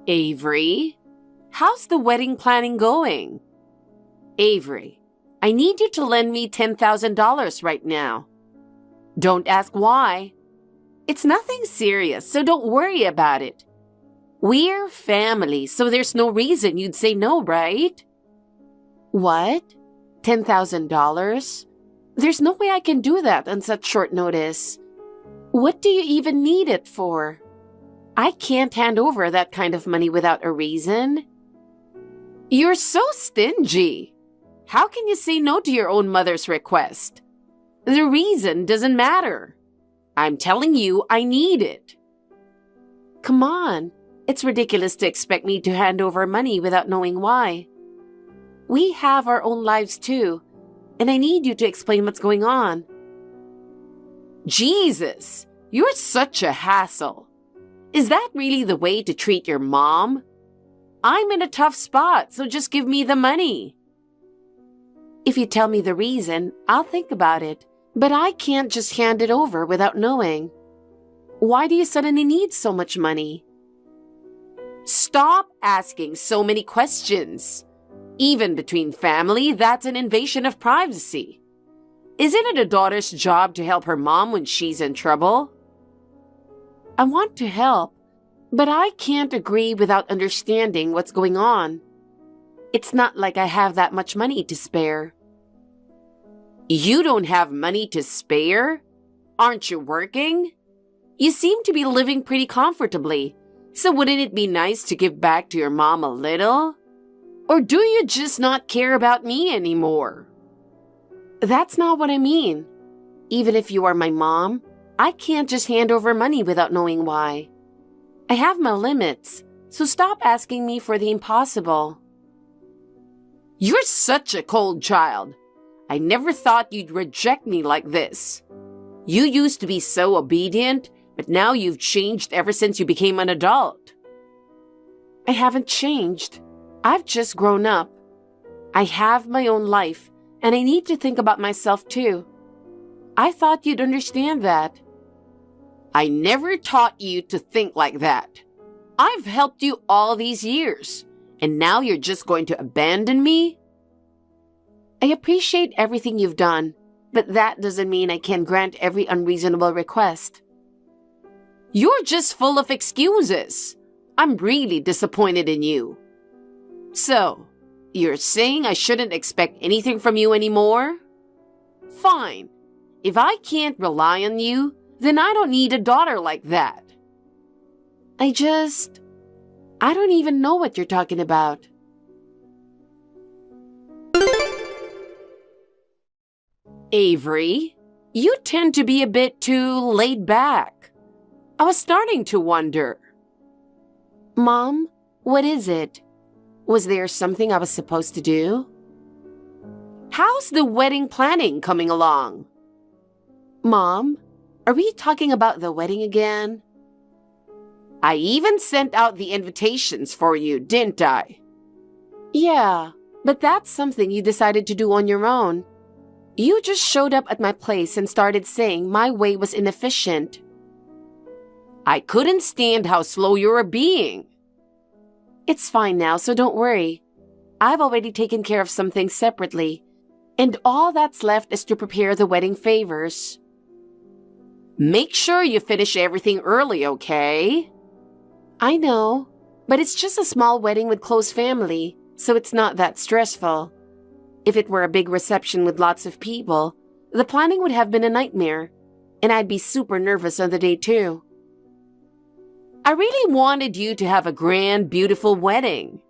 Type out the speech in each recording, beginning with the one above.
Avery, how's the wedding planning going? Avery, I need you to lend me $10,000 right now. Don't ask why. It's nothing serious, so don't worry about it. We're family, so there's no reason you'd say no, right? What? $10,000? There's no way I can do that on such short notice. What do you even need it for? I can't hand over that kind of money without a reason. You're so stingy. How can you say no to your own mother's request? The reason doesn't matter. I'm telling you, I need it. Come on. It's ridiculous to expect me to hand over money without knowing why. We have our own lives too, and I need you to explain what's going on. Jesus, you're such a hassle. Is that really the way to treat your mom? I'm in a tough spot, so just give me the money. If you tell me the reason, I'll think about it, but I can't just hand it over without knowing. Why do you suddenly need so much money? Stop asking so many questions. Even between family, that's an invasion of privacy. Isn't it a daughter's job to help her mom when she's in trouble? I want to help, but I can't agree without understanding what's going on. It's not like I have that much money to spare. You don't have money to spare? Aren't you working? You seem to be living pretty comfortably, so wouldn't it be nice to give back to your mom a little? Or do you just not care about me anymore? That's not what I mean. Even if you are my mom, I can't just hand over money without knowing why. I have my limits, so stop asking me for the impossible. You're such a cold child. I never thought you'd reject me like this. You used to be so obedient, but now you've changed ever since you became an adult. I haven't changed. I've just grown up. I have my own life, and I need to think about myself too. I thought you'd understand that. I never taught you to think like that. I've helped you all these years, and now you're just going to abandon me? I appreciate everything you've done, but that doesn't mean I can grant every unreasonable request. You're just full of excuses. I'm really disappointed in you. So, you're saying I shouldn't expect anything from you anymore? Fine. If I can't rely on you, then I don't need a daughter like that. I don't even know what you're talking about. Avery, you tend to be a bit too laid back. I was starting to wonder. Mom, what is it? Was there something I was supposed to do? How's the wedding planning coming along? Mom, are we talking about the wedding again? I even sent out the invitations for you, didn't I? Yeah, but that's something you decided to do on your own. You just showed up at my place and started saying my way was inefficient. I couldn't stand how slow you were being. It's fine now, so don't worry. I've already taken care of some things separately, and all that's left is to prepare the wedding favors. Make sure you finish everything early, okay? I know, but it's just a small wedding with close family, so it's not that stressful. If it were a big reception with lots of people, the planning would have been a nightmare, and I'd be super nervous on the day too. I really wanted you to have a grand, beautiful wedding.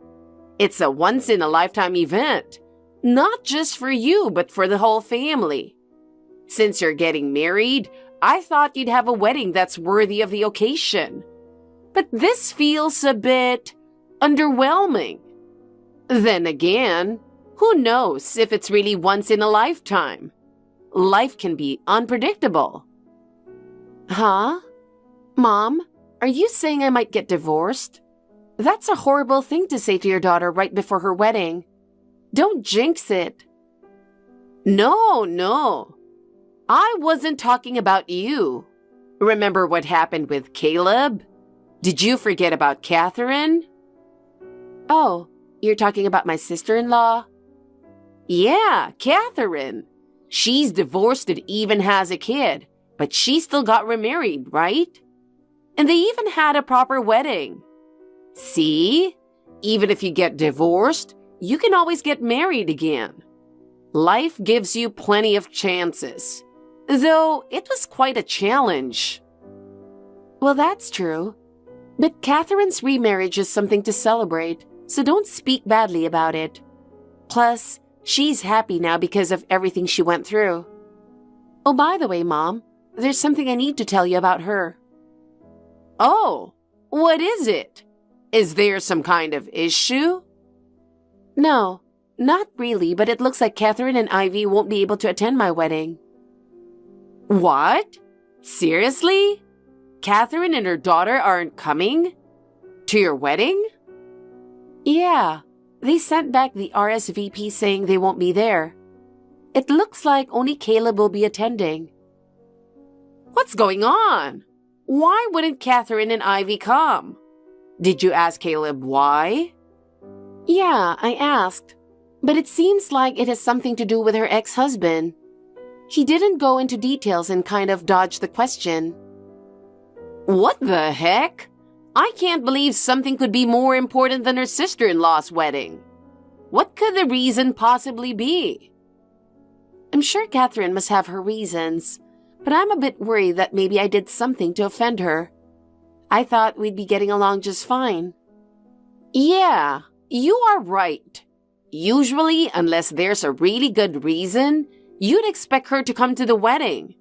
It's a once-in-a-lifetime event, not just for you, but for the whole family. Since you're getting married, I thought you'd have a wedding that's worthy of the occasion. But this feels a bit underwhelming. Then again, who knows if it's really once in a lifetime? Life can be unpredictable. Huh? Mom, are you saying I might get divorced? That's a horrible thing to say to your daughter right before her wedding. Don't jinx it. No. I wasn't talking about you. Remember what happened with Caleb? Did you forget about Catherine? Oh, you're talking about my sister-in-law? Yeah, Catherine. She's divorced and even has a kid, but she still got remarried, right? And they even had a proper wedding. See? Even if you get divorced, you can always get married again. Life gives you plenty of chances. Though it was quite a challenge. Well, that's true. But Catherine's remarriage is something to celebrate, so don't speak badly about it. Plus, she's happy now because of everything she went through. Oh, by the way, Mom, there's something I need to tell you about her. Oh, what is it? Is there some kind of issue? No, not really, but it looks like Catherine and Ivy won't be able to attend my wedding. What? Seriously? Catherine and her daughter aren't coming? To your wedding? Yeah, they sent back the RSVP saying they won't be there. It looks like only Caleb will be attending. What's going on? Why wouldn't Catherine and Ivy come? Did you ask Caleb why? Yeah, I asked. But it seems like it has something to do with her ex-husband. He didn't go into details and kind of dodged the question. What the heck? I can't believe something could be more important than her sister-in-law's wedding. What could the reason possibly be? I'm sure Catherine must have her reasons, but I'm a bit worried that maybe I did something to offend her. I thought we'd be getting along just fine. Yeah, you are right. Usually, unless there's a really good reason, you'd expect her to come to the wedding.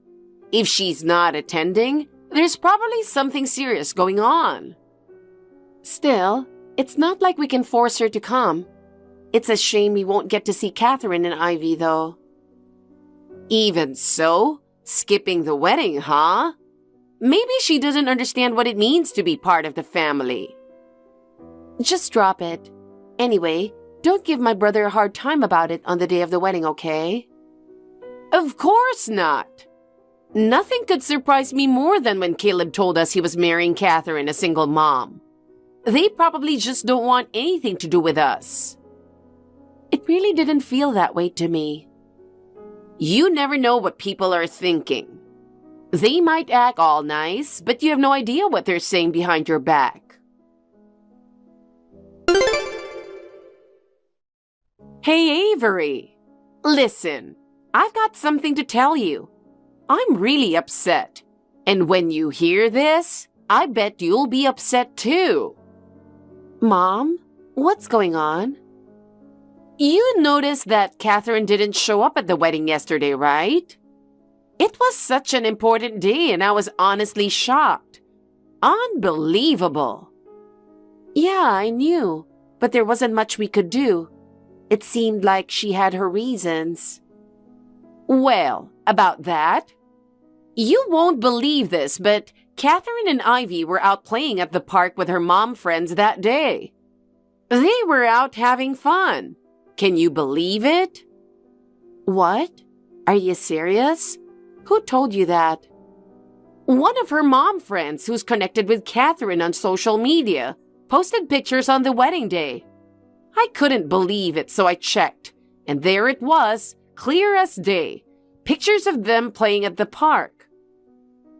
If she's not attending, there's probably something serious going on. Still, it's not like we can force her to come. It's a shame we won't get to see Catherine and Ivy, though. Even so, skipping the wedding, huh? Maybe she doesn't understand what it means to be part of the family. Just drop it. Anyway, don't give my brother a hard time about it on the day of the wedding, okay? Of course not. Nothing could surprise me more than when Caleb told us he was marrying Catherine, a single mom. They probably just don't want anything to do with us. It really didn't feel that way to me. You never know what people are thinking. They might act all nice, but you have no idea what they're saying behind your back. Hey, Avery. Listen, I've got something to tell you. I'm really upset. And when you hear this, I bet you'll be upset too. Mom, what's going on? You noticed that Catherine didn't show up at the wedding yesterday, right? It was such an important day and I was honestly shocked. Unbelievable. Yeah, I knew, but there wasn't much we could do. It seemed like she had her reasons. Well, about that, you won't believe this, but Catherine and Ivy were out playing at the park with her mom friends that day. They were out having fun. Can you believe it? What? Are you serious? Who told you that? One of her mom friends who's connected with Catherine on social media posted pictures on the wedding day. I couldn't believe it, so I checked, and there it was, clear as day. Pictures of them playing at the park.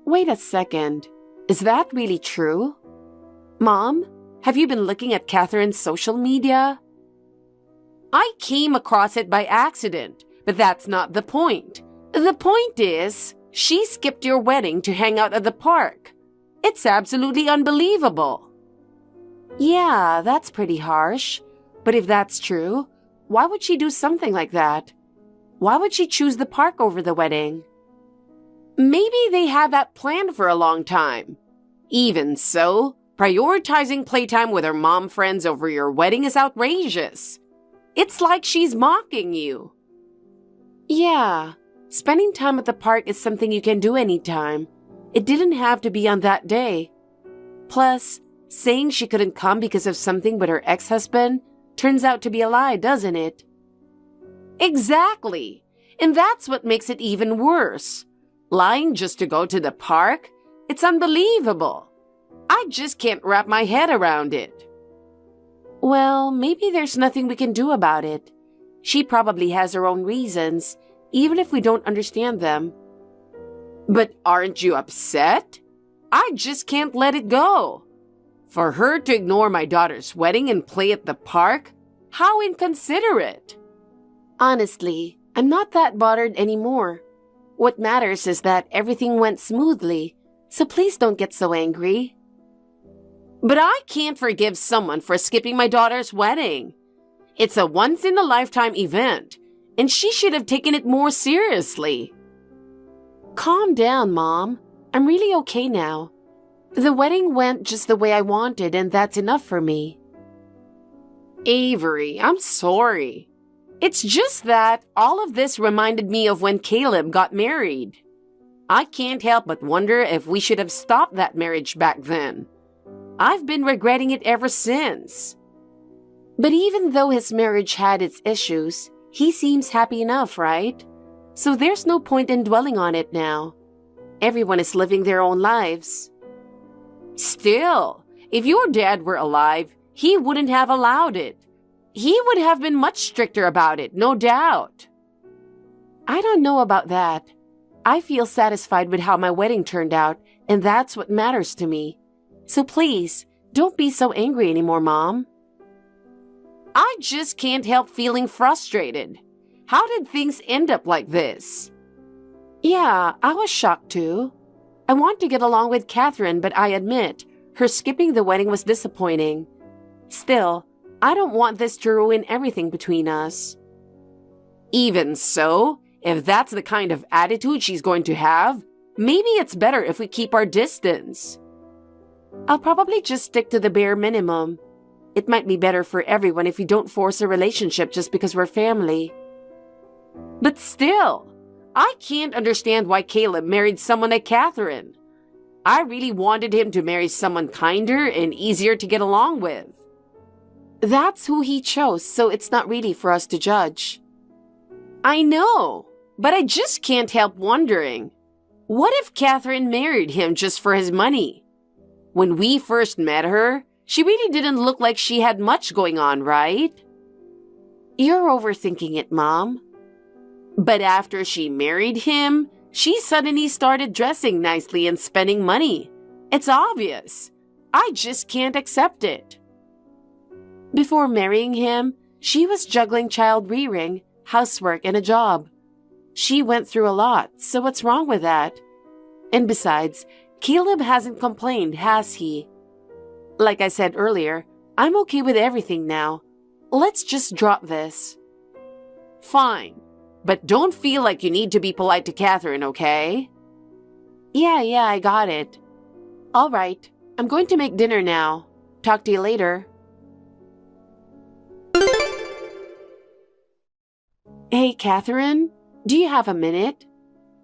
Wait a second. Is that really true? Mom, have you been looking at Catherine's social media? I came across it by accident, but that's not the point. The point is, she skipped your wedding to hang out at the park. It's absolutely unbelievable. Yeah, that's pretty harsh. But if that's true, why would she do something like that? Why would she choose the park over the wedding? Maybe they had that planned for a long time. Even so, prioritizing playtime with her mom friends over your wedding is outrageous. It's like she's mocking you. Yeah, spending time at the park is something you can do anytime. It didn't have to be on that day. Plus, saying she couldn't come because of something with her ex-husband turns out to be a lie, doesn't it? Exactly. And that's what makes it even worse. Lying just to go to the park? It's unbelievable. I just can't wrap my head around it. Well, maybe there's nothing we can do about it. She probably has her own reasons, even if we don't understand them. But aren't you upset? I just can't let it go. For her to ignore my daughter's wedding and play at the park? How inconsiderate. Honestly, I'm not that bothered anymore. What matters is that everything went smoothly, so please don't get so angry. But I can't forgive someone for skipping my daughter's wedding. It's a once-in-a-lifetime event, and she should have taken it more seriously. Calm down, Mom. I'm really okay now. The wedding went just the way I wanted, and that's enough for me. Avery, I'm sorry. It's just that all of this reminded me of when Caleb got married. I can't help but wonder if we should have stopped that marriage back then. I've been regretting it ever since. But even though his marriage had its issues, he seems happy enough, right? So there's no point in dwelling on it now. Everyone is living their own lives. Still, if your dad were alive, he wouldn't have allowed it. He would have been much stricter about it, no doubt. I don't know about that. I feel satisfied with how my wedding turned out, and that's what matters to me. So please, don't be so angry anymore, Mom. I just can't help feeling frustrated. How did things end up like this? Yeah, I was shocked too. I want to get along with Catherine, but I admit, her skipping the wedding was disappointing. Still, I don't want this to ruin everything between us. Even so, if that's the kind of attitude she's going to have, maybe it's better if we keep our distance. I'll probably just stick to the bare minimum. It might be better for everyone if we don't force a relationship just because we're family. But still, I can't understand why Caleb married someone like Catherine. I really wanted him to marry someone kinder and easier to get along with. That's who he chose, so it's not really for us to judge. I know, but I just can't help wondering. What if Catherine married him just for his money? When we first met her, she really didn't look like she had much going on, right? You're overthinking it, Mom. But after she married him, she suddenly started dressing nicely and spending money. It's obvious. I just can't accept it. Before marrying him, she was juggling child rearing, housework, and a job. She went through a lot, so what's wrong with that? And besides, Caleb hasn't complained, has he? Like I said earlier, I'm okay with everything now. Let's just drop this. Fine, but don't feel like you need to be polite to Catherine, okay? Yeah, I got it. All right, I'm going to make dinner now. Talk to you later. Hey, Catherine, do you have a minute?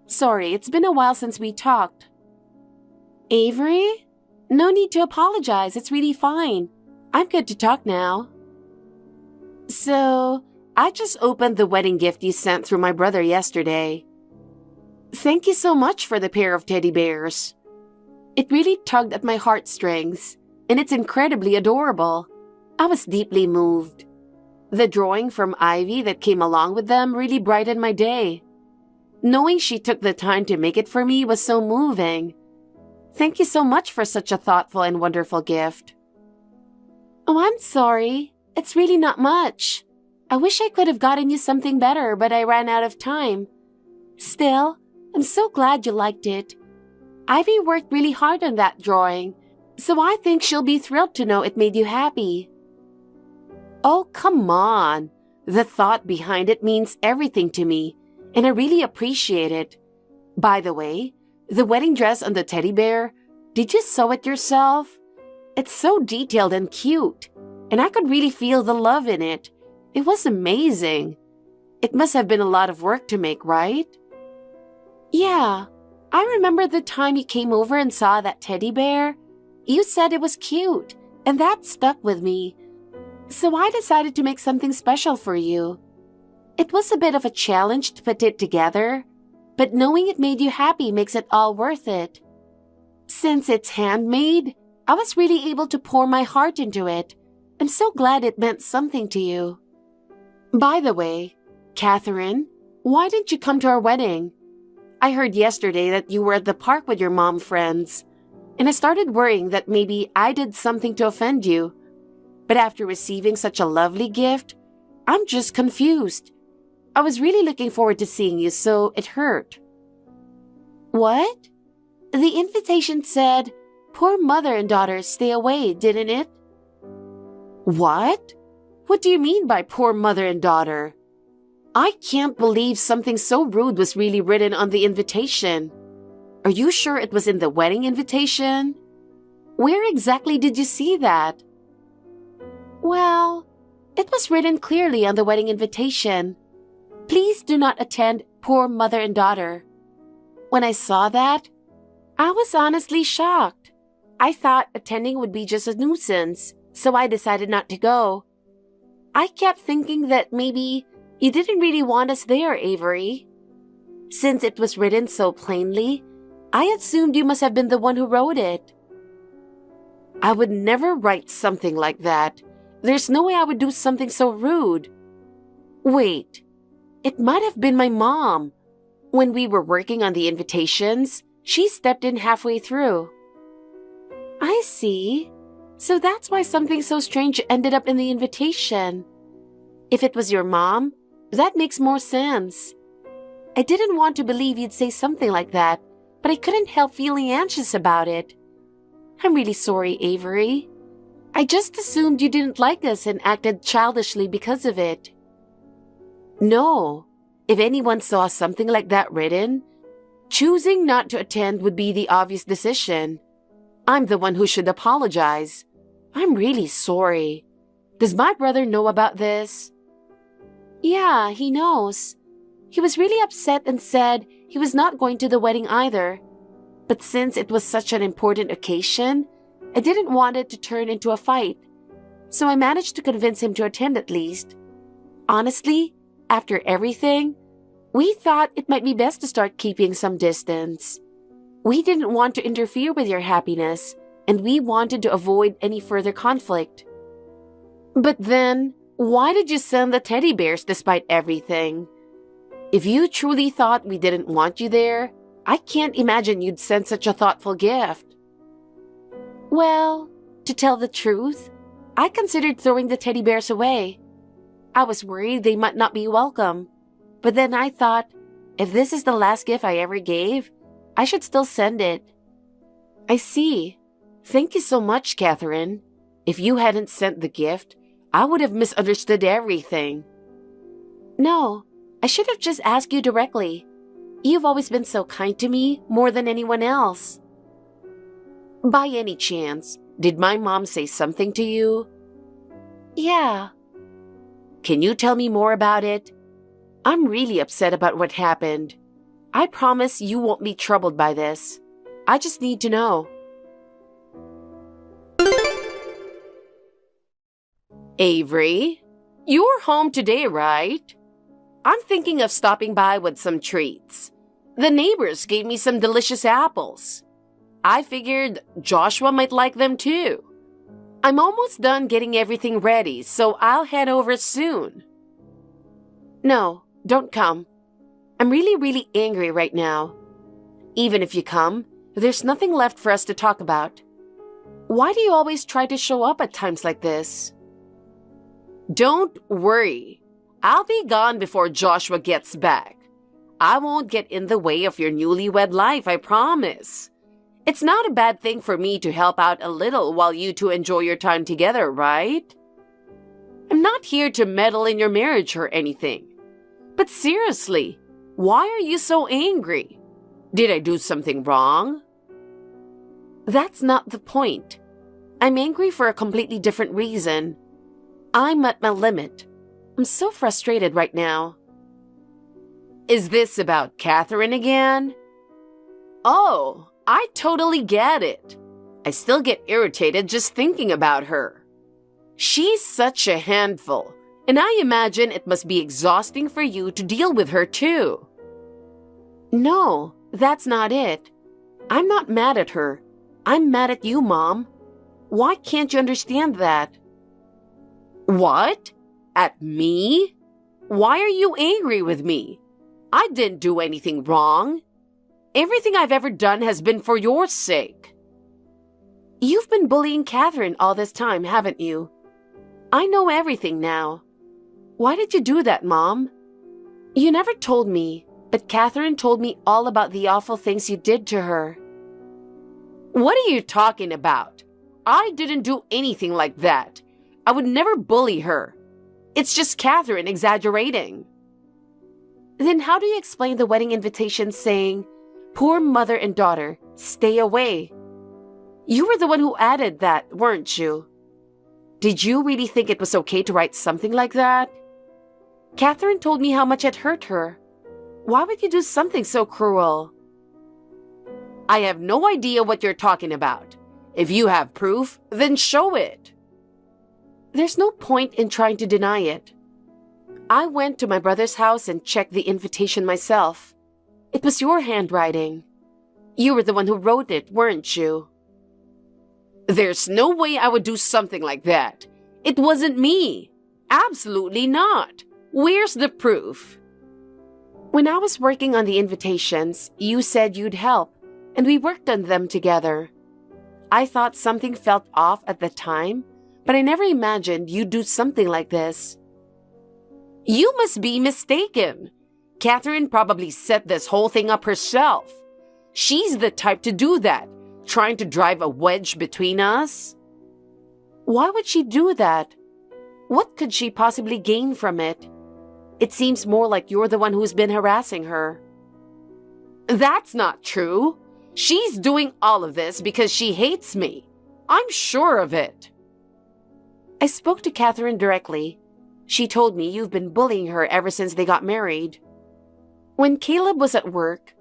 Sorry, it's been a while since we talked. Avery? No need to apologize, it's really fine. I'm good to talk now. So, I just opened the wedding gift you sent through my brother yesterday. Thank you so much for the pair of teddy bears. It really tugged at my heartstrings, and it's incredibly adorable. I was deeply moved. The drawing from Ivy that came along with them really brightened my day. Knowing she took the time to make it for me was so moving. Thank you so much for such a thoughtful and wonderful gift. Oh, I'm sorry. It's really not much. I wish I could have gotten you something better, but I ran out of time. Still, I'm so glad you liked it. Ivy worked really hard on that drawing, so I think she'll be thrilled to know it made you happy. Oh, come on. The thought behind it means everything to me, and I really appreciate it. By the way, the wedding dress on the teddy bear, did you sew it yourself? It's so detailed and cute, and I could really feel the love in it. It was amazing. It must have been a lot of work to make, right? Yeah, I remember the time you came over and saw that teddy bear. You said it was cute, and that stuck with me. So I decided to make something special for you. It was a bit of a challenge to put it together, but knowing it made you happy makes it all worth it. Since it's handmade, I was really able to pour my heart into it. I'm so glad it meant something to you. By the way, Catherine, why didn't you come to our wedding? I heard yesterday that you were at the park with your mom friends, and I started worrying that maybe I did something to offend you. But after receiving such a lovely gift, I'm just confused. I was really looking forward to seeing you, so it hurt. What? The invitation said, "Poor mother and daughter, stay away," didn't it? What? What do you mean by poor mother and daughter? I can't believe something so rude was really written on the invitation. Are you sure it was in the wedding invitation? Where exactly did you see that? Well, it was written clearly on the wedding invitation. Please do not attend, poor mother and daughter. When I saw that, I was honestly shocked. I thought attending would be just a nuisance, so I decided not to go. I kept thinking that maybe you didn't really want us there, Avery. Since it was written so plainly, I assumed you must have been the one who wrote it. I would never write something like that. There's no way I would do something so rude. Wait, it might have been my mom. When we were working on the invitations, she stepped in halfway through. I see. So that's why something so strange ended up in the invitation. If it was your mom, that makes more sense. I didn't want to believe you'd say something like that, but I couldn't help feeling anxious about it. I'm really sorry, Avery. I just assumed you didn't like us and acted childishly because of it. No, if anyone saw something like that written, choosing not to attend would be the obvious decision. I'm the one who should apologize. I'm really sorry. Does my brother know about this? Yeah, he knows. He was really upset and said he was not going to the wedding either. But since it was such an important occasion, I didn't want it to turn into a fight. So I managed to convince him to attend at least. Honestly, after everything, we thought it might be best to start keeping some distance. We didn't want to interfere with your happiness, and we wanted to avoid any further conflict. But then, why did you send the teddy bears despite everything? If you truly thought we didn't want you there, I can't imagine you'd send such a thoughtful gift. Well, to tell the truth, I considered throwing the teddy bears away. I was worried they might not be welcome. But then I thought, if this is the last gift I ever gave, I should still send it. I see. Thank you so much, Catherine. If you hadn't sent the gift, I would have misunderstood everything. No, I should have just asked you directly. You've always been so kind to me, more than anyone else. By any chance, did my mom say something to you? Yeah. Can you tell me more about it? I'm really upset about what happened. I promise you won't be troubled by this. I just need to know. Avery, you're home today, right? I'm thinking of stopping by with some treats. The neighbors gave me some delicious apples. I figured Joshua might like them too. I'm almost done getting everything ready, so I'll head over soon. No, don't come. I'm really angry right now. Even if you come, there's nothing left for us to talk about. Why do you always try to show up at times like this? Don't worry. I'll be gone before Joshua gets back. I won't get in the way of your newlywed life, I promise. It's not a bad thing for me to help out a little while you two enjoy your time together, right? I'm not here to meddle in your marriage or anything. But seriously, why are you so angry? Did I do something wrong? That's not the point. I'm angry for a completely different reason. I'm at my limit. I'm so frustrated right now. Is this about Catherine again? Oh, I totally get it. I still get irritated just thinking about her. She's such a handful, and I imagine it must be exhausting for you to deal with her too. No, that's not it. I'm not mad at her. I'm mad at you, Mom. Why can't you understand that? What? At me? Why are you angry with me? I didn't do anything wrong. Everything I've ever done has been for your sake. You've been bullying Catherine all this time, haven't you? I know everything now. Why did you do that, Mom? You never told me, but Catherine told me all about the awful things you did to her. What are you talking about? I didn't do anything like that. I would never bully her. It's just Catherine exaggerating. Then how do you explain the wedding invitation saying, "Poor mother and daughter, stay away"? You were the one who added that, weren't you? Did you really think it was okay to write something like that? Catherine told me how much it hurt her. Why would you do something so cruel? I have no idea what you're talking about. If you have proof, then show it. There's no point in trying to deny it. I went to my brother's house and checked the invitation myself. It was your handwriting. You were the one who wrote it, weren't you? There's no way I would do something like that. It wasn't me. Absolutely not. Where's the proof? When I was working on the invitations, you said you'd help, and we worked on them together. I thought something felt off at the time, but I never imagined you'd do something like this. You must be mistaken. Catherine probably set this whole thing up herself. She's the type to do that, trying to drive a wedge between us. Why would she do that? What could she possibly gain from it? It seems more like you're the one who's been harassing her. That's not true. She's doing all of this because she hates me. I'm sure of it. I spoke to Catherine directly. She told me you've been bullying her ever since they got married. When Caleb was at work,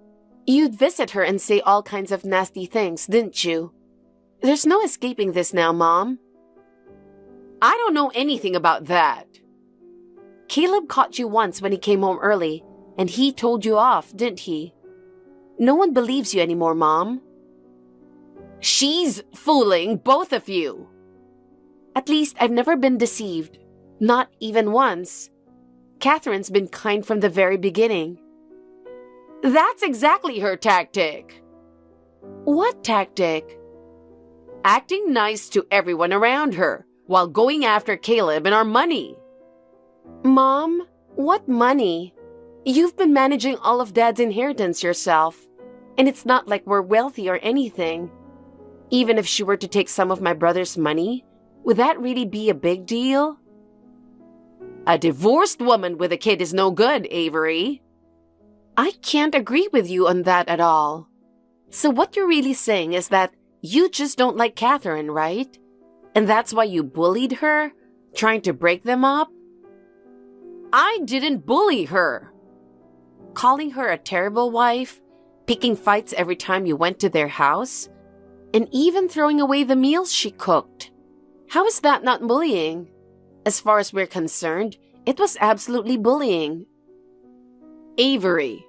you'd visit her and say all kinds of nasty things, didn't you? There's no escaping this now, Mom. I don't know anything about that. Caleb caught you once when he came home early, and he told you off, didn't he? No one believes you anymore, Mom. She's fooling both of you. At least I've never been deceived. Not even once. Catherine's been kind from the very beginning. That's exactly her tactic. What tactic? Acting nice to everyone around her while going after Caleb and our money. Mom, what money? You've been managing all of Dad's inheritance yourself, and it's not like we're wealthy or anything. Even if she were to take some of my brother's money, would that really be a big deal? A divorced woman with a kid is no good, Avery. I can't agree with you on that at all. So what you're really saying is that you just don't like Catherine, right? And that's why you bullied her, trying to break them up? I didn't bully her. Calling her a terrible wife, picking fights every time you went to their house, and even throwing away the meals she cooked. How is that not bullying? As far as we're concerned, it was absolutely bullying. Avery,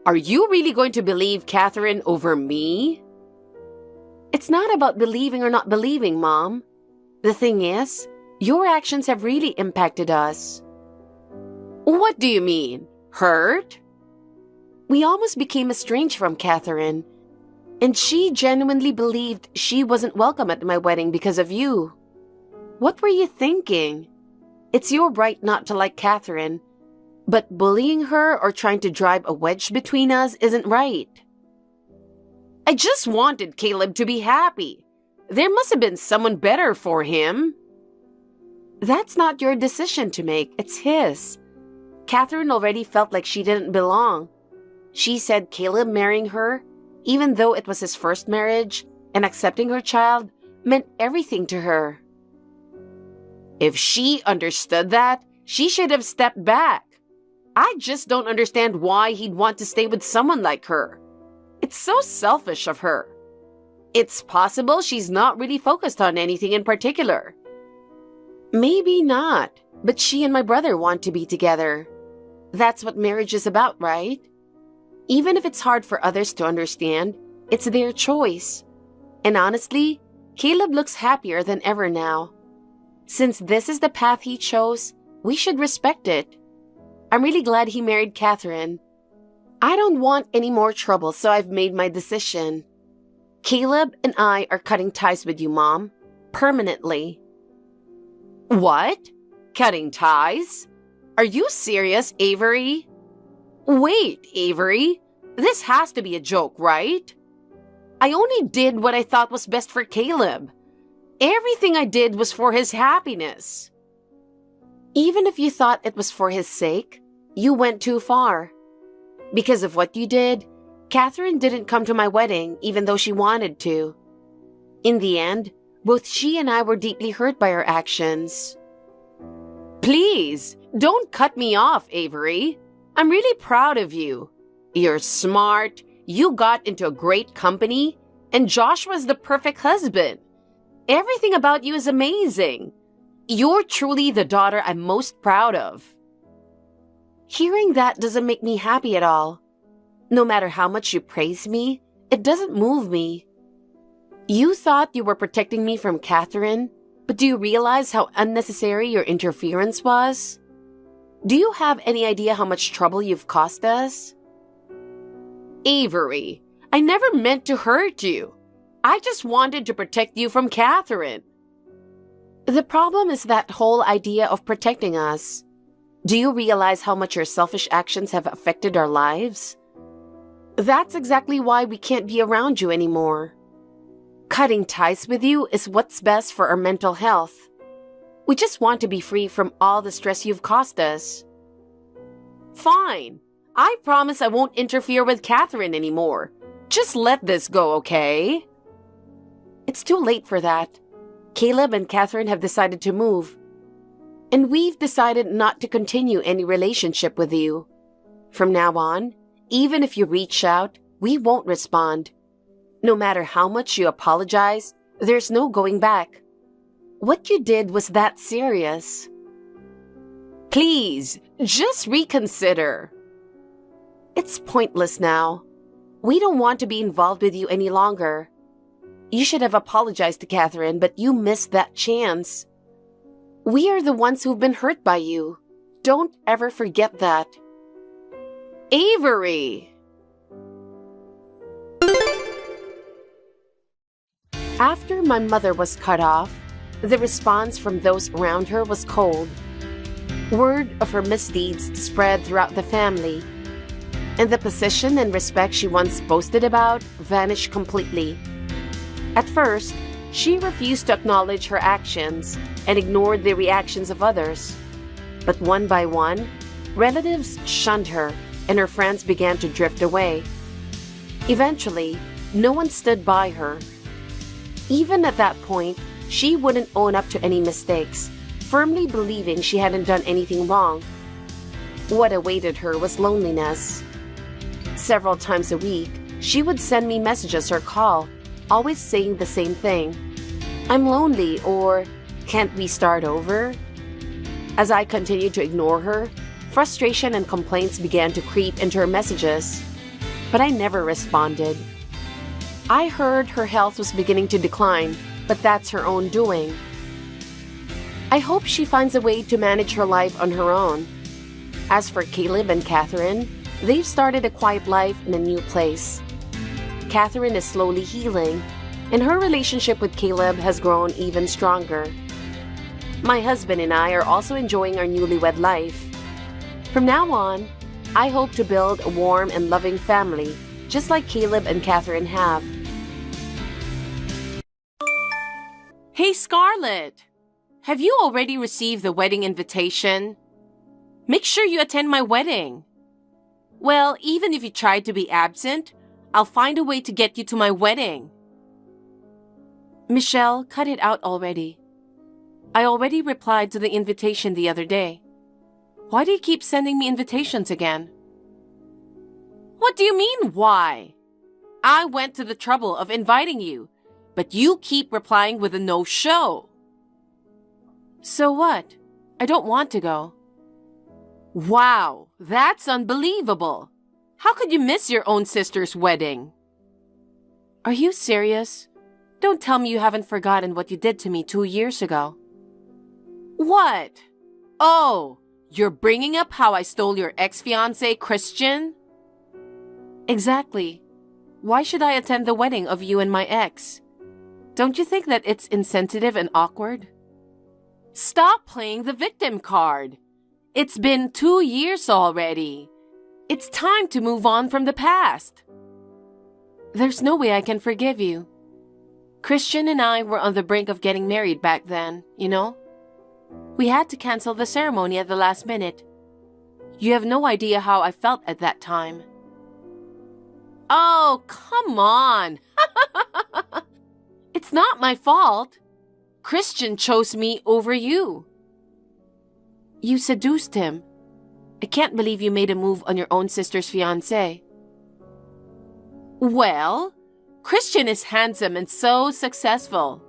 are you really going to believe Catherine over me? It's not about believing or not believing, Mom. The thing is, your actions have really impacted us. What do you mean? Hurt? We almost became estranged from Catherine, and she genuinely believed she wasn't welcome at my wedding because of you. What were you thinking? It's your right not to like Catherine, but bullying her or trying to drive a wedge between us isn't right. I just wanted Caleb to be happy. There must have been someone better for him. That's not your decision to make, it's his. Catherine already felt like she didn't belong. She said Caleb marrying her, even though it was his first marriage, and accepting her child, meant everything to her. If she understood that, she should have stepped back. I just don't understand why he'd want to stay with someone like her. It's so selfish of her. It's possible she's not really focused on anything in particular. Maybe not, but she and my brother want to be together. That's what marriage is about, right? Even if it's hard for others to understand, it's their choice. And honestly, Caleb looks happier than ever now. Since this is the path he chose, we should respect it. I'm really glad he married Catherine. I don't want any more trouble, so I've made my decision. Caleb and I are cutting ties with you, Mom. Permanently. What? Cutting ties? Are you serious, Avery? Wait, Avery. This has to be a joke, right? I only did what I thought was best for Caleb. Everything I did was for his happiness. Even if you thought it was for his sake, you went too far. Because of what you did, Catherine didn't come to my wedding even though she wanted to. In the end, both she and I were deeply hurt by her actions. Please, don't cut me off, Avery. I'm really proud of you. You're smart, you got into a great company, and Josh was the perfect husband. Everything about you is amazing. You're truly the daughter I'm most proud of. Hearing that doesn't make me happy at all. No matter how much you praise me, it doesn't move me. You thought you were protecting me from Catherine, but do you realize how unnecessary your interference was? Do you have any idea how much trouble you've caused us? Avery, I never meant to hurt you. I just wanted to protect you from Catherine. The problem is that whole idea of protecting us. Do you realize how much your selfish actions have affected our lives? That's exactly why we can't be around you anymore. Cutting ties with you is what's best for our mental health. We just want to be free from all the stress you've caused us. Fine. I promise I won't interfere with Catherine anymore. Just let this go, okay? It's too late for that. Caleb and Catherine have decided to move. And we've decided not to continue any relationship with you. From now on, even if you reach out, we won't respond. No matter how much you apologize, there's no going back. What you did was that serious. Please, just reconsider. It's pointless now. We don't want to be involved with you any longer. You should have apologized to Catherine, but you missed that chance. We are the ones who've been hurt by you. Don't ever forget that. Avery! After my mother was cut off, the response from those around her was cold. Word of her misdeeds spread throughout the family, and the position and respect she once boasted about vanished completely. At first, she refused to acknowledge her actions and ignored the reactions of others. But one by one, relatives shunned her and her friends began to drift away. Eventually, no one stood by her. Even at that point, she wouldn't own up to any mistakes, firmly believing she hadn't done anything wrong. What awaited her was loneliness. Several times a week, she would send me messages or call, always saying the same thing. I'm lonely, or can't we start over? As I continued to ignore her, frustration and complaints began to creep into her messages, but I never responded. I heard her health was beginning to decline, but that's her own doing. I hope she finds a way to manage her life on her own. As for Caleb and Catherine, they've started a quiet life in a new place. Catherine is slowly healing, and her relationship with Caleb has grown even stronger. My husband and I are also enjoying our newlywed life. From now on, I hope to build a warm and loving family, just like Caleb and Catherine have. Hey, Scarlett! Have you already received the wedding invitation? Make sure you attend my wedding. Well, even if you try to be absent, I'll find a way to get you to my wedding. Michelle, cut it out already. I already replied to the invitation the other day. Why do you keep sending me invitations again? What do you mean, why? I went to the trouble of inviting you, but you keep replying with a no-show. So what? I don't want to go. Wow, that's unbelievable. How could you miss your own sister's wedding? Are you serious? Don't tell me you haven't forgotten what you did to me 2 years ago. What? Oh, you're bringing up how I stole your ex-fiancé, Christian? Exactly. Why should I attend the wedding of you and my ex? Don't you think that it's insensitive and awkward? Stop playing the victim card. It's been 2 years already. It's time to move on from the past. There's no way I can forgive you. Christian and I were on the brink of getting married back then, you know? We had to cancel the ceremony at the last minute. You have no idea how I felt at that time. Oh, come on. It's not my fault. Christian chose me over you. You seduced him. I can't believe you made a move on your own sister's fiancé. Well, Christian is handsome and so successful.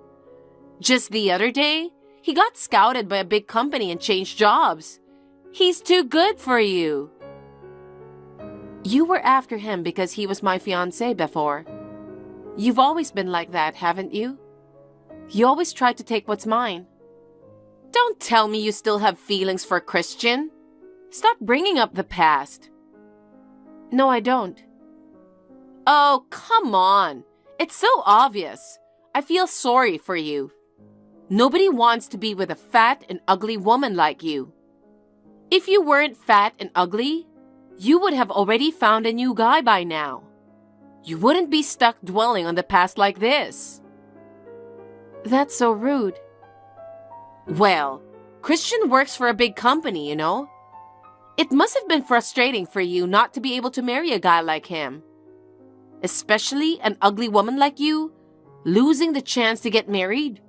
Just the other day, he got scouted by a big company and changed jobs. He's too good for you. You were after him because he was my fiancé before. You've always been like that, haven't you? You always try to take what's mine. Don't tell me you still have feelings for Christian. Stop bringing up the past. No, I don't. Oh, come on. It's so obvious. I feel sorry for you. Nobody wants to be with a fat and ugly woman like you. If you weren't fat and ugly, you would have already found a new guy by now. You wouldn't be stuck dwelling on the past like this. That's so rude. Well, Christian works for a big company, you know. It must have been frustrating for you not to be able to marry a guy like him. Especially an ugly woman like you, losing the chance to get married.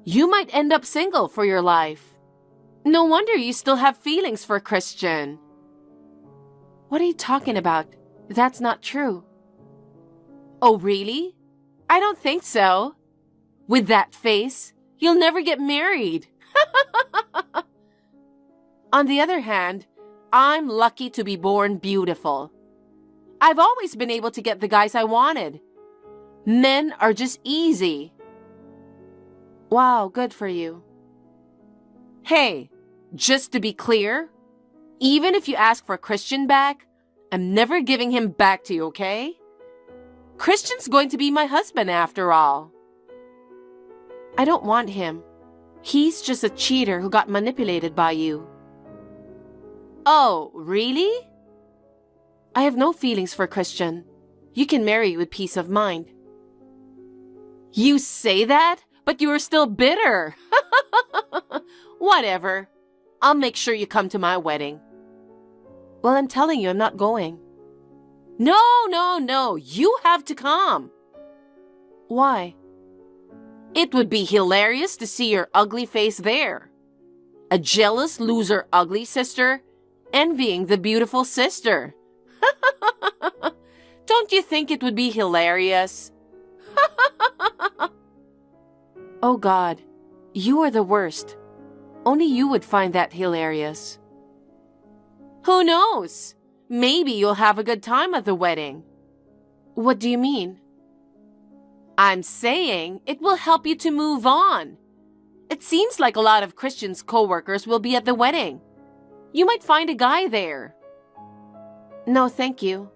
You might end up single for your life. No wonder you still have feelings for Christian. What are you talking about? That's not true. Oh, really? I don't think so. With that face, you'll never get married. On the other hand, I'm lucky to be born beautiful. I've always been able to get the guys I wanted. Men are just easy. Wow, good for you. Hey, just to be clear, even if you ask for Christian back, I'm never giving him back to you, okay? Christian's going to be my husband after all. I don't want him. He's just a cheater who got manipulated by you. Oh, really? I have no feelings for Christian. You can marry with peace of mind. You say that, but you are still bitter. Whatever. I'll make sure you come to my wedding. Well, I'm telling you, I'm not going. No. You have to come. Why? It would be hilarious to see your ugly face there. A jealous loser ugly sister envying the beautiful sister. Don't you think it would be hilarious? Oh God, you are the worst. Only you would find that hilarious. Who knows? Maybe you'll have a good time at the wedding. What do you mean? I'm saying it will help you to move on. It seems like a lot of Christian's co-workers will be at the wedding. You might find a guy there. No, thank you.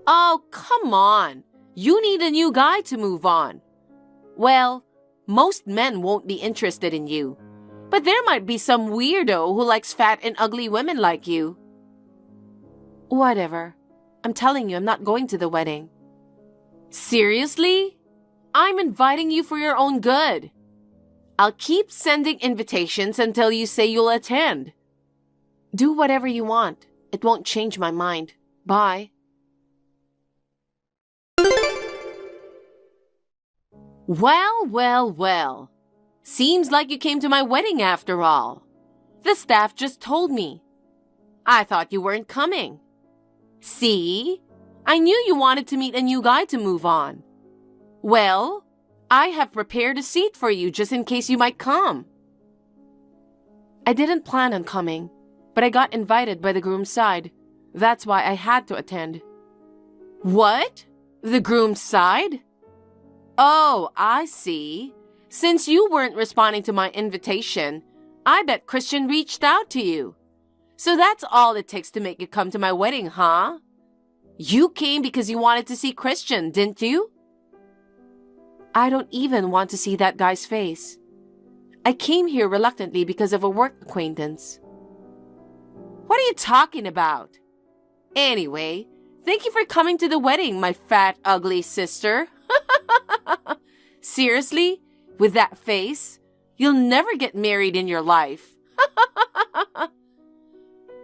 Oh, come on. You need a new guy to move on. Well, most men won't be interested in you. But there might be some weirdo who likes fat and ugly women like you. Whatever. I'm telling you, I'm not going to the wedding. Seriously? I'm inviting you for your own good. I'll keep sending invitations until you say you'll attend. Do whatever you want. It won't change my mind. Bye. Well. Seems like you came to my wedding after all. The staff just told me. I thought you weren't coming. See? I knew you wanted to meet a new guy to move on. Well, I have prepared a seat for you just in case you might come. I didn't plan on coming, but I got invited by the groom's side. That's why I had to attend. What? The groom's side? Oh, I see. Since you weren't responding to my invitation, I bet Christian reached out to you. So that's all it takes to make you come to my wedding, huh? You came because you wanted to see Christian, didn't you? I don't even want to see that guy's face. I came here reluctantly because of a work acquaintance. What are you talking about? Anyway, thank you for coming to the wedding, my fat, ugly sister. Seriously? With that face? You'll never get married in your life.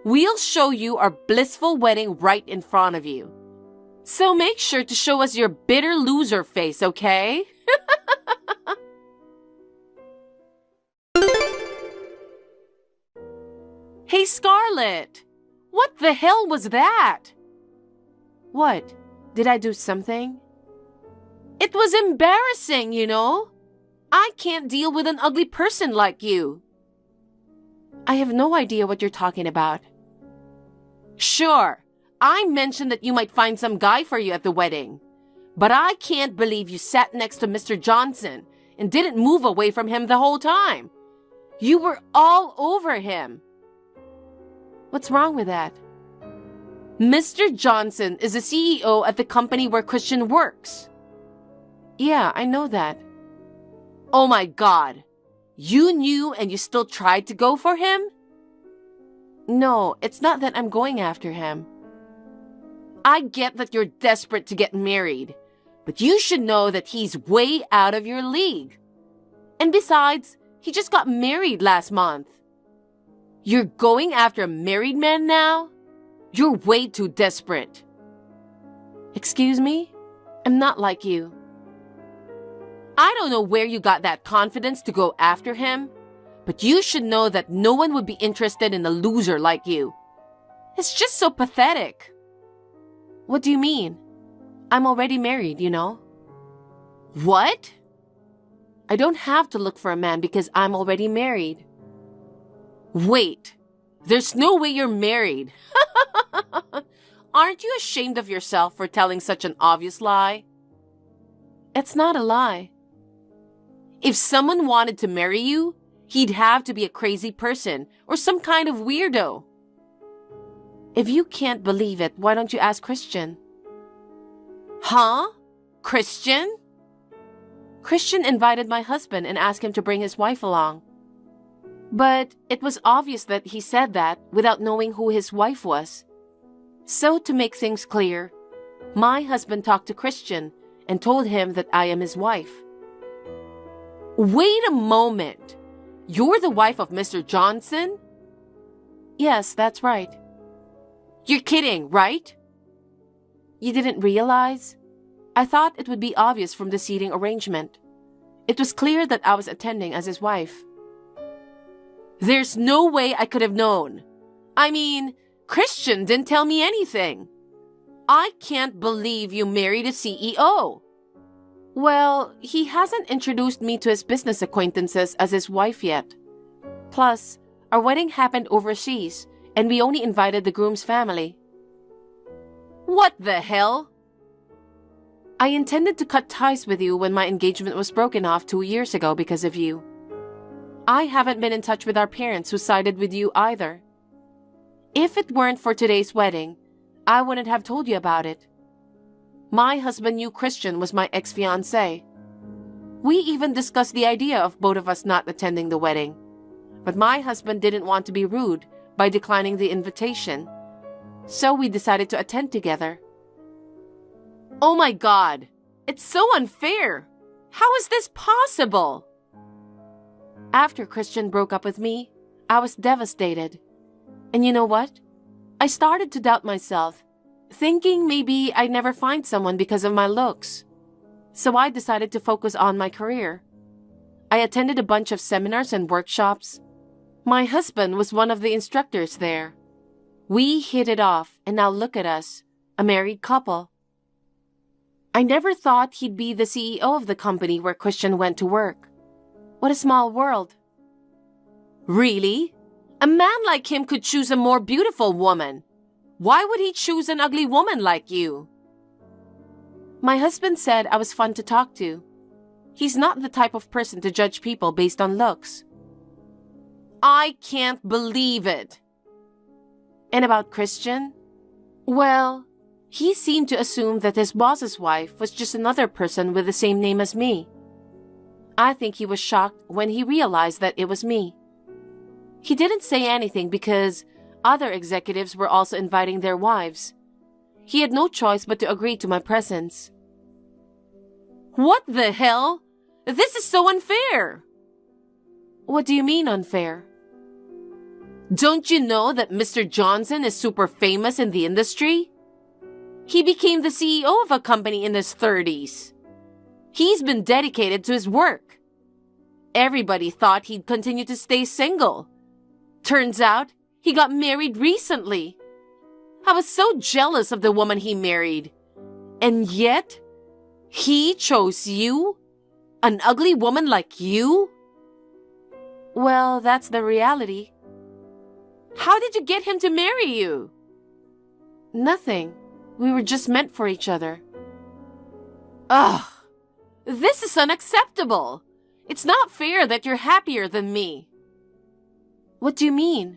We'll show you our blissful wedding right in front of you. So make sure to show us your bitter loser face, okay? Hey, Scarlett! What the hell was that? What? Did I do something? It was embarrassing, you know? I can't deal with an ugly person like you. I have no idea what you're talking about. Sure, I mentioned that you might find some guy for you at the wedding. But I can't believe you sat next to Mr. Johnson and didn't move away from him the whole time. You were all over him. What's wrong with that? Mr. Johnson is the CEO at the company where Christian works. Yeah, I know that. Oh my God. You knew and you still tried to go for him? No, it's not that I'm going after him. I get that you're desperate to get married, but you should know that he's way out of your league. And besides, he just got married last month. You're going after a married man now? You're way too desperate. Excuse me? I'm not like you. I don't know where you got that confidence to go after him, but you should know that no one would be interested in a loser like you. It's just so pathetic. What do you mean? I'm already married, you know. What? I don't have to look for a man because I'm already married. Wait, there's no way you're married. Aren't you ashamed of yourself for telling such an obvious lie? It's not a lie. If someone wanted to marry you, he'd have to be a crazy person or some kind of weirdo. If you can't believe it, why don't you ask Christian? Huh? Christian? Christian invited my husband and asked him to bring his wife along. But it was obvious that he said that without knowing who his wife was. So to make things clear, my husband talked to Christian and told him that I am his wife. Wait a moment. You're the wife of Mr. Johnson? Yes, that's right. You're kidding, right? You didn't realize? I thought it would be obvious from the seating arrangement. It was clear that I was attending as his wife. There's no way I could have known. I mean, Christian didn't tell me anything. I can't believe you married a CEO. Well, he hasn't introduced me to his business acquaintances as his wife yet. Plus, our wedding happened overseas, and we only invited the groom's family. What the hell? I intended to cut ties with you when my engagement was broken off 2 years ago because of you. I haven't been in touch with our parents who sided with you either. If it weren't for today's wedding, I wouldn't have told you about it. My husband knew Christian was my ex-fiancé. We even discussed the idea of both of us not attending the wedding. But my husband didn't want to be rude by declining the invitation. So we decided to attend together. Oh my God! It's so unfair! How is this possible? After Christian broke up with me, I was devastated. And you know what? I started to doubt myself, thinking maybe I'd never find someone because of my looks. So I decided to focus on my career. I attended a bunch of seminars and workshops. My husband was one of the instructors there. We hit it off, and now look at us, a married couple. I never thought he'd be the CEO of the company where Christian went to work. What a small world. Really? A man like him could choose a more beautiful woman. Why would he choose an ugly woman like you? My husband said I was fun to talk to. He's not the type of person to judge people based on looks. I can't believe it. And about Christian? Well, he seemed to assume that his boss's wife was just another person with the same name as me. I think he was shocked when he realized that it was me. He didn't say anything because other executives were also inviting their wives. He had no choice but to agree to my presence. What the hell? This is so unfair. What do you mean unfair? Don't you know that Mr. Johnson is super famous in the industry? He became the CEO of a company in his 30s. He's been dedicated to his work. Everybody thought he'd continue to stay single. Turns out, he got married recently. I was so jealous of the woman he married. And yet, he chose you? An ugly woman like you? Well, that's the reality. How did you get him to marry you? Nothing. We were just meant for each other. Ugh! This is unacceptable! It's not fair that you're happier than me. What do you mean?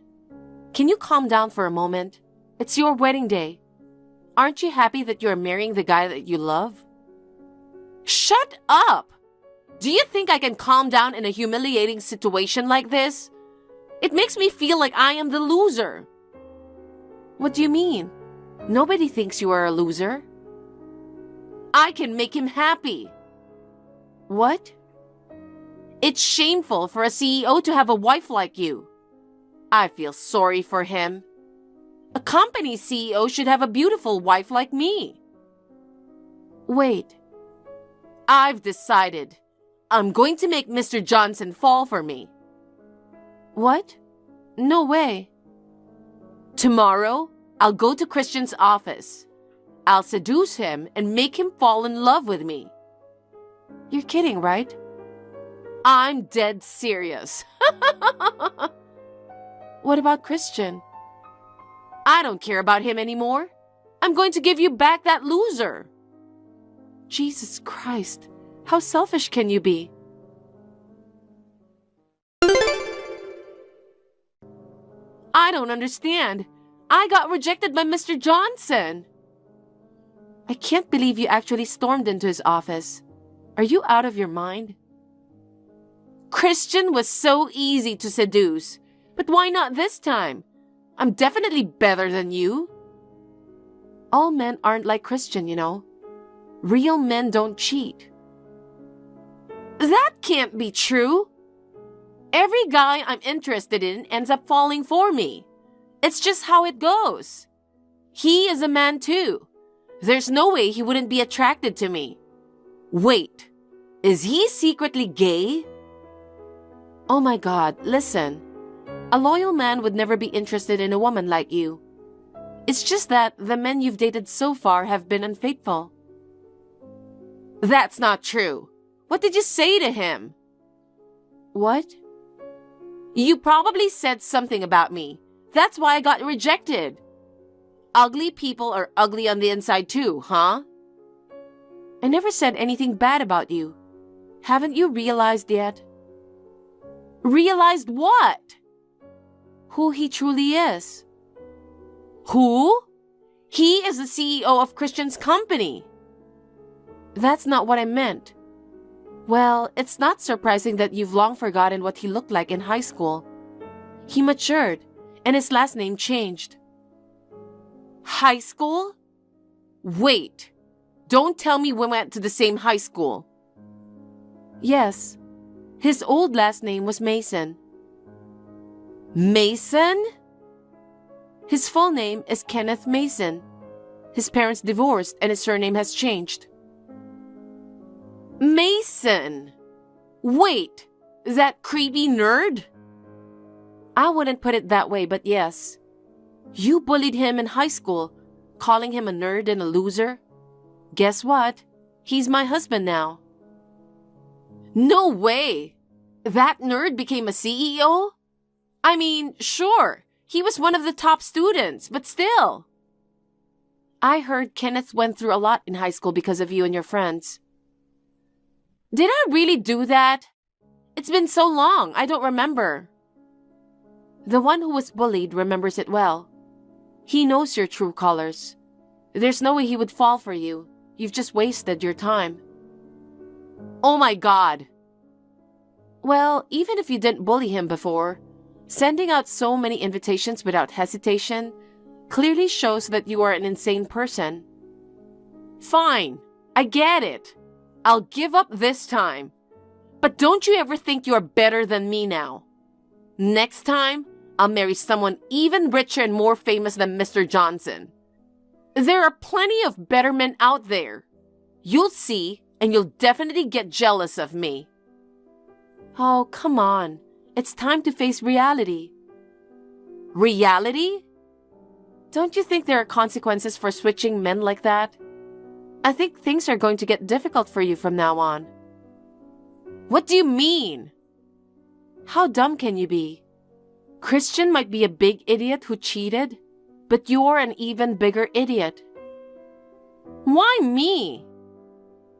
Can you calm down for a moment? It's your wedding day. Aren't you happy that you're marrying the guy that you love? Shut up! Do you think I can calm down in a humiliating situation like this? It makes me feel like I am the loser. What do you mean? Nobody thinks you are a loser. I can make him happy. What? It's shameful for a CEO to have a wife like you. I feel sorry for him. A company CEO should have a beautiful wife like me. Wait. I've decided. I'm going to make Mr. Johnson fall for me. What? No way. Tomorrow, I'll go to Christian's office. I'll seduce him and make him fall in love with me. You're kidding, right? I'm dead serious. What about Christian? I don't care about him anymore. I'm going to give you back that loser. Jesus Christ, how selfish can you be? I don't understand. I got rejected by Mr. Johnson. I can't believe you actually stormed into his office. Are you out of your mind? Christian was so easy to seduce. But why not this time? I'm definitely better than you. All men aren't like Christian, you know. Real men don't cheat. That can't be true. Every guy I'm interested in ends up falling for me. It's just how it goes. He is a man too. There's no way he wouldn't be attracted to me. Wait, is he secretly gay? Oh my God, listen. A loyal man would never be interested in a woman like you. It's just that the men you've dated so far have been unfaithful. That's not true. What did you say to him? What? You probably said something about me. That's why I got rejected. Ugly people are ugly on the inside too, huh? I never said anything bad about you. Haven't you realized yet? Realized what? Who he truly is. Who? He is the CEO of Christian's company. That's not what I meant. Well, it's not surprising that you've long forgotten what he looked like in high school. He matured, and his last name changed. High school? Wait, don't tell me we went to the same high school. Yes, his old last name was Mason. Mason? His full name is Kenneth Mason. His parents divorced and his surname has changed. Mason! Wait, that creepy nerd? I wouldn't put it that way, but yes. You bullied him in high school, calling him a nerd and a loser. Guess what? He's my husband now. No way! That nerd became a CEO? I mean, sure, he was one of the top students, but still. I heard Kenneth went through a lot in high school because of you and your friends. Did I really do that? It's been so long, I don't remember. The one who was bullied remembers it well. He knows your true colors. There's no way he would fall for you. You've just wasted your time. Oh my God! Well, even if you didn't bully him before, sending out so many invitations without hesitation clearly shows that you are an insane person. Fine, I get it. I'll give up this time. But don't you ever think you're better than me now. Next time, I'll marry someone even richer and more famous than Mr. Johnson. There are plenty of better men out there. You'll see, and you'll definitely get jealous of me. Oh, come on. It's time to face reality. Reality? Don't you think there are consequences for switching men like that? I think things are going to get difficult for you from now on. What do you mean? How dumb can you be? Christian might be a big idiot who cheated, but you're an even bigger idiot. Why me?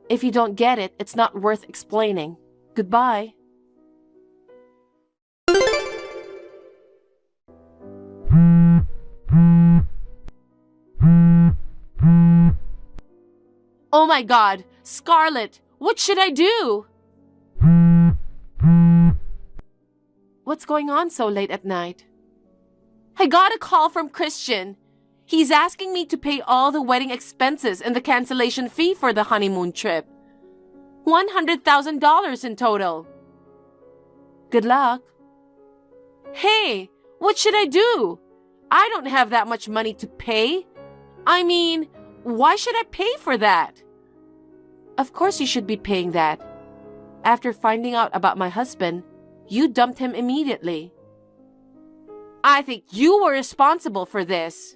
If you don't get it, it's not worth explaining. Goodbye. Oh my God, Scarlett, what should I do? What's going on so late at night? I got a call from Christian. He's asking me to pay all the wedding expenses and the cancellation fee for the honeymoon trip. $100,000 in total. Good luck. Hey, what should I do? I don't have that much money to pay. I mean, why should I pay for that? Of course you should be paying that. After finding out about my husband, you dumped him immediately. I think you were responsible for this.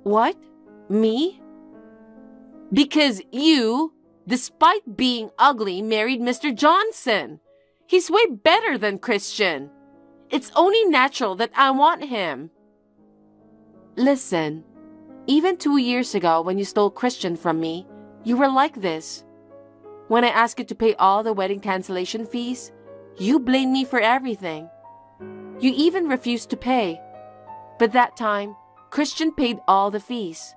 What? Me? Because you, despite being ugly, married Mr. Johnson. He's way better than Christian. It's only natural that I want him. Listen, even 2 years ago when you stole Christian from me, you were like this. When I asked you to pay all the wedding cancellation fees, you blamed me for everything. You even refused to pay. But that time, Christian paid all the fees.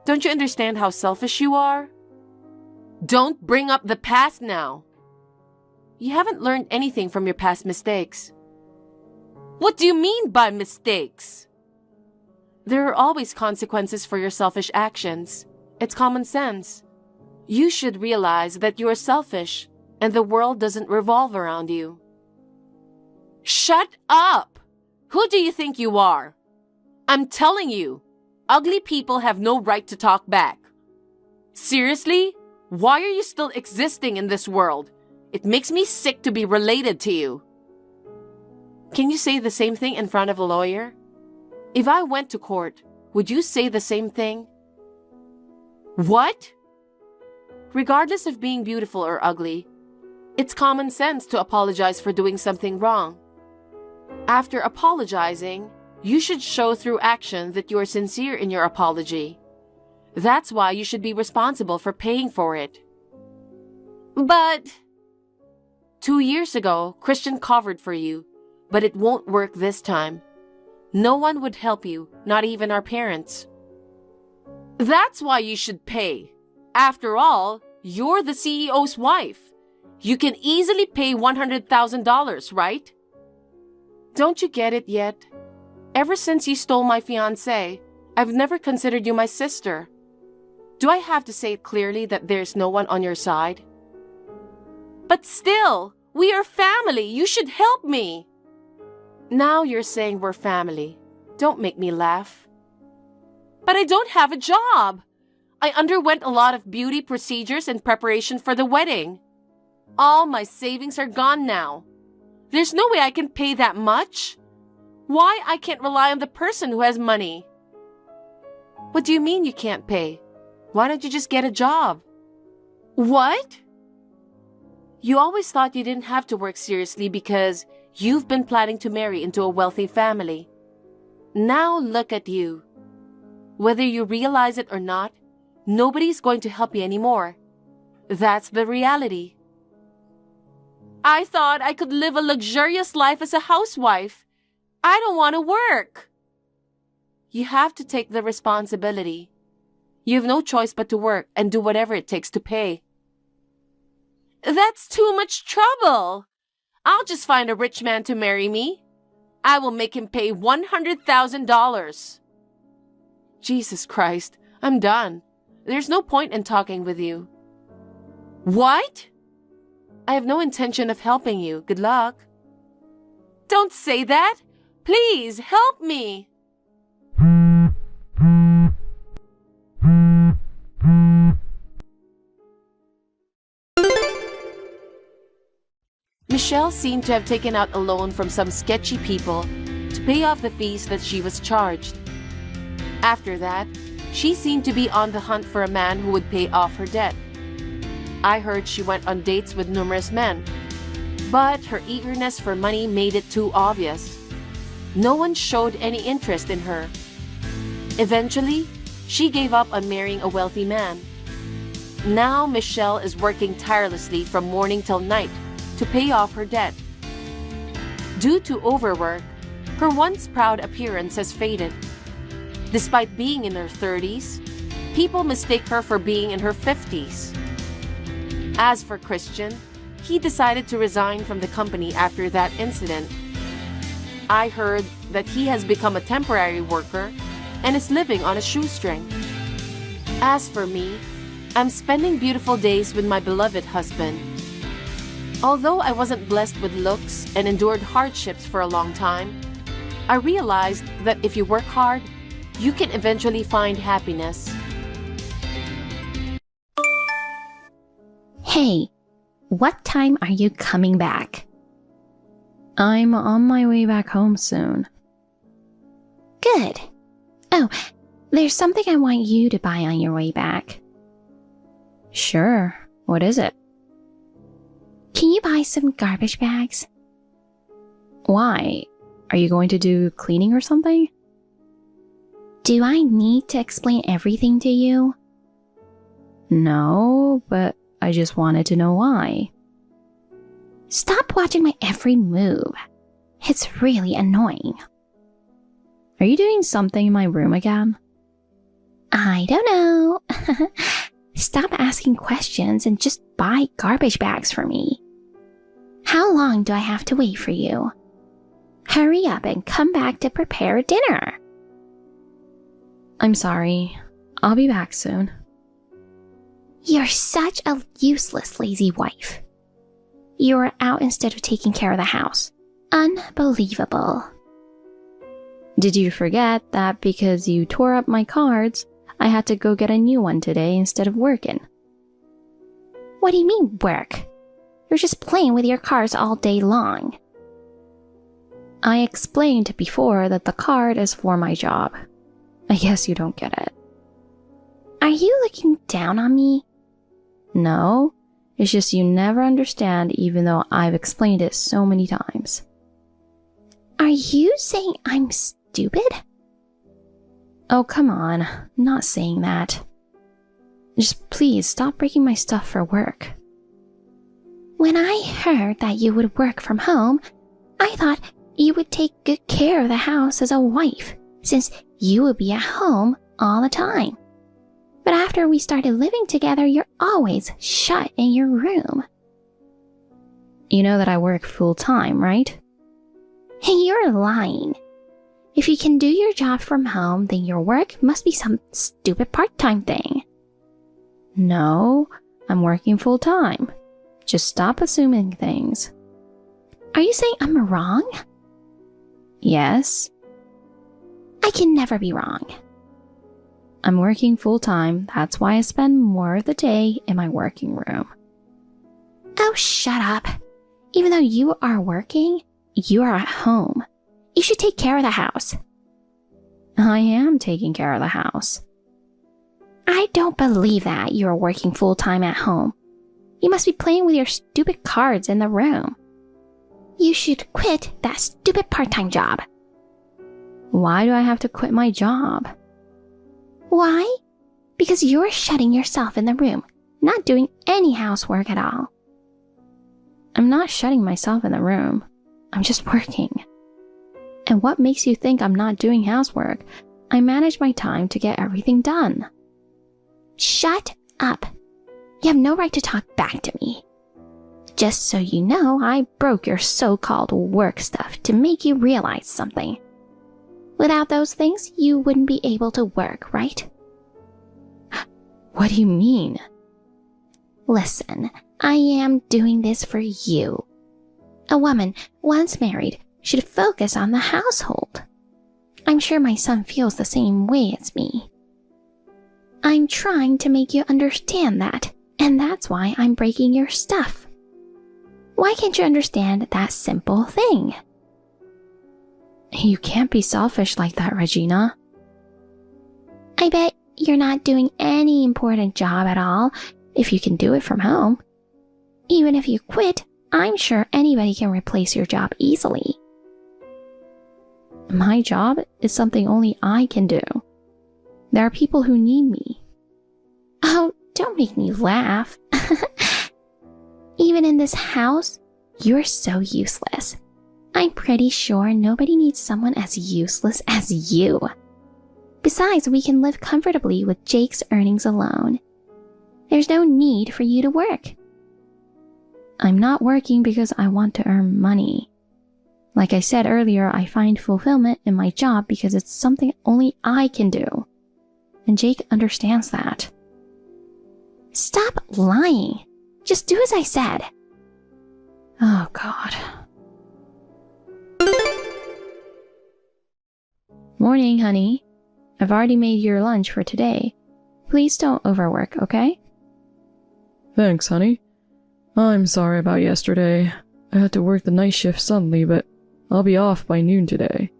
Don't you understand how selfish you are? Don't bring up the past now. You haven't learned anything from your past mistakes. What do you mean by mistakes? There are always consequences for your selfish actions. It's common sense. You should realize that you are selfish and the world doesn't revolve around you. Shut up! Who do you think you are? I'm telling you, ugly people have no right to talk back. Seriously? Why are you still existing in this world? It makes me sick to be related to you. Can you say the same thing in front of a lawyer? If I went to court, would you say the same thing? What? Regardless of being beautiful or ugly, it's common sense to apologize for doing something wrong. After apologizing, you should show through action that you are sincere in your apology. That's why you should be responsible for paying for it. But 2 years ago, Christian covered for you, but it won't work this time. No one would help you, not even our parents. That's why you should pay. After all, you're the CEO's wife. You can easily pay $100,000, right? Don't you get it yet? Ever since you stole my fiancé, I've never considered you my sister. Do I have to say it clearly that there's no one on your side? But still, we are family. You should help me. Now you're saying we're family. Don't make me laugh. But I don't have a job. I underwent a lot of beauty procedures in preparation for the wedding. All my savings are gone now. There's no way I can pay that much. Why I can't rely on the person who has money? What do you mean you can't pay? Why don't you just get a job? What? You always thought you didn't have to work seriously because you've been planning to marry into a wealthy family. Now look at you. Whether you realize it or not, nobody's going to help you anymore. That's the reality. I thought I could live a luxurious life as a housewife. I don't want to work. You have to take the responsibility. You have no choice but to work and do whatever it takes to pay. That's too much trouble. I'll just find a rich man to marry me. I will make him pay $100,000. Jesus Christ, I'm done. There's no point in talking with you. What? I have no intention of helping you. Good luck. Don't say that. Please help me. Michelle seemed to have taken out a loan from some sketchy people to pay off the fees that she was charged. After that, she seemed to be on the hunt for a man who would pay off her debt. I heard she went on dates with numerous men, but her eagerness for money made it too obvious. No one showed any interest in her. Eventually, she gave up on marrying a wealthy man. Now Michelle is working tirelessly from morning till night to pay off her debt. Due to overwork, her once proud appearance has faded. Despite being in her 30s, people mistake her for being in her 50s. As for Christian, he decided to resign from the company after that incident. I heard that he has become a temporary worker and is living on a shoestring. As for me, I'm spending beautiful days with my beloved husband. Although I wasn't blessed with looks and endured hardships for a long time, I realized that if you work hard, you can eventually find happiness. Hey, what time are you coming back? I'm on my way back home soon. Good. Oh, there's something I want you to buy on your way back. Sure. What is it? Can you buy some garbage bags? Why? Are you going to do cleaning or something? Do I need to explain everything to you? No, but I just wanted to know why. Stop watching my every move. It's really annoying. Are you doing something in my room again? I don't know. Stop asking questions and just buy garbage bags for me. How long do I have to wait for you? Hurry up and come back to prepare dinner. I'm sorry. I'll be back soon. You're such a useless, lazy wife. You're out instead of taking care of the house. Unbelievable. Did you forget that because you tore up my cards, I had to go get a new one today instead of working? What do you mean, work? You're just playing with your cards all day long. I explained before that the card is for my job. I guess you don't get it. Are you looking down on me? No, it's just you never understand even though I've explained it so many times. Are you saying I'm stupid? Oh, come on, I'm not saying that. Just please stop breaking my stuff for work. When I heard that you would work from home, I thought you would take good care of the house as a wife, since you would be at home all the time. But after we started living together, you're always shut in your room. You know that I work full-time, right? You're lying. If you can do your job from home, then your work must be some stupid part-time thing. No, I'm working full-time. Just stop assuming things. Are you saying I'm wrong? Yes. I can never be wrong. I'm working full-time, that's why I spend more of the day in my working room. Oh, shut up. Even though you are working, you are at home. You should take care of the house. I am taking care of the house. I don't believe that you are working full-time at home. You must be playing with your stupid cards in the room. You should quit that stupid part-time job. Why do I have to quit my job? Why? Because you're shutting yourself in the room, not doing any housework at all. I'm not shutting myself in the room. I'm just working. And what makes you think I'm not doing housework? I manage my time to get everything done. Shut up. You have no right to talk back to me. Just so you know, I broke your so-called work stuff to make you realize something. Without those things, you wouldn't be able to work, right? What do you mean? Listen, I am doing this for you. A woman, once married, should focus on the household. I'm sure my son feels the same way as me. I'm trying to make you understand that, and that's why I'm breaking your stuff. Why can't you understand that simple thing? You can't be selfish like that, Regina. I bet you're not doing any important job at all if you can do it from home. Even if you quit, I'm sure anybody can replace your job easily. My job is something only I can do. There are people who need me. Oh, don't make me laugh. Even in this house, you're so useless. I'm pretty sure nobody needs someone as useless as you. Besides, we can live comfortably with Jake's earnings alone. There's no need for you to work. I'm not working because I want to earn money. Like I said earlier, I find fulfillment in my job because it's something only I can do. And Jake understands that. Stop lying. Just do as I said. Oh, God. Morning, honey. I've already made your lunch for today. Please don't overwork, okay? Thanks, honey. I'm sorry about yesterday. I had to work the night shift suddenly, but I'll be off by noon today.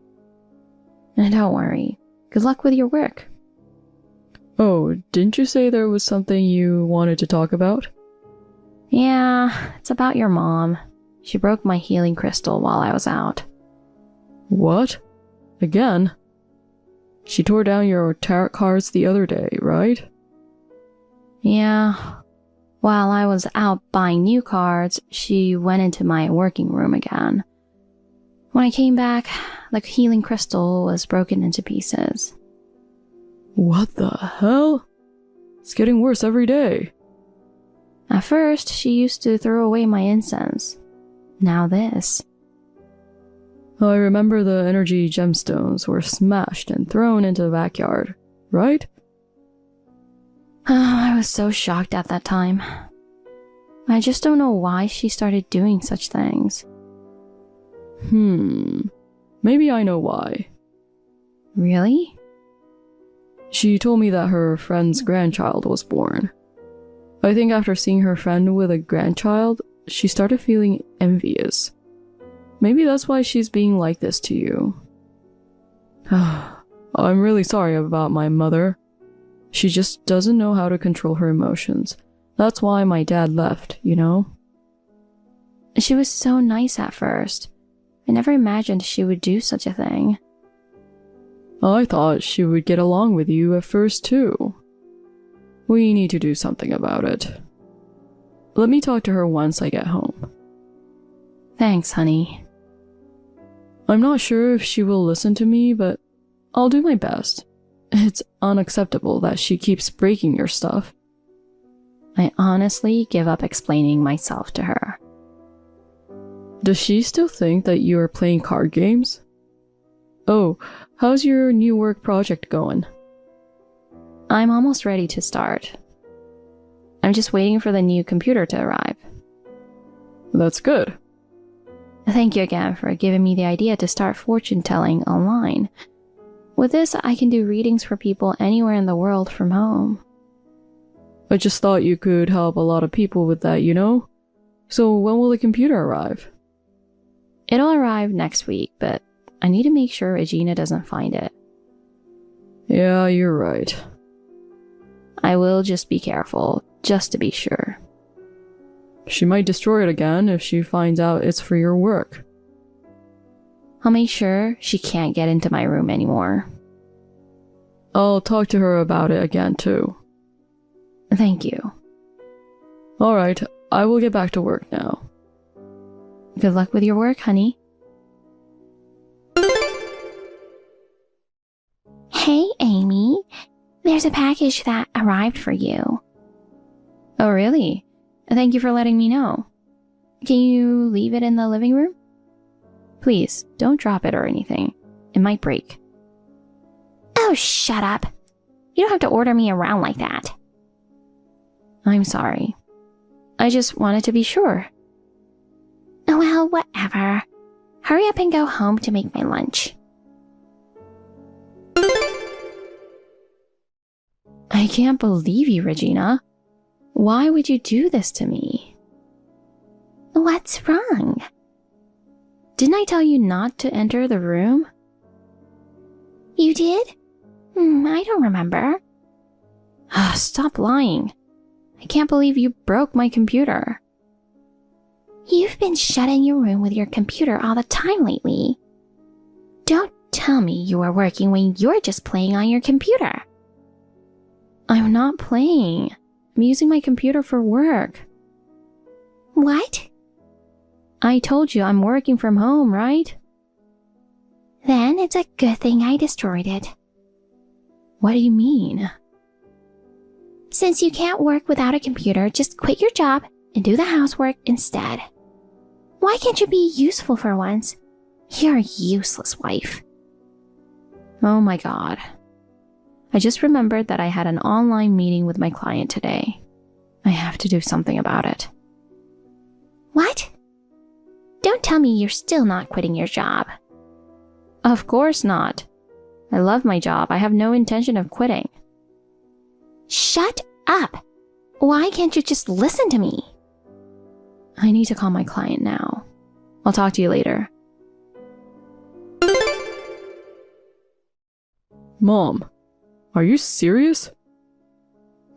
And don't worry. Good luck with your work. Oh, didn't you say there was something you wanted to talk about? Yeah, it's about your mom. She broke my healing crystal while I was out. What? Again? She tore down your tarot cards the other day, right? Yeah. While I was out buying new cards, she went into my working room again. When I came back, the healing crystal was broken into pieces. What the hell? It's getting worse every day. At first, she used to throw away my incense. Now this. I remember the energy gemstones were smashed and thrown into the backyard, right? I was so shocked at that time. I just don't know why she started doing such things. Maybe I know why. Really? She told me that her friend's grandchild was born. I think after seeing her friend with a grandchild, she started feeling envious. Maybe that's why she's being like this to you. I'm really sorry about my mother. She just doesn't know how to control her emotions. That's why my dad left, you know? She was so nice at first. I never imagined she would do such a thing. I thought she would get along with you at first too. We need to do something about it. Let me talk to her once I get home. Thanks, honey. I'm not sure if she will listen to me, but I'll do my best. It's unacceptable that she keeps breaking your stuff. I honestly give up explaining myself to her. Does she still think that you are playing card games? Oh, how's your new work project going? I'm almost ready to start. I'm just waiting for the new computer to arrive. That's good. Thank you again for giving me the idea to start fortune-telling online. With this, I can do readings for people anywhere in the world from home. I just thought you could help a lot of people with that, you know? So when will the computer arrive? It'll arrive next week, but I need to make sure Regina doesn't find it. Yeah, you're right. I will just be careful, just to be sure. She might destroy it again if she finds out it's for your work. I'll make sure she can't get into my room anymore. I'll talk to her about it again too. Thank you. Alright, I will get back to work now. Good luck with your work, honey. Hey, Amy. There's a package that arrived for you. Oh, really? Thank you for letting me know. Can you leave it in the living room? Please, don't drop it or anything. It might break. Oh, shut up. You don't have to order me around like that. I'm sorry. I just wanted to be sure. Well, whatever. Hurry up and go home to make my lunch. I can't believe you, Regina. Why would you do this to me? What's wrong? Didn't I tell you not to enter the room? You did? I don't remember. Stop lying. I can't believe you broke my computer. You've been shut in your room with your computer all the time lately. Don't tell me you are working when you're just playing on your computer. I'm not playing. I'm using my computer for work. What? I told you I'm working from home, right? Then it's a good thing I destroyed it. What do you mean? Since you can't work without a computer, just quit your job and do the housework instead. Why can't you be useful for once? You're a useless wife. Oh my god. I just remembered that I had an online meeting with my client today. I have to do something about it. What? Don't tell me you're still not quitting your job. Of course not. I love my job. I have no intention of quitting. Shut up! Why can't you just listen to me? I need to call my client now. I'll talk to you later. Mom, are you serious?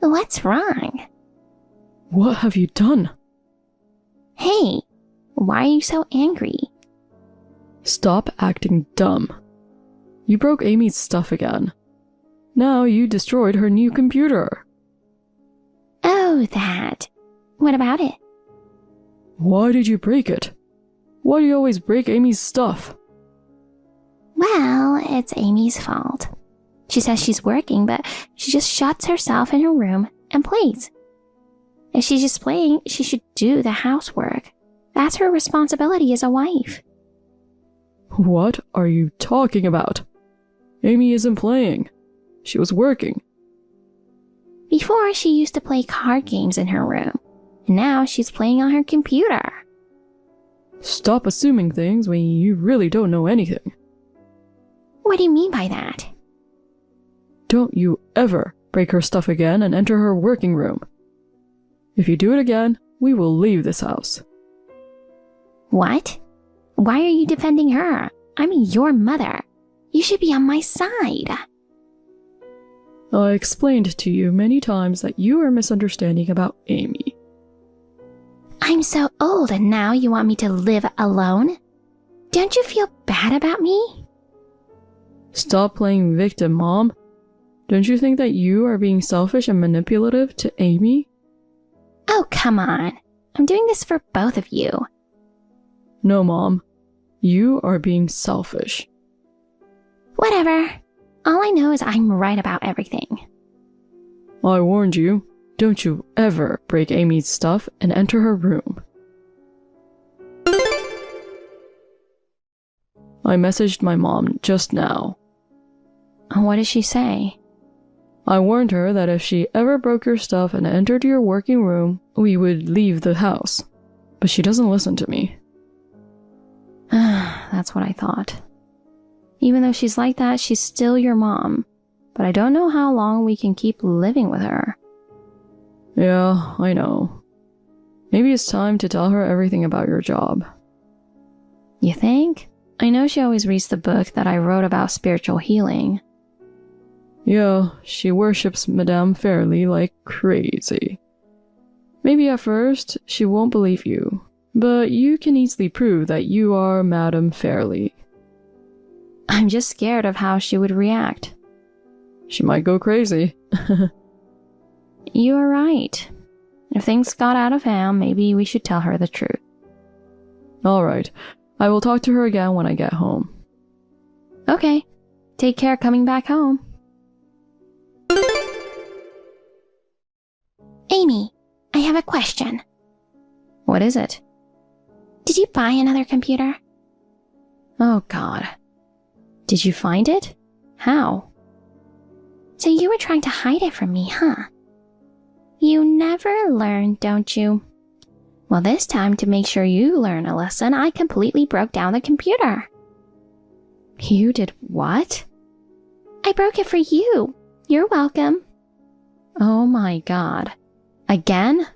What's wrong? What have you done? Hey, why are you so angry? Stop acting dumb. You broke Amy's stuff again. Now you destroyed her new computer. Oh, that. What about it? Why did you break it? Why do you always break Amy's stuff? Well, it's Amy's fault. She says she's working, but she just shuts herself in her room and plays. If she's just playing, she should do the housework. That's her responsibility as a wife. What are you talking about? Amy isn't playing. She was working. Before, she used to play card games in her room, and now she's playing on her computer. Stop assuming things when you really don't know anything. What do you mean by that? Don't you ever break her stuff again and enter her working room. If you do it again, we will leave this house. What? Why are you defending her? I'm your mother. You should be on my side. I explained to you many times that you are misunderstanding about Amy. I'm so old and now you want me to live alone? Don't you feel bad about me? Stop playing victim, Mom. Don't you think that you are being selfish and manipulative to Amy? Oh, come on. I'm doing this for both of you. No, Mom. You are being selfish. Whatever. All I know is I'm right about everything. I warned you. Don't you ever break Amy's stuff and enter her room. I messaged my mom just now. What did she say? I warned her that if she ever broke your stuff and entered your working room, we would leave the house. But she doesn't listen to me. That's what I thought. Even though she's like that, she's still your mom. But I don't know how long we can keep living with her. Yeah, I know. Maybe it's time to tell her everything about your job. You think? I know she always reads the book that I wrote about spiritual healing. Yeah, she worships Madame Fairley like crazy. Maybe at first she won't believe you, but you can easily prove that you are Madame Fairley. I'm just scared of how she would react. She might go crazy. You are right. If things got out of hand, maybe we should tell her the truth. Alright, I will talk to her again when I get home. Okay, take care coming back home. Amy, I have a question. What is it? Did you buy another computer? Oh, God. Did you find it? How? So you were trying to hide it from me, huh? You never learn, don't you? Well, this time, to make sure you learn a lesson, I completely broke down the computer. You did what? I broke it for you. You're welcome. Oh my God. Again?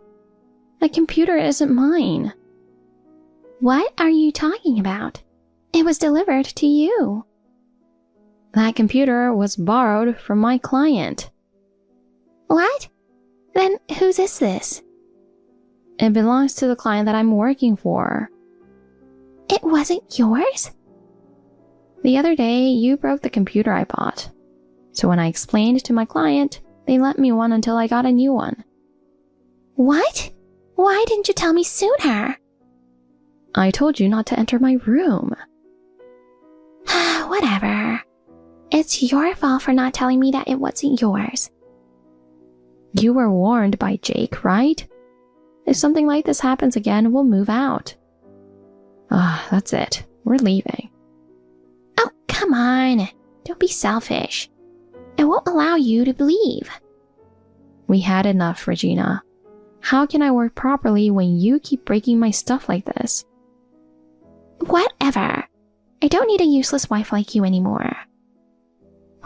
The computer isn't mine. What are you talking about? It was delivered to you. That computer was borrowed from my client. What? Then whose is this? It belongs to the client that I'm working for. It wasn't yours? The other day, you broke the computer I bought. So when I explained to my client, they lent me one until I got a new one. What? Why didn't you tell me sooner? I told you not to enter my room. Whatever. It's your fault for not telling me that it wasn't yours. You were warned by Jake, right? If something like this happens again, we'll move out. That's it. We're leaving. Oh, come on. Don't be selfish. I won't allow you to leave. We had enough, Regina. How can I work properly when you keep breaking my stuff like this? Whatever. I don't need a useless wife like you anymore.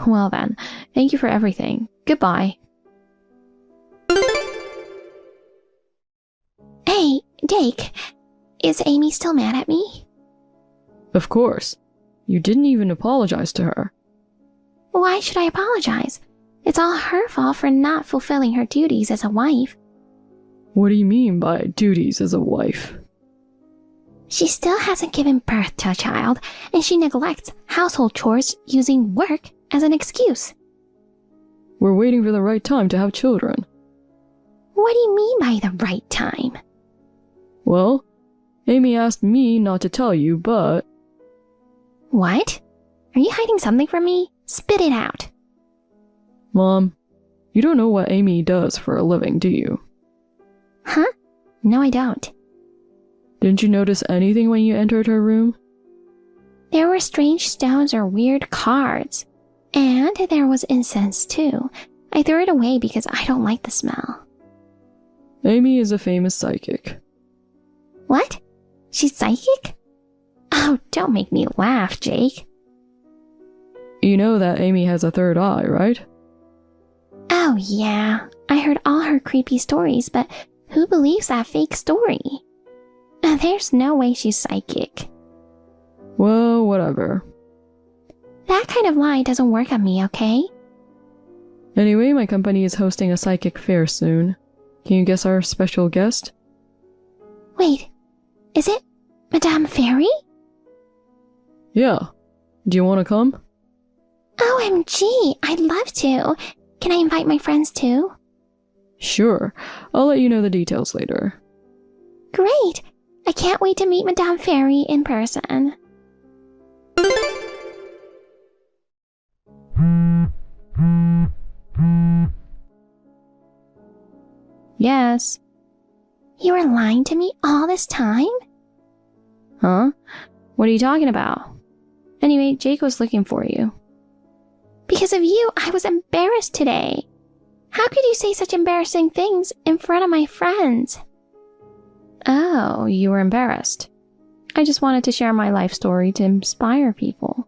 Well then, thank you for everything. Goodbye. Hey, Jake. Is Amy still mad at me? Of course. You didn't even apologize to her. Why should I apologize? It's all her fault for not fulfilling her duties as a wife. What do you mean by duties as a wife? She still hasn't given birth to a child, and she neglects household chores using work as an excuse. We're waiting for the right time to have children. What do you mean by the right time? Well, Amy asked me not to tell you, but... What? Are you hiding something from me? Spit it out. Mom, you don't know what Amy does for a living, do you? Huh? No, I don't. Didn't you notice anything when you entered her room? There were strange stones or weird cards. And there was incense, too. I threw it away because I don't like the smell. Amy is a famous psychic. What? She's psychic? Oh, don't make me laugh, Jake. You know that Amy has a third eye, right? Oh, yeah. I heard all her creepy stories, but who believes that fake story? There's no way she's psychic. Well, whatever. That kind of lie doesn't work on me, okay? Anyway, my company is hosting a psychic fair soon. Can you guess our special guest? Wait, is it Madame Fairy? Yeah. Do you want to come? OMG, I'd love to. Can I invite my friends too? Sure. I'll let you know the details later. Great. I can't wait to meet Madame Fairy in person. Yes. You were lying to me all this time? Huh? What are you talking about? Anyway, Jake was looking for you. Because of you, I was embarrassed today. How could you say such embarrassing things in front of my friends? Oh, you were embarrassed. I just wanted to share my life story to inspire people.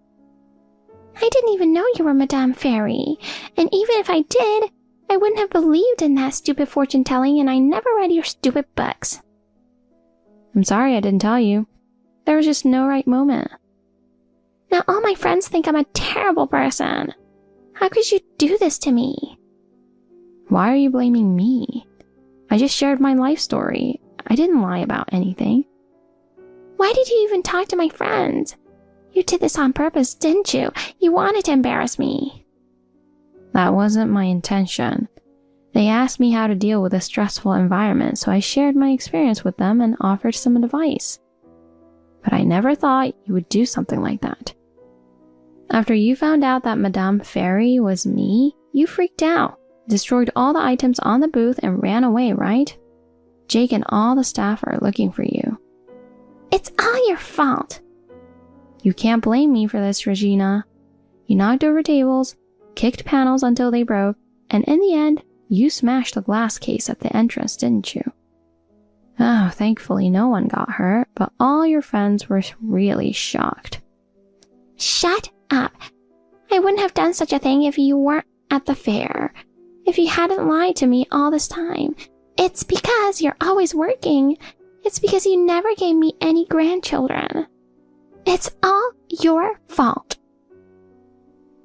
I didn't even know you were Madame Fairy, and even if I did, I wouldn't have believed in that stupid fortune-telling, and I never read your stupid books. I'm sorry I didn't tell you. There was just no right moment. Now all my friends think I'm a terrible person. How could you do this to me? Why are you blaming me? I just shared my life story. I didn't lie about anything. Why did you even talk to my friends? You did this on purpose, didn't you? You wanted to embarrass me. That wasn't my intention. They asked me how to deal with a stressful environment, so I shared my experience with them and offered some advice. But I never thought you would do something like that. After you found out that Madame Fairy was me, you freaked out, destroyed all the items on the booth and ran away, right? Jake and all the staff are looking for you. It's all your fault. You can't blame me for this, Regina. You knocked over tables, kicked panels until they broke, and in the end, you smashed the glass case at the entrance, didn't you? Oh, thankfully no one got hurt, but all your friends were really shocked. Shut up. I wouldn't have done such a thing if you weren't at the fair. If you hadn't lied to me all this time. It's because you're always working. It's because you never gave me any grandchildren. It's all your fault.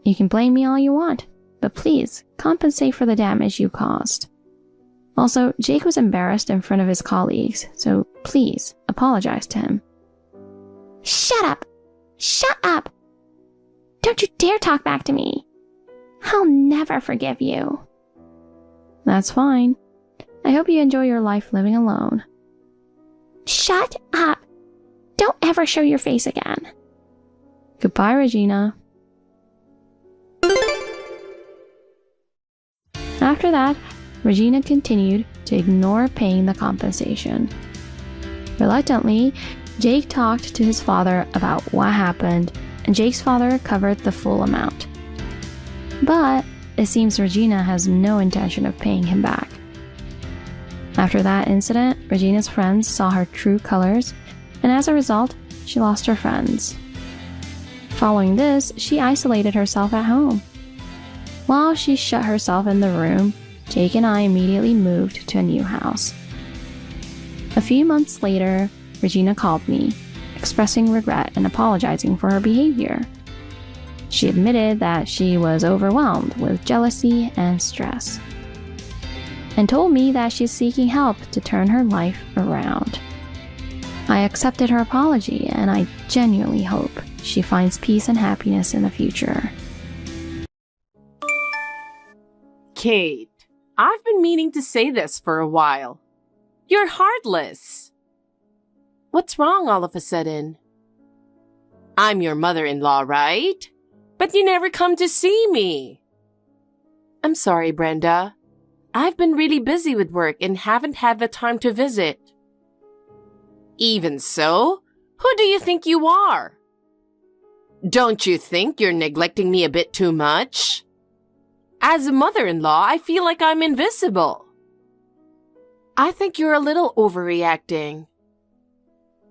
You can blame me all you want, but please compensate for the damage you caused. Also, Jake was embarrassed in front of his colleagues, so please apologize to him. Shut up! Shut up! Don't you dare talk back to me. I'll never forgive you. That's fine. I hope you enjoy your life living alone. Shut up! Don't ever show your face again. Goodbye, Regina. After that, Regina continued to ignore paying the compensation. Reluctantly, Jake talked to his father about what happened, and Jake's father covered the full amount. But it seems Regina has no intention of paying him back. After that incident, Regina's friends saw her true colors, and as a result, she lost her friends. Following this, she isolated herself at home. While she shut herself in the room, Jake and I immediately moved to a new house. A few months later, Regina called me, expressing regret and apologizing for her behavior. She admitted that she was overwhelmed with jealousy and stress, and told me that she's seeking help to turn her life around. I accepted her apology, and I genuinely hope she finds peace and happiness in the future. Kate, I've been meaning to say this for a while. You're heartless. What's wrong all of a sudden? I'm your mother-in-law, right? But you never come to see me. I'm sorry, Brenda. I've been really busy with work and haven't had the time to visit. Even so, who do you think you are? Don't you think you're neglecting me a bit too much? As a mother-in-law, I feel like I'm invisible. I think you're a little overreacting.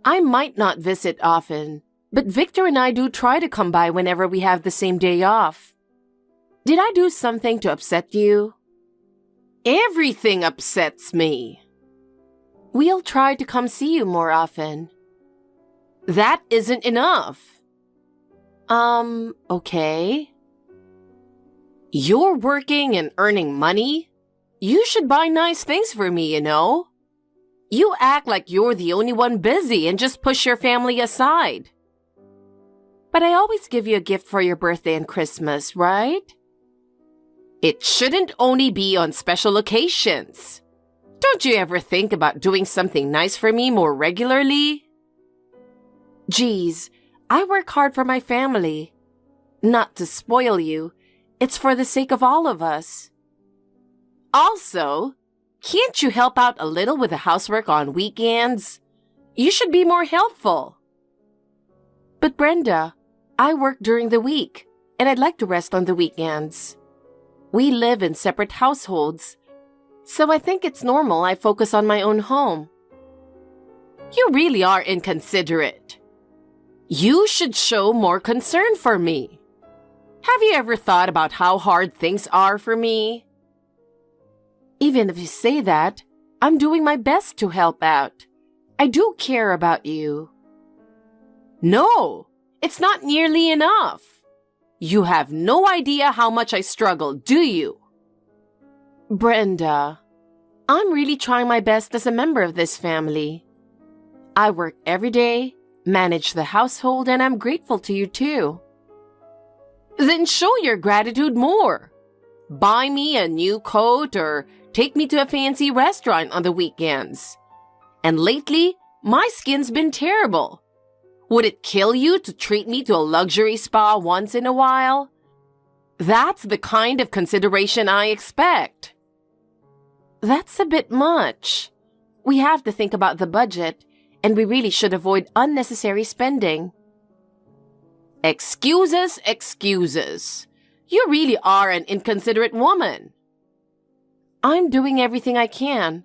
I might not visit often, but Victor and I do try to come by whenever we have the same day off. Did I do something to upset you? Everything upsets me. We'll try to come see you more often. That isn't enough. Okay. You're working and earning money? You should buy nice things for me, you know? You act like you're the only one busy and just push your family aside. But I always give you a gift for your birthday and Christmas, right? It shouldn't only be on special occasions. Don't you ever think about doing something nice for me more regularly? Geez, I work hard for my family. Not to spoil you, it's for the sake of all of us. Also, can't you help out a little with the housework on weekends? You should be more helpful. But Brenda, I work during the week, and I'd like to rest on the weekends. We live in separate households, so I think it's normal I focus on my own home. You really are inconsiderate. You should show more concern for me. Have you ever thought about how hard things are for me? Even if you say that, I'm doing my best to help out. I do care about you. No, it's not nearly enough. You have no idea how much I struggle, do you? Brenda, I'm really trying my best as a member of this family. I work every day, manage the household, and I'm grateful to you too. Then show your gratitude more. Buy me a new coat or take me to a fancy restaurant on the weekends. And lately, my skin's been terrible. Would it kill you to treat me to a luxury spa once in a while? That's the kind of consideration I expect. That's a bit much. We have to think about the budget, and we really should avoid unnecessary spending. Excuses, excuses. You really are an inconsiderate woman. I'm doing everything I can.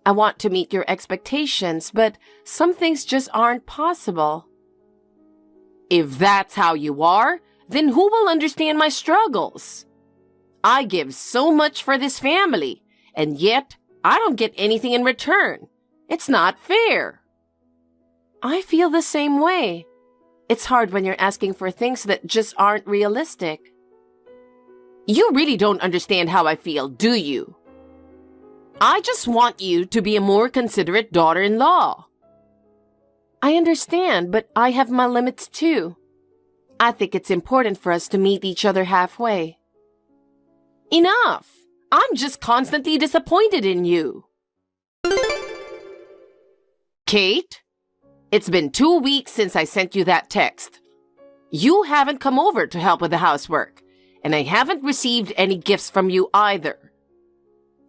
I want to meet your expectations, but some things just aren't possible. If that's how you are, then who will understand my struggles? I give so much for this family, and yet I don't get anything in return. It's not fair. I feel the same way. It's hard when you're asking for things that just aren't realistic. You really don't understand how I feel, do you? I just want you to be a more considerate daughter-in-law. I understand, but I have my limits too. I think it's important for us to meet each other halfway. Enough! I'm just constantly disappointed in you. Kate, it's been 2 weeks since I sent you that text. You haven't come over to help with the housework, and I haven't received any gifts from you either.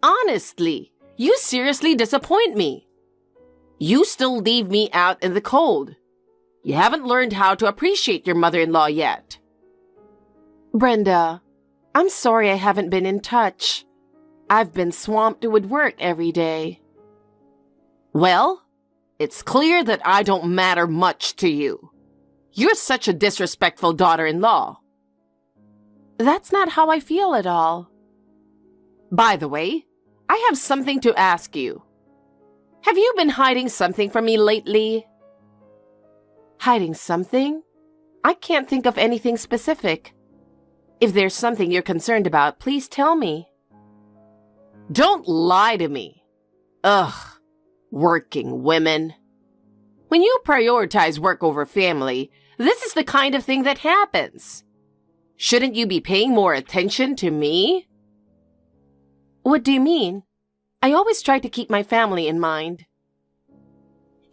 Honestly, you seriously disappoint me. You still leave me out in the cold. You haven't learned how to appreciate your mother-in-law yet. Brenda, I'm sorry I haven't been in touch. I've been swamped with work every day. Well, it's clear that I don't matter much to you. You're such a disrespectful daughter-in-law. That's not how I feel at all. By the way, I have something to ask you. Have you been hiding something from me lately? Hiding something? I can't think of anything specific. If there's something you're concerned about, please tell me. Don't lie to me. Ugh, working women. When you prioritize work over family, this is the kind of thing that happens. Shouldn't you be paying more attention to me? What do you mean? I always try to keep my family in mind.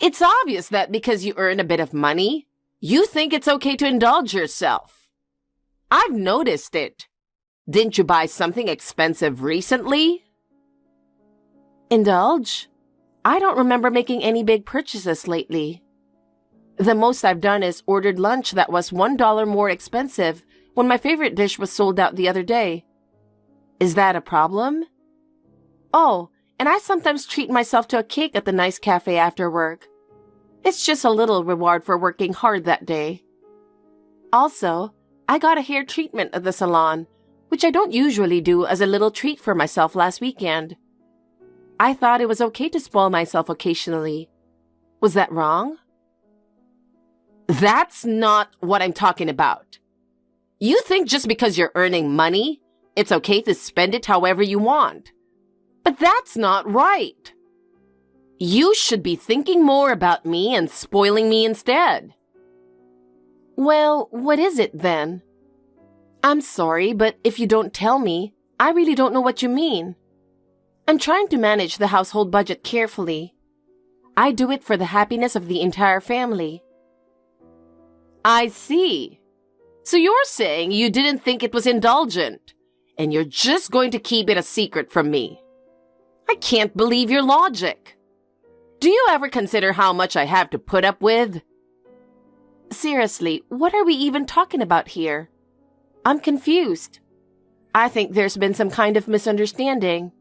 It's obvious that because you earn a bit of money, you think it's okay to indulge yourself. I've noticed it. Didn't you buy something expensive recently? Indulge? I don't remember making any big purchases lately. The most I've done is ordered lunch that was $1 more expensive when my favorite dish was sold out the other day. Is that a problem? Oh, and I sometimes treat myself to a cake at the nice cafe after work. It's just a little reward for working hard that day. Also, I got a hair treatment at the salon, which I don't usually do, as a little treat for myself last weekend. I thought it was okay to spoil myself occasionally. Was that wrong? That's not what I'm talking about. You think just because you're earning money, it's okay to spend it however you want. But that's not right. You should be thinking more about me and spoiling me instead. Well, what is it then? I'm sorry, but if you don't tell me, I really don't know what you mean. I'm trying to manage the household budget carefully. I do it for the happiness of the entire family. I see. So you're saying you didn't think it was indulgent, and you're just going to keep it a secret from me. I can't believe your logic. Do you ever consider how much I have to put up with? Seriously, what are we even talking about here? I'm confused. I think there's been some kind of misunderstanding.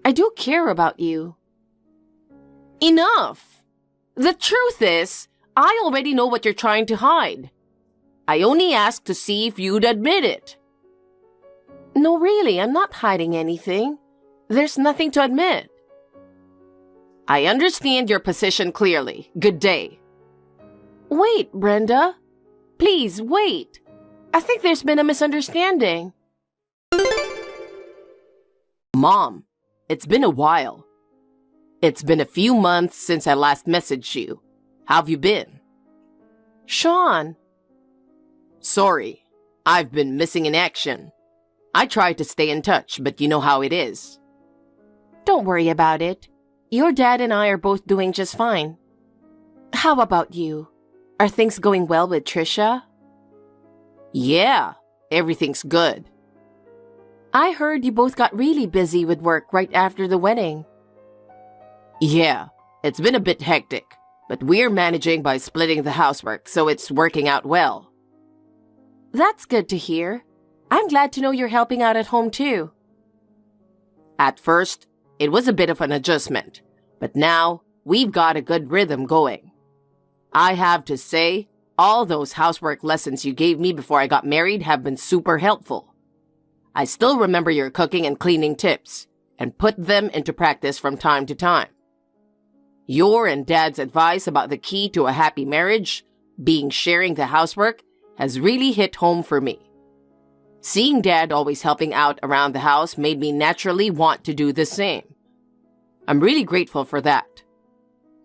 I do care about you. Enough! The truth is, I already know what you're trying to hide. I only asked to see if you'd admit it. No, really, I'm not hiding anything. There's nothing to admit. I understand your position clearly. Good day. Wait, Brenda. Please, wait. I think there's been a misunderstanding. Mom, it's been a while. It's been a few months since I last messaged you. How have you been? Sean. Sorry, I've been missing in action. I tried to stay in touch, but you know how it is. Don't worry about it. Your dad and I are both doing just fine. How about you? Are things going well with Trisha? Yeah, everything's good. I heard you both got really busy with work right after the wedding. Yeah, it's been a bit hectic, but we're managing by splitting the housework, so it's working out well. That's good to hear. I'm glad to know you're helping out at home too. At first, it was a bit of an adjustment, but now we've got a good rhythm going. I have to say, all those housework lessons you gave me before I got married have been super helpful. I still remember your cooking and cleaning tips and put them into practice from time to time. Your and Dad's advice about the key to a happy marriage, being sharing the housework, has really hit home for me. Seeing Dad always helping out around the house made me naturally want to do the same. I'm really grateful for that.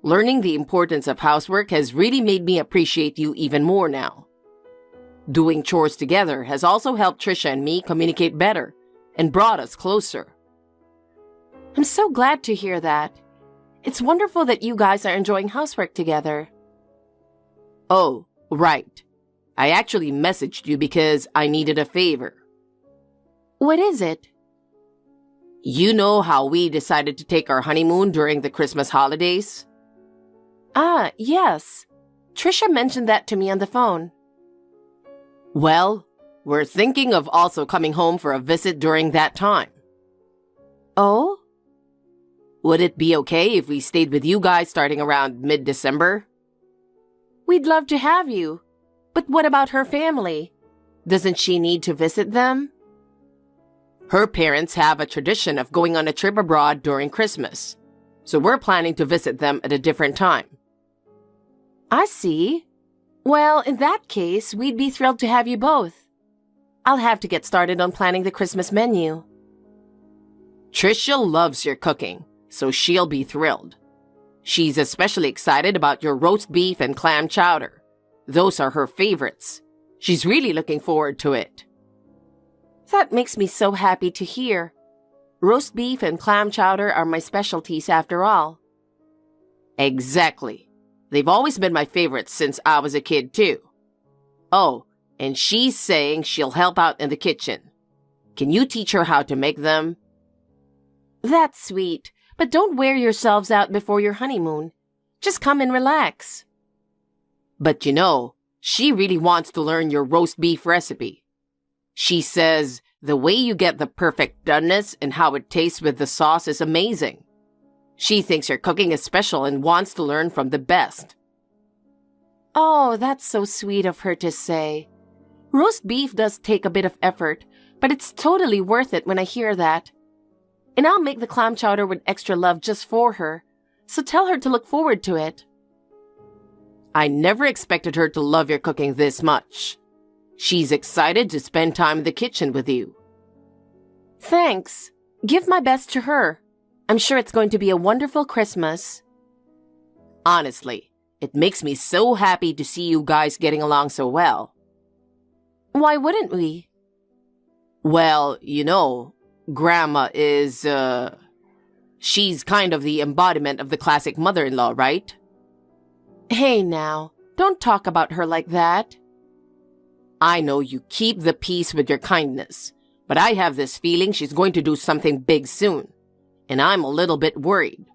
Learning the importance of housework has really made me appreciate you even more now. Doing chores together has also helped Trisha and me communicate better and brought us closer. I'm so glad to hear that. It's wonderful that you guys are enjoying housework together. Oh, right. I actually messaged you because I needed a favor. What is it? You know how we decided to take our honeymoon during the Christmas holidays? Ah, yes. Trisha mentioned that to me on the phone. Well, we're thinking of also coming home for a visit during that time. Oh? Would it be okay if we stayed with you guys starting around mid-December? We'd love to have you. But what about her family? Doesn't she need to visit them? Her parents have a tradition of going on a trip abroad during Christmas, so we're planning to visit them at a different time. I see. Well, in that case, we'd be thrilled to have you both. I'll have to get started on planning the Christmas menu. Trisha loves your cooking, so she'll be thrilled. She's especially excited about your roast beef and clam chowder. Those are her favorites. She's really looking forward to it. That makes me so happy to hear. Roast beef and clam chowder are my specialties after all. Exactly. They've always been my favorites since I was a kid too. Oh, and she's saying she'll help out in the kitchen. Can you teach her how to make them? That's sweet, but don't wear yourselves out before your honeymoon. Just come and relax. But you know, she really wants to learn your roast beef recipe. She says the way you get the perfect doneness and how it tastes with the sauce is amazing. She thinks your cooking is special and wants to learn from the best. Oh, that's so sweet of her to say. Roast beef does take a bit of effort, but it's totally worth it when I hear that. And I'll make the clam chowder with extra love just for her, so tell her to look forward to it. I never expected her to love your cooking this much. She's excited to spend time in the kitchen with you. Thanks. Give my best to her. I'm sure it's going to be a wonderful Christmas. Honestly, it makes me so happy to see you guys getting along so well. Why wouldn't we? Well, you know, Grandma is, she's kind of the embodiment of the classic mother-in-law, right? Hey now, don't talk about her like that. I know you keep the peace with your kindness, but I have this feeling she's going to do something big soon, and I'm a little bit worried.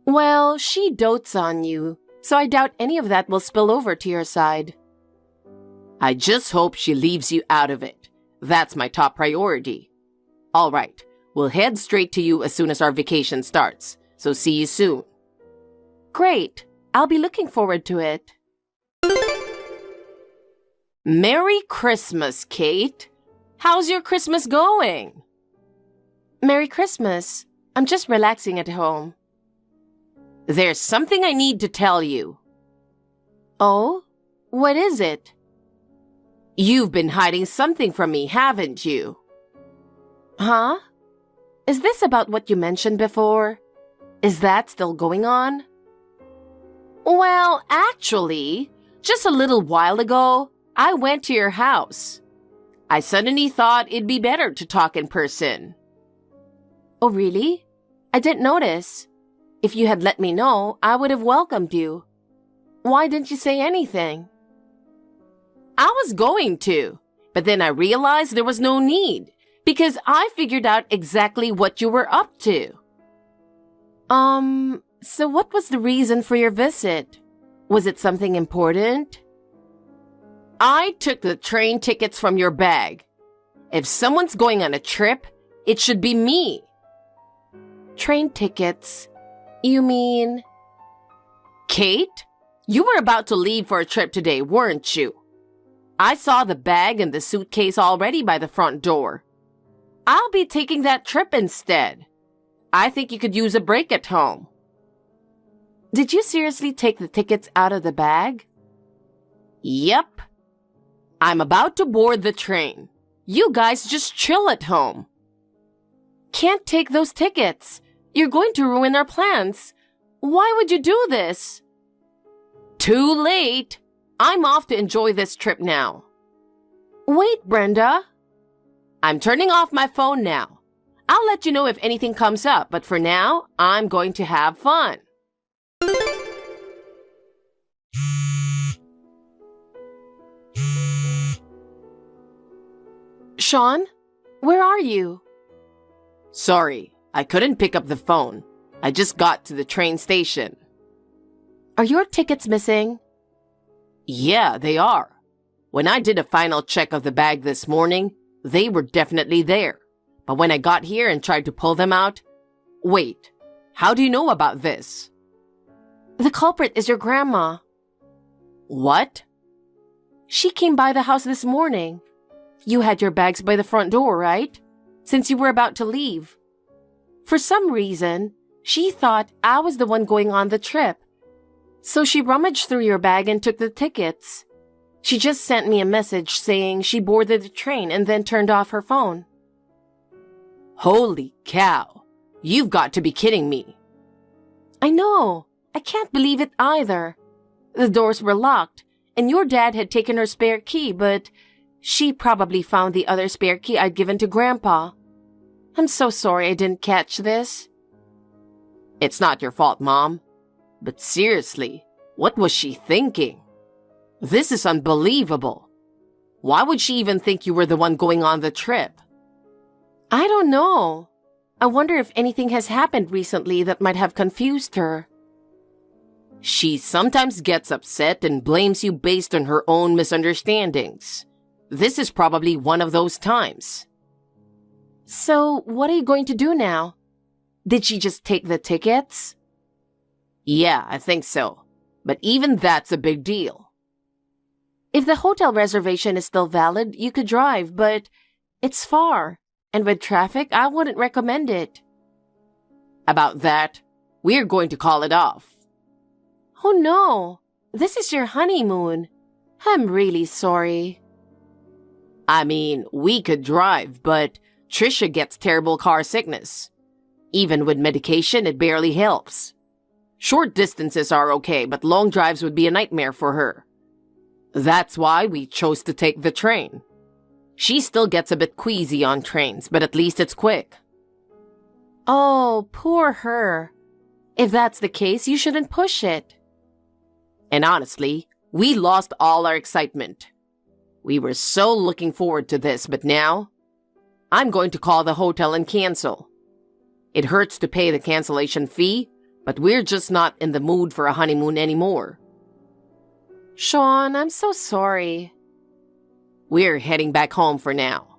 Well, she dotes on you, so I doubt any of that will spill over to your side. I just hope she leaves you out of it. That's my top priority. All right, we'll head straight to you as soon as our vacation starts, so see you soon. Great. I'll be looking forward to it. Merry Christmas, Kate. How's your Christmas going? Merry Christmas. I'm just relaxing at home. There's something I need to tell you. Oh? What is it? You've been hiding something from me, haven't you? Huh? Is this about what you mentioned before? Is that still going on? Well, actually, just a little while ago, I went to your house. I suddenly thought it'd be better to talk in person. Oh, really? I didn't notice. If you had let me know, I would have welcomed you. Why didn't you say anything? I was going to, But then I realized there was no need because I figured out exactly what you were up to. So what was the reason for your visit? Was it something important? I took the train tickets from your bag. If someone's going on a trip, it should be me. Train tickets? You mean... Kate, you were about to leave for a trip today, weren't you? I saw the bag and the suitcase already by the front door. I'll be taking that trip instead. I think you could use a break at home. Did you seriously take the tickets out of the bag? Yep. I'm about to board the train. You guys just chill at home. Can't take those tickets. You're going to ruin our plans. Why would you do this? Too late. I'm off to enjoy this trip now. Wait, Brenda. I'm turning off my phone now. I'll let you know if anything comes up, but for now, I'm going to have fun. Sean, where are you? Sorry, I couldn't pick up the phone. I just got to the train station. Are your tickets missing? Yeah, they are. When I did a final check of the bag this morning, they were definitely there. But when I got here and tried to pull them out... Wait, how do you know about this? The culprit is your grandma. What? She came by the house this morning. You had your bags by the front door, right? Since you were about to leave. For some reason, she thought I was the one going on the trip. So she rummaged through your bag and took the tickets. She just sent me a message saying she boarded the train and then turned off her phone. Holy cow! You've got to be kidding me. I know. I can't believe it either. The doors were locked, and your dad had taken her spare key, but she probably found the other spare key I'd given to Grandpa. I'm so sorry I didn't catch this. It's not your fault, Mom. But seriously, what was she thinking? This is unbelievable. Why would she even think you were the one going on the trip? I don't know. I wonder if anything has happened recently that might have confused her. She sometimes gets upset and blames you based on her own misunderstandings. This is probably one of those times. So, what are you going to do now? Did she just take the tickets? Yeah, I think so. But even that's a big deal. If the hotel reservation is still valid, you could drive, but it's far. And with traffic, I wouldn't recommend it. About that, we're going to call it off. Oh no, this is your honeymoon. I'm really sorry. I mean, we could drive, but Trisha gets terrible car sickness. Even with medication, it barely helps. Short distances are okay, but long drives would be a nightmare for her. That's why we chose to take the train. She still gets a bit queasy on trains, but at least it's quick. Oh, poor her. If that's the case, you shouldn't push it. And honestly, we lost all our excitement. We were so looking forward to this, but now, I'm going to call the hotel and cancel. It hurts to pay the cancellation fee, but we're just not in the mood for a honeymoon anymore. Sean, I'm so sorry. We're heading back home for now.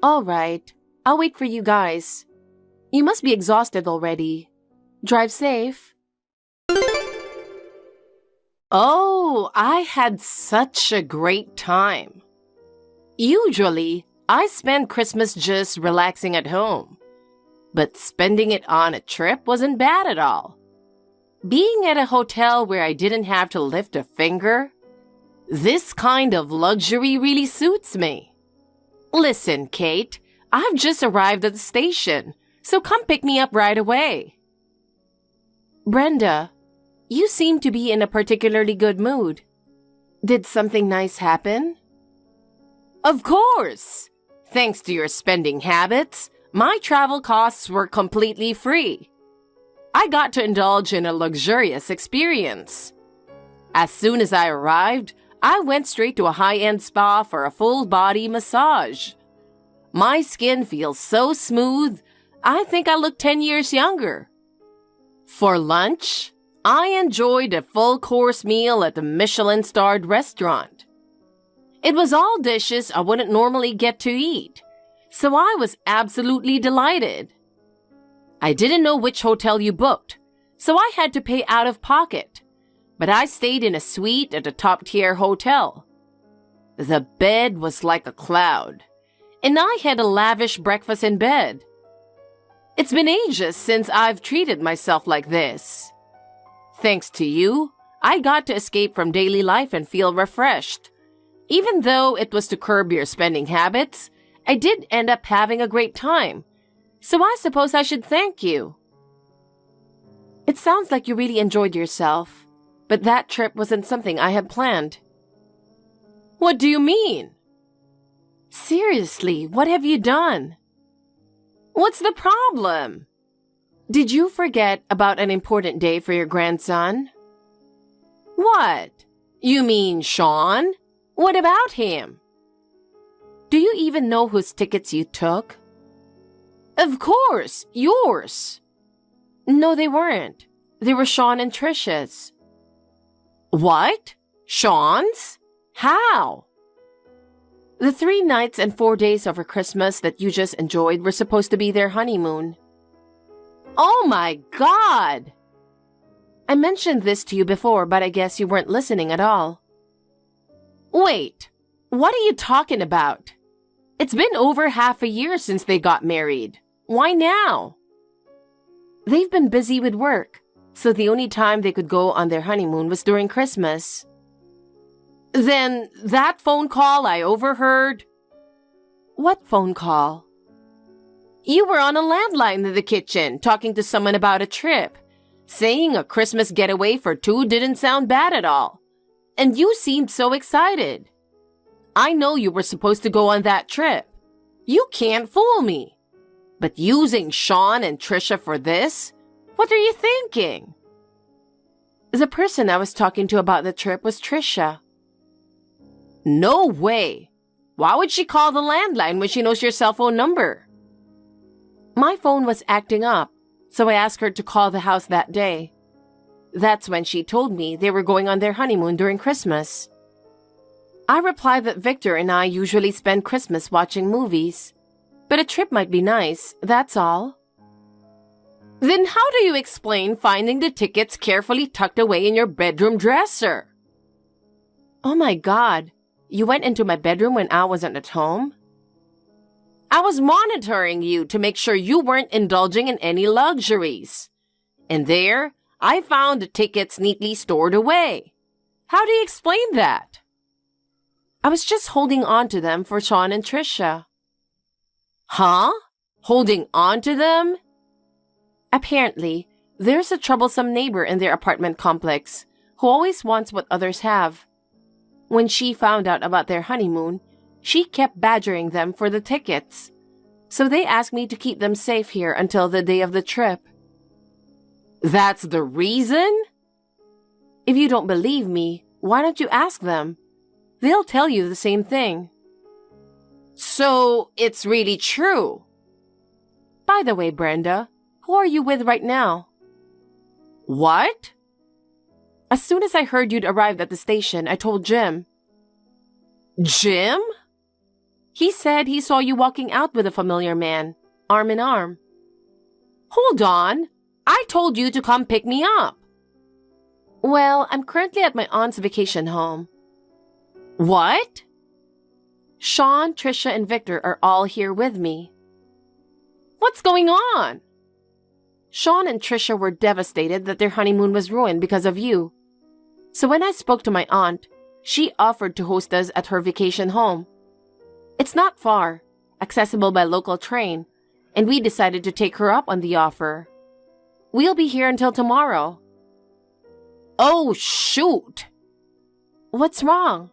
All right, I'll wait for you guys. You must be exhausted already. Drive safe. Oh, I had such a great time. Usually, I spend Christmas just relaxing at home. But spending it on a trip wasn't bad at all. Being at a hotel where I didn't have to lift a finger, this kind of luxury really suits me. Listen, Kate, I've just arrived at the station, so come pick me up right away. Brenda, you seem to be in a particularly good mood. Did something nice happen? Of course! Thanks to your spending habits, my travel costs were completely free. I got to indulge in a luxurious experience. As soon as I arrived, I went straight to a high-end spa for a full-body massage. My skin feels so smooth, I think I look 10 years younger. For lunch, I enjoyed a full-course meal at the Michelin-starred restaurant. It was all dishes I wouldn't normally get to eat, so I was absolutely delighted. I didn't know which hotel you booked, so I had to pay out of pocket, but I stayed in a suite at a top-tier hotel. The bed was like a cloud, and I had a lavish breakfast in bed. It's been ages since I've treated myself like this. Thanks to you, I got to escape from daily life and feel refreshed. Even though it was to curb your spending habits, I did end up having a great time, so I suppose I should thank you. It sounds like you really enjoyed yourself, but that trip wasn't something I had planned. What do you mean? Seriously, what have you done? What's the problem? Did you forget about an important day for your grandson? What? You mean Sean? What about him? Do you even know whose tickets you took? Of course, yours. No, they weren't. They were Sean and Trisha's. What? Sean's? How? The 3 nights and 4 days over Christmas that you just enjoyed were supposed to be their honeymoon. Oh my God! I mentioned this to you before, but I guess you weren't listening at all. Wait, what are you talking about? It's been over half a year since they got married. Why now? They've been busy with work, so the only time they could go on their honeymoon was during Christmas. Then that phone call I overheard... What phone call? You were on a landline in the kitchen talking to someone about a trip. Saying a Christmas getaway for 2 didn't sound bad at all. And you seemed so excited. I know you were supposed to go on that trip. You can't fool me. But using Sean and Trisha for this? What are you thinking? The person I was talking to about the trip was Trisha. No way. Why would she call the landline when she knows your cell phone number? My phone was acting up, so I asked her to call the house that day. That's when she told me they were going on their honeymoon during Christmas. I replied that Victor and I usually spend Christmas watching movies, but a trip might be nice, that's all. Then how do you explain finding the tickets carefully tucked away in your bedroom dresser? Oh my God, you went into my bedroom when I wasn't at home? I was monitoring you to make sure you weren't indulging in any luxuries. And there, I found the tickets neatly stored away. How do you explain that? I was just holding on to them for Sean and Trisha. Huh? Holding on to them? Apparently, there's a troublesome neighbor in their apartment complex who always wants what others have. When she found out about their honeymoon, she kept badgering them for the tickets. So they asked me to keep them safe here until the day of the trip. That's the reason? If you don't believe me, why don't you ask them? They'll tell you the same thing. So, it's really true. By the way, Brenda, who are you with right now? What? As soon as I heard you'd arrived at the station, I told Jim. Jim? He said he saw you walking out with a familiar man, arm in arm. Hold on. I told you to come pick me up. Well, I'm currently at my aunt's vacation home. What? Sean, Trisha, and Victor are all here with me. What's going on? Sean and Trisha were devastated that their honeymoon was ruined because of you. So when I spoke to my aunt, she offered to host us at her vacation home. It's not far, accessible by local train, and we decided to take her up on the offer. We'll be here until tomorrow. Oh, shoot! What's wrong?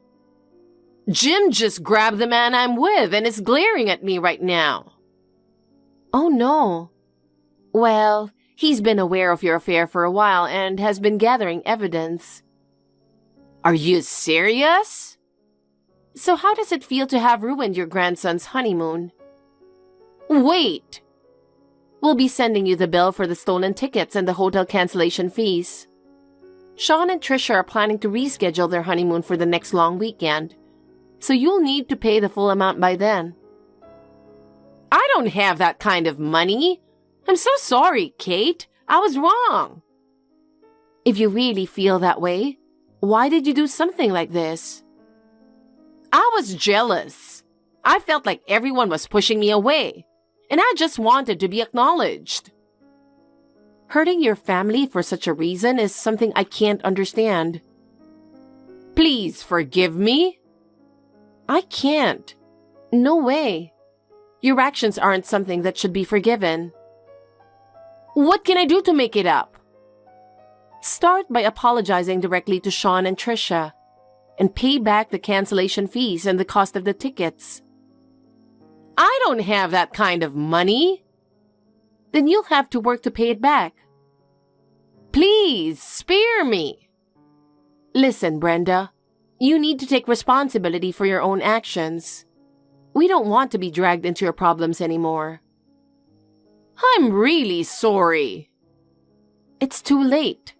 Jim just grabbed the man I'm with and is glaring at me right now. Oh, no. Well, he's been aware of your affair for a while and has been gathering evidence. Are you serious? So how does it feel to have ruined your grandson's honeymoon? Wait! We'll be sending you the bill for the stolen tickets and the hotel cancellation fees. Sean and Trisha are planning to reschedule their honeymoon for the next long weekend, so you'll need to pay the full amount by then. I don't have that kind of money. I'm so sorry, Kate. I was wrong. If you really feel that way, why did you do something like this? I was jealous. I felt like everyone was pushing me away, and I just wanted to be acknowledged. Hurting your family for such a reason is something I can't understand. Please forgive me. I can't. No way. Your actions aren't something that should be forgiven. What can I do to make it up? Start by apologizing directly to Sean and Trisha and pay back the cancellation fees and the cost of the tickets. I don't have that kind of money. Then you'll have to work to pay it back. Please, spare me. Listen, Brenda, you need to take responsibility for your own actions. We don't want to be dragged into your problems anymore. I'm really sorry. It's too late.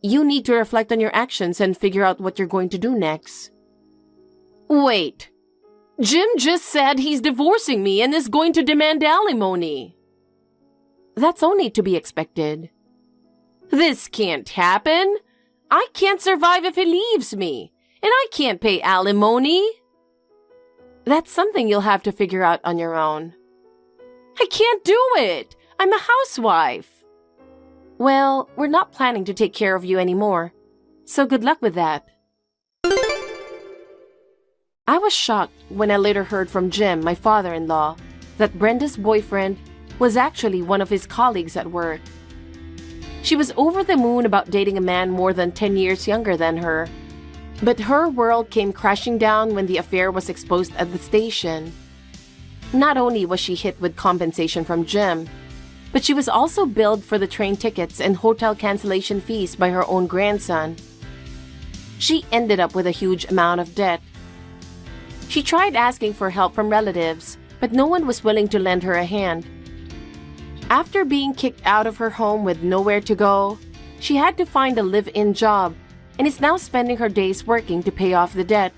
You need to reflect on your actions and figure out what you're going to do next. Wait. Jim just said he's divorcing me and is going to demand alimony. That's only to be expected. This can't happen. I can't survive if he leaves me, and I can't pay alimony. That's something you'll have to figure out on your own. I can't do it. I'm a housewife. Well, we're not planning to take care of you anymore, so good luck with that. I was shocked when I later heard from Jim, my father-in-law, that Brenda's boyfriend was actually one of his colleagues at work. She was over the moon about dating a man more than 10 years younger than her, but her world came crashing down when the affair was exposed at the station. Not only was she hit with compensation from Jim, but she was also billed for the train tickets and hotel cancellation fees by her own grandson. She ended up with a huge amount of debt. She tried asking for help from relatives, but no one was willing to lend her a hand. After being kicked out of her home with nowhere to go, she had to find a live-in job and is now spending her days working to pay off the debt.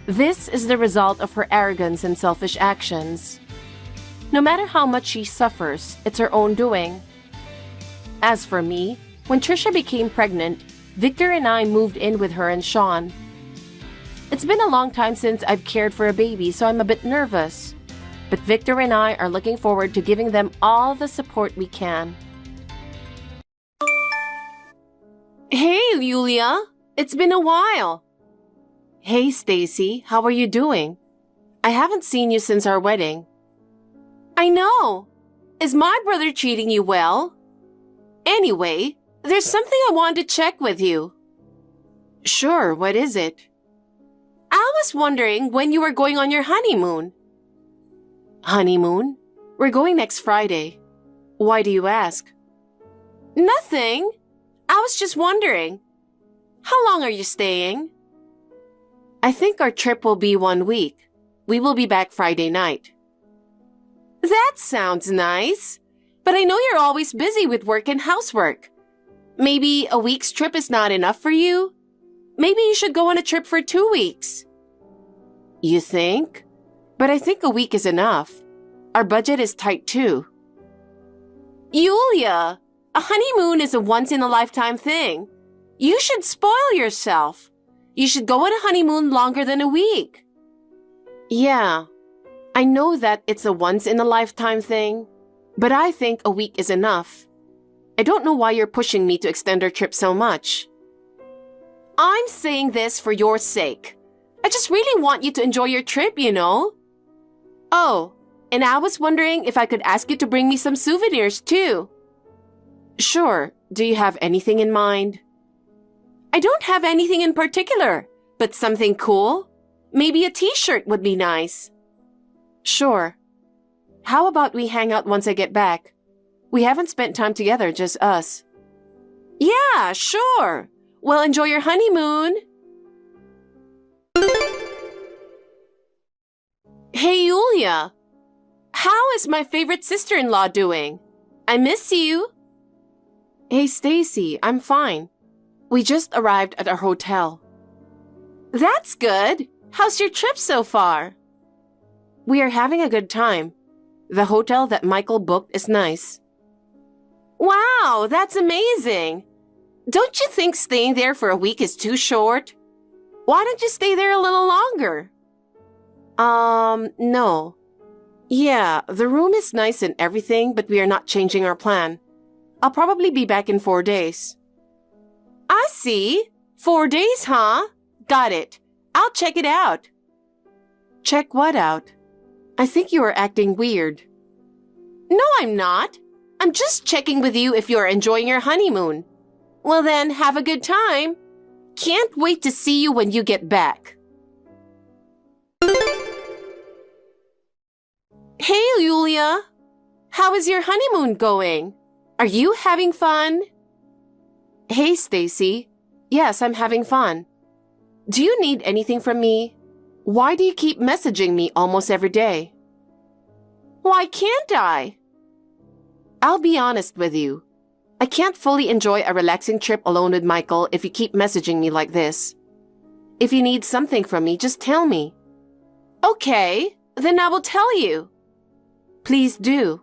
This is the result of her arrogance and selfish actions. No matter how much she suffers, it's her own doing. As for me, when Trisha became pregnant, Victor and I moved in with her and Sean. It's been a long time since I've cared for a baby, so I'm a bit nervous. But Victor and I are looking forward to giving them all the support we can. Hey, Yulia! It's been a while. Hey, Stacy, how are you doing? I haven't seen you since our wedding. I know. Is my brother treating you well? Anyway, there's something I want to check with you. Sure, what is it? I was wondering when you were going on your honeymoon. Honeymoon? We're going next Friday. Why do you ask? Nothing. I was just wondering. How long are you staying? I think our trip will be 1 week. We will be back Friday night. That sounds nice. But I know you're always busy with work and housework. Maybe a week's trip is not enough for you? Maybe you should go on a trip for 2 weeks. You think? But I think a week is enough. Our budget is tight too. Yulia, a honeymoon is a once-in-a-lifetime thing. You should spoil yourself. You should go on a honeymoon longer than a week. Yeah, I know that it's a once-in-a-lifetime thing, but I think a week is enough. I don't know why you're pushing me to extend our trip so much. I'm saying this for your sake. I just really want you to enjoy your trip, you know? Oh, and I was wondering if I could ask you to bring me some souvenirs too. Sure. Do you have anything in mind? I don't have anything in particular, but something cool? Maybe a t-shirt would be nice. Sure. How about we hang out once I get back? We haven't spent time together, just us. Yeah, sure. Well, enjoy your honeymoon. Hey, Yulia. How is my favorite sister-in-law doing? I miss you. Hey, Stacy, I'm fine. We just arrived at our hotel. That's good. How's your trip so far? We are having a good time. The hotel that Michael booked is nice. Wow, that's amazing. Don't you think staying there for a week is too short? Why don't you stay there a little longer? No. Yeah, the room is nice and everything, but we are not changing our plan. I'll probably be back in 4 days. I see. 4 days, huh? Got it. I'll check it out. Check what out? I think you are acting weird. No, I'm not. I'm just checking with you if you're enjoying your honeymoon. Well then, have a good time. Can't wait to see you when you get back. Hey, Yulia. How is your honeymoon going? Are you having fun? Hey, Stacy. Yes, I'm having fun. Do you need anything from me? Why do you keep messaging me almost every day? Why can't I? I'll be honest with you. I can't fully enjoy a relaxing trip alone with Michael if you keep messaging me like this. If you need something from me, just tell me. Okay, then I will tell you. Please do.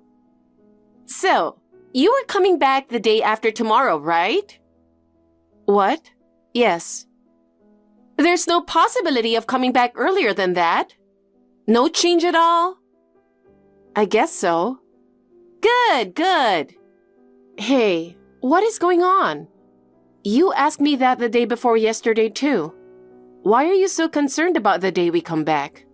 So, you are coming back the day after tomorrow, right? What? Yes. There's no possibility of coming back earlier than that? No change at all? I guess so. Good, good. Hey, what is going on? You asked me that the day before yesterday too. Why are you so concerned about the day we come back?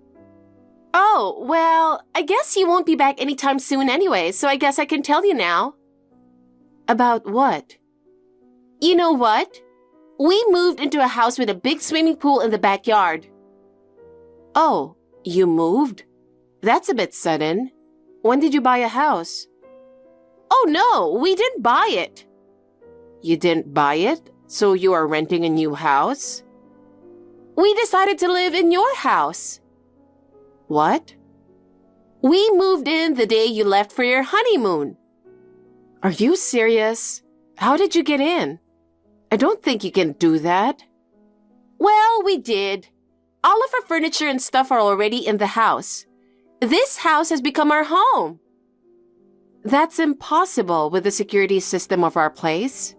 Oh, well, I guess you won't be back anytime soon anyway, so I guess I can tell you now. About what? You know what? We moved into a house with a big swimming pool in the backyard. Oh, you moved? That's a bit sudden. When did you buy a house? Oh no, we didn't buy it. You didn't buy it? So you are renting a new house? We decided to live in your house. What? We moved in the day you left for your honeymoon. Are you serious? How did you get in? I don't think you can do that. Well, we did. All of our furniture and stuff are already in the house. This house has become our home. That's impossible with the security system of our place.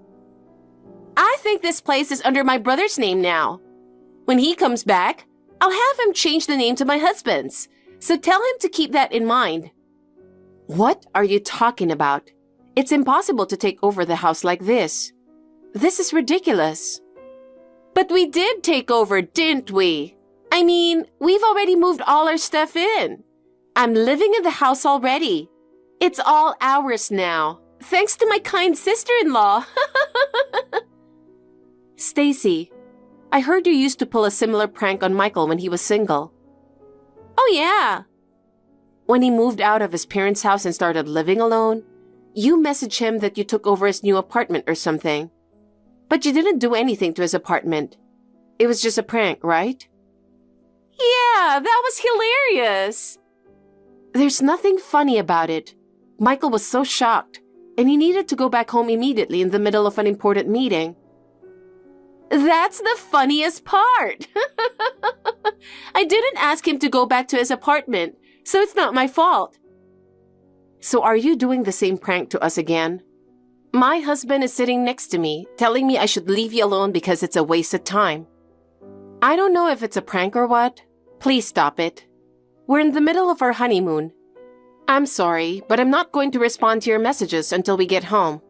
I think this place is under my brother's name now. When he comes back, I'll have him change the name to my husband's, so tell him to keep that in mind. What are you talking about? It's impossible to take over the house like this. This is ridiculous. But we did take over, didn't we? I mean, we've already moved all our stuff in. I'm living in the house already. It's all ours now, thanks to my kind sister-in-law. Stacy, I heard you used to pull a similar prank on Michael when he was single. Oh yeah. When he moved out of his parents' house and started living alone, you messaged him that you took over his new apartment or something. But you didn't do anything to his apartment. It was just a prank, right? Yeah, that was hilarious. There's nothing funny about it. Michael was so shocked, and he needed to go back home immediately in the middle of an important meeting. That's the funniest part. I didn't ask him to go back to his apartment, so it's not my fault. So are you doing the same prank to us again? My husband is sitting next to me, telling me I should leave you alone because it's a waste of time. I don't know if it's a prank or what. Please stop it. We're in the middle of our honeymoon. I'm sorry, but I'm not going to respond to your messages until we get home.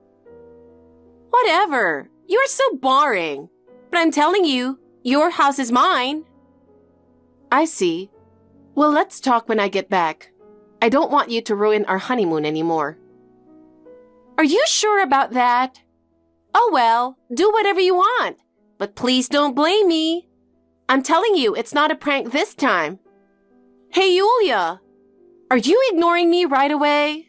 Whatever. You're so boring. But I'm telling you, your house is mine. I see. Well, let's talk when I get back. I don't want you to ruin our honeymoon anymore. Are you sure about that? Oh well, do whatever you want. But please don't blame me. I'm telling you, it's not a prank this time. Hey, Yulia. Are you ignoring me right away?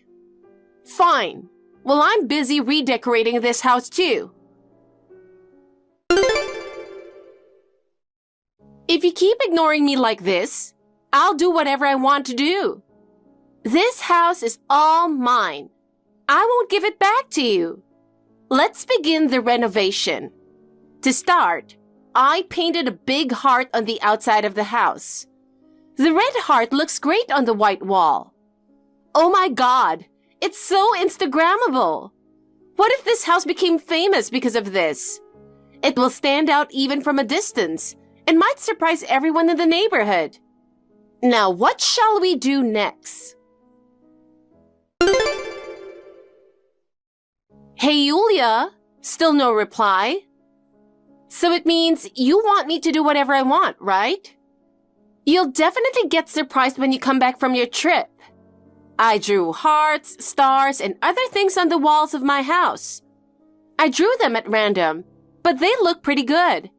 Fine. Well, I'm busy redecorating this house too. If you keep ignoring me like this, I'll do whatever I want to do. This house is all mine. I won't give it back to you. Let's begin the renovation. To start, I painted a big heart on the outside of the house. The red heart looks great on the white wall. Oh my God, it's so Instagrammable. What if this house became famous because of this? It will stand out even from a distance and might surprise everyone in the neighborhood. Now, what shall we do next? Hey, Yulia, still no reply. So it means you want me to do whatever I want, right? You'll definitely get surprised when you come back from your trip. I drew hearts, stars, and other things on the walls of my house. I drew them at random, but they look pretty good.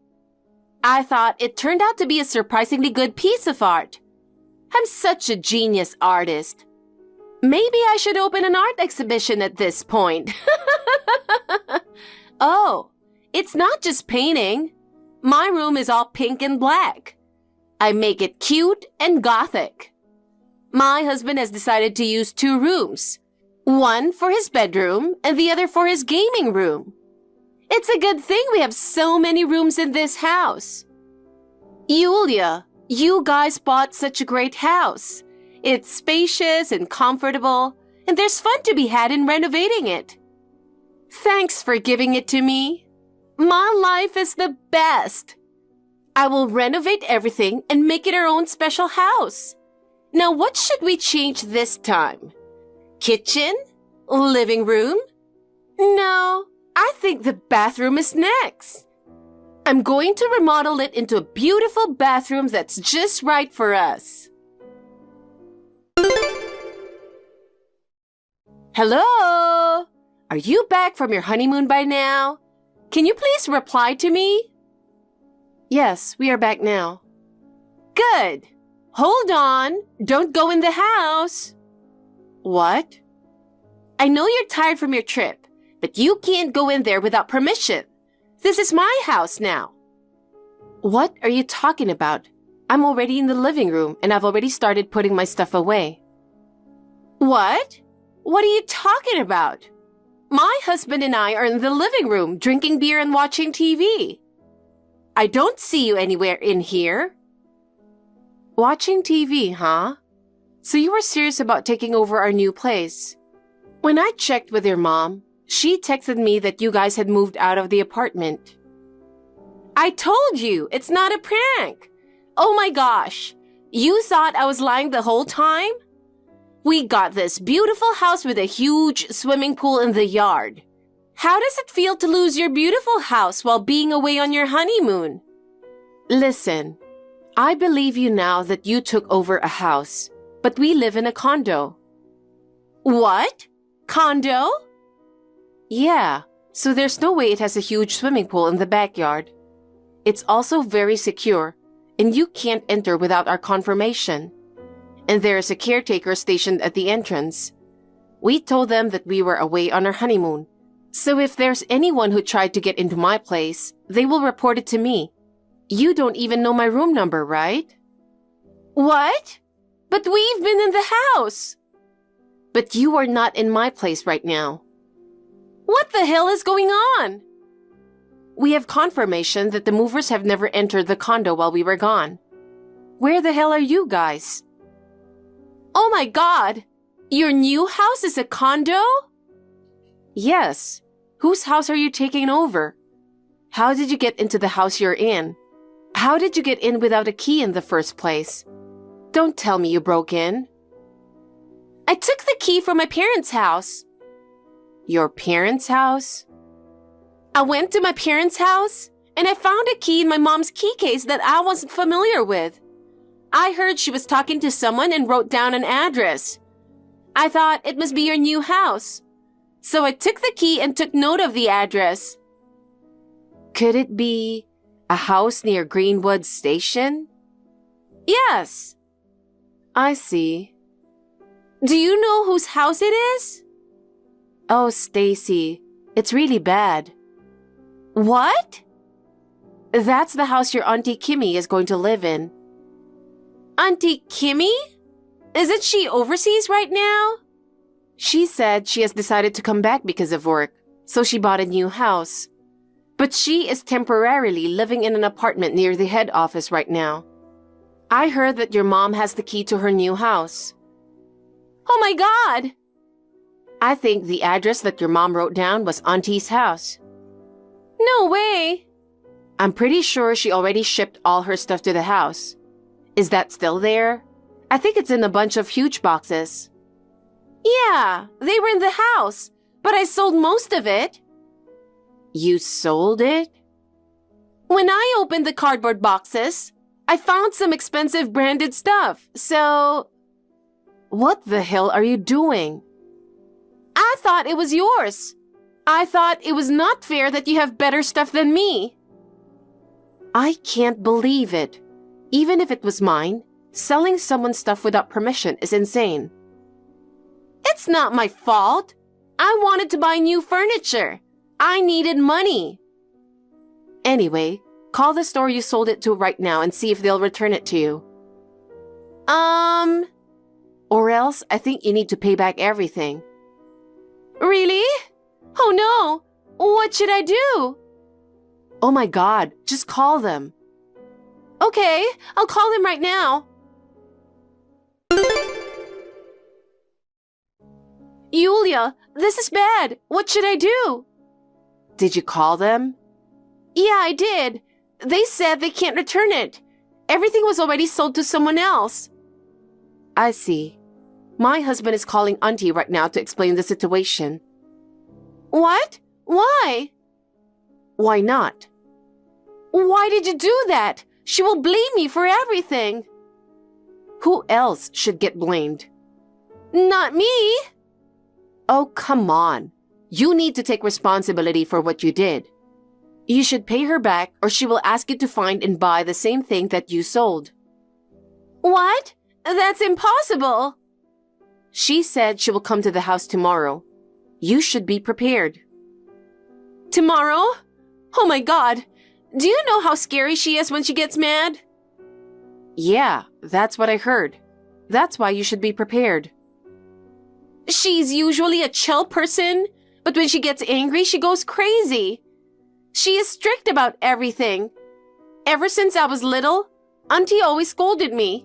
I thought it turned out to be a surprisingly good piece of art. I'm such a genius artist. Maybe I should open an art exhibition at this point. Oh, it's not just painting. My room is all pink and black. I make it cute and gothic. My husband has decided to use 2 rooms, one for his bedroom and the other for his gaming room. It's a good thing we have so many rooms in this house. Yulia, you guys bought such a great house. It's spacious and comfortable, and there's fun to be had in renovating it. Thanks for giving it to me. My life is the best. I will renovate everything and make it our own special house. Now, what should we change this time? Kitchen? Living room? No, I think the bathroom is next. I'm going to remodel it into a beautiful bathroom that's just right for us. Hello? Are you back from your honeymoon by now? Can you please reply to me? Yes, we are back now. Good. Hold on. Don't go in the house. What? I know you're tired from your trip, but you can't go in there without permission. This is my house now. What are you talking about? I'm already in the living room and I've already started putting my stuff away. What? What are you talking about? My husband and I are in the living room drinking beer and watching TV. I don't see you anywhere in here. Watching TV, huh? So you were serious about taking over our new place. When I checked with your mom, she texted me that you guys had moved out of the apartment. I told you, it's not a prank. Oh my gosh, you thought I was lying the whole time? We got this beautiful house with a huge swimming pool in the yard. How does it feel to lose your beautiful house while being away on your honeymoon? Listen, I believe you now that you took over a house, but we live in a condo. What? Condo? Yeah, so there's no way it has a huge swimming pool in the backyard. It's also very secure, and you can't enter without our confirmation. And there is a caretaker stationed at the entrance. We told them that we were away on our honeymoon, so if there's anyone who tried to get into my place, they will report it to me. You don't even know my room number, right? What? But we've been in the house. But you are not in my place right now. What the hell is going on? We have confirmation that the movers have never entered the condo while we were gone. Where the hell are you guys? Oh my God! Your new house is a condo? Yes. Whose house are you taking over? How did you get into the house you're in? How did you get in without a key in the first place? Don't tell me you broke in. I took the key from my parents' house. Your parents' house? I went to my parents' house and I found a key in my mom's key case that I wasn't familiar with. I heard she was talking to someone and wrote down an address. I thought it must be your new house. So I took the key and took note of the address. Could it be a house near Greenwood Station? Yes. I see. Do you know whose house it is? Oh, Stacy, it's really bad. What? That's the house your Auntie Kimmy is going to live in. Auntie Kimmy? Isn't she overseas right now? She said she has decided to come back because of work, so she bought a new house. But she is temporarily living in an apartment near the head office right now. I heard that your mom has the key to her new house. Oh my God! I think the address that your mom wrote down was Auntie's house. No way! I'm pretty sure she already shipped all her stuff to the house. Is that still there? I think it's in a bunch of huge boxes. Yeah, they were in the house, but I sold most of it. You sold it? When I opened the cardboard boxes, I found some expensive branded stuff, so... What the hell are you doing? I thought it was yours. I thought it was not fair that you have better stuff than me. I can't believe it. Even if it was mine, selling someone's stuff without permission is insane. It's not my fault. I wanted to buy new furniture. I needed money. Anyway, call the store you sold it to right now and see if they'll return it to you. Or else I think you need to pay back everything. Really? Oh no! What should I do? Oh my God, just call them. Okay, I'll call them right now. Yulia, this is bad. What should I do? Did you call them? Yeah, I did. They said they can't return it. Everything was already sold to someone else. I see. My husband is calling Auntie right now to explain the situation. What? Why? Why not? Why did you do that? She will blame me for everything. Who else should get blamed? Not me. Oh, come on. You need to take responsibility for what you did. You should pay her back or she will ask you to find and buy the same thing that you sold. What? That's impossible. She said she will come to the house tomorrow. You should be prepared. Tomorrow? Oh my God. Do you know how scary she is when she gets mad? Yeah, that's what I heard. That's why you should be prepared. She's usually a chill person, but when she gets angry, she goes crazy. She is strict about everything. Ever since I was little, Auntie always scolded me.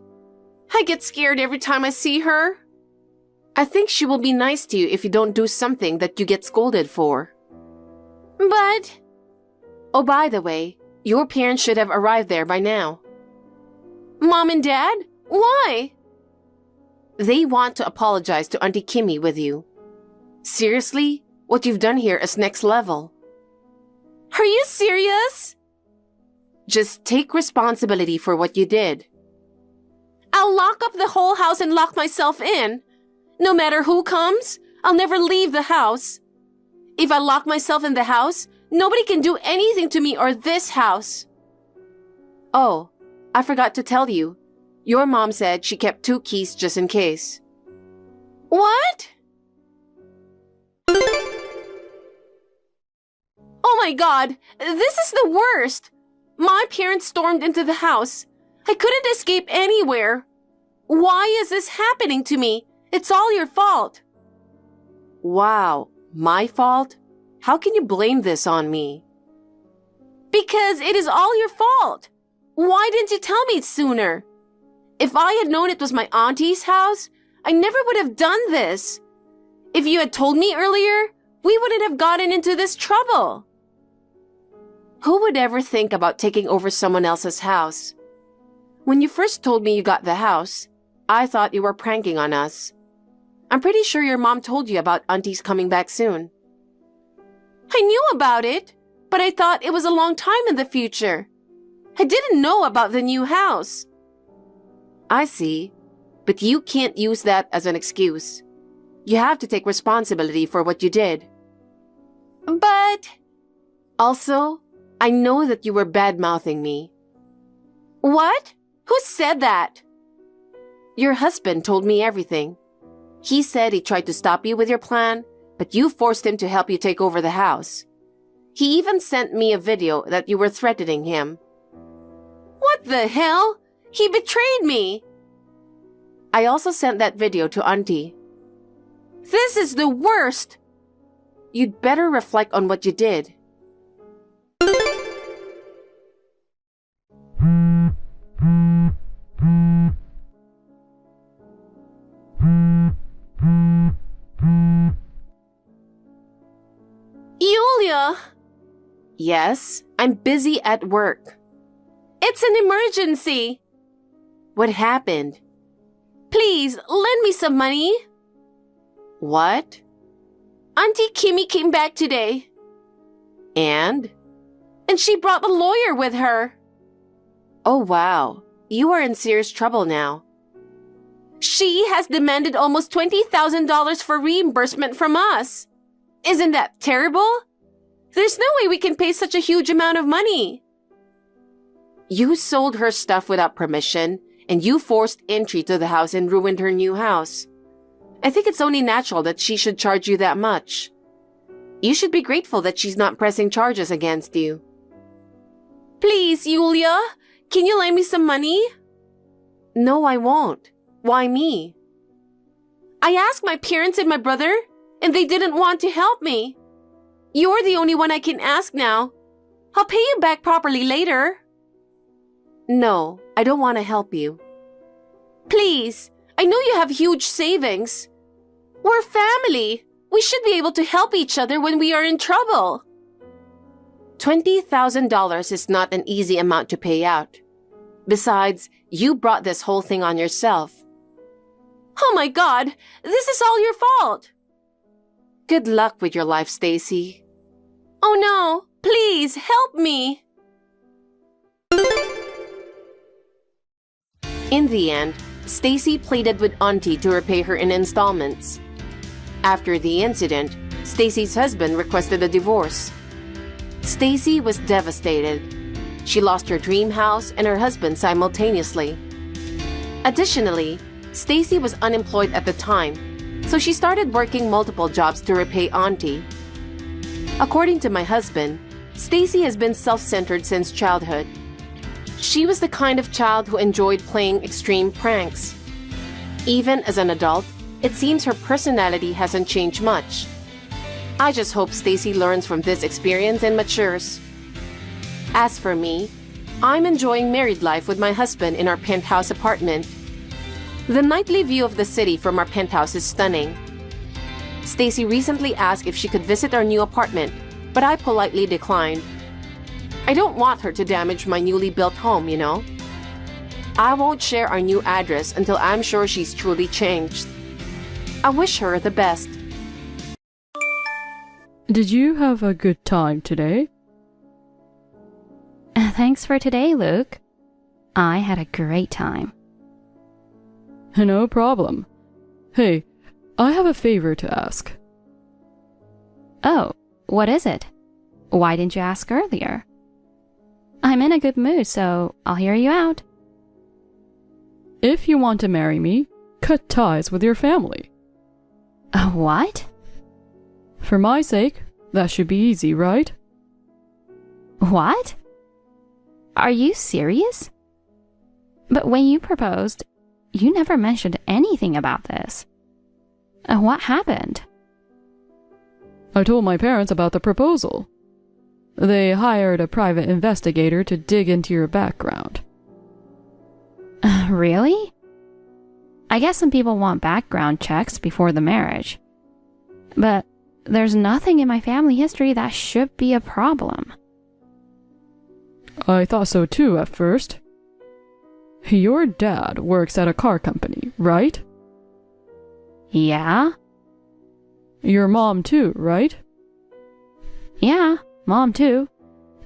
I get scared every time I see her. I think she will be nice to you if you don't do something that you get scolded for. But... Oh, by the way, your parents should have arrived there by now. Mom and Dad? Why? They want to apologize to Auntie Kimmy with you. Seriously, what you've done here is next level. Are you serious? Just take responsibility for what you did. I'll lock up the whole house and lock myself in. No matter who comes, I'll never leave the house. If I lock myself in the house, nobody can do anything to me or this house. Oh, I forgot to tell you. Your mom said she kept 2 keys just in case. What? Oh my God, this is the worst. My parents stormed into the house. I couldn't escape anywhere. Why is this happening to me? It's all your fault. Wow, my fault? How can you blame this on me? Because it is all your fault. Why didn't you tell me sooner? If I had known it was my auntie's house, I never would have done this. If you had told me earlier, we wouldn't have gotten into this trouble. Who would ever think about taking over someone else's house? When you first told me you got the house, I thought you were pranking on us. I'm pretty sure your mom told you about Auntie's coming back soon. I knew about it, but I thought it was a long time in the future. I didn't know about the new house. I see, but you can't use that as an excuse. You have to take responsibility for what you did. But... Also, I know that you were bad-mouthing me. What? Who said that? Your husband told me everything. He said he tried to stop you with your plan, but you forced him to help you take over the house. He even sent me a video that you were threatening him. What the hell? He betrayed me. I also sent that video to Auntie. This is the worst! You'd better reflect on what you did. Yulia! Yes, I'm busy at work. It's an emergency. What happened? Please, lend me some money. What? Auntie Kimmy came back today. And? And she brought a lawyer with her. Oh, wow. You are in serious trouble now. She has demanded almost $20,000 for reimbursement from us. Isn't that terrible? There's no way we can pay such a huge amount of money. You sold her stuff without permission, and you forced entry to the house and ruined her new house. I think it's only natural that she should charge you that much. You should be grateful that she's not pressing charges against you. Please, Yulia, can you lend me some money? No, I won't. Why me? I asked my parents and my brother, and they didn't want to help me. You're the only one I can ask now. I'll pay you back properly later. No, I don't want to help you. Please, I know you have huge savings. We're family. We should be able to help each other when we are in trouble. $20,000 is not an easy amount to pay out. Besides, you brought this whole thing on yourself. Oh my God, this is all your fault. Good luck with your life, Stacy. Oh no, please help me. In the end, Stacy pleaded with Auntie to repay her in installments. After the incident, Stacy's husband requested a divorce. Stacy was devastated. She lost her dream house and her husband simultaneously. Additionally, Stacy was unemployed at the time, so she started working multiple jobs to repay Auntie. According to my husband, Stacy has been self-centered since childhood. She was the kind of child who enjoyed playing extreme pranks. Even as an adult, it seems her personality hasn't changed much. I just hope Stacy learns from this experience and matures. As for me, I'm enjoying married life with my husband in our penthouse apartment. The nightly view of the city from our penthouse is stunning. Stacy recently asked if she could visit our new apartment, but I politely declined. I don't want her to damage my newly built home, you know. I won't share our new address until I'm sure she's truly changed. I wish her the best. Did you have a good time today? Thanks for today, Luke. I had a great time. No problem. Hey, I have a favor to ask. Oh, what is it? Why didn't you ask earlier? I'm in a good mood, so I'll hear you out. If you want to marry me, cut ties with your family. What? For my sake, that should be easy, right? What? Are you serious? But when you proposed, you never mentioned anything about this. What happened? I told my parents about the proposal. They hired a private investigator to dig into your background. Really? I guess some people want background checks before the marriage. But there's nothing in my family history that should be a problem. I thought so too at first. Your dad works at a car company, right? Yeah? Your mom too, right? Yeah, mom too.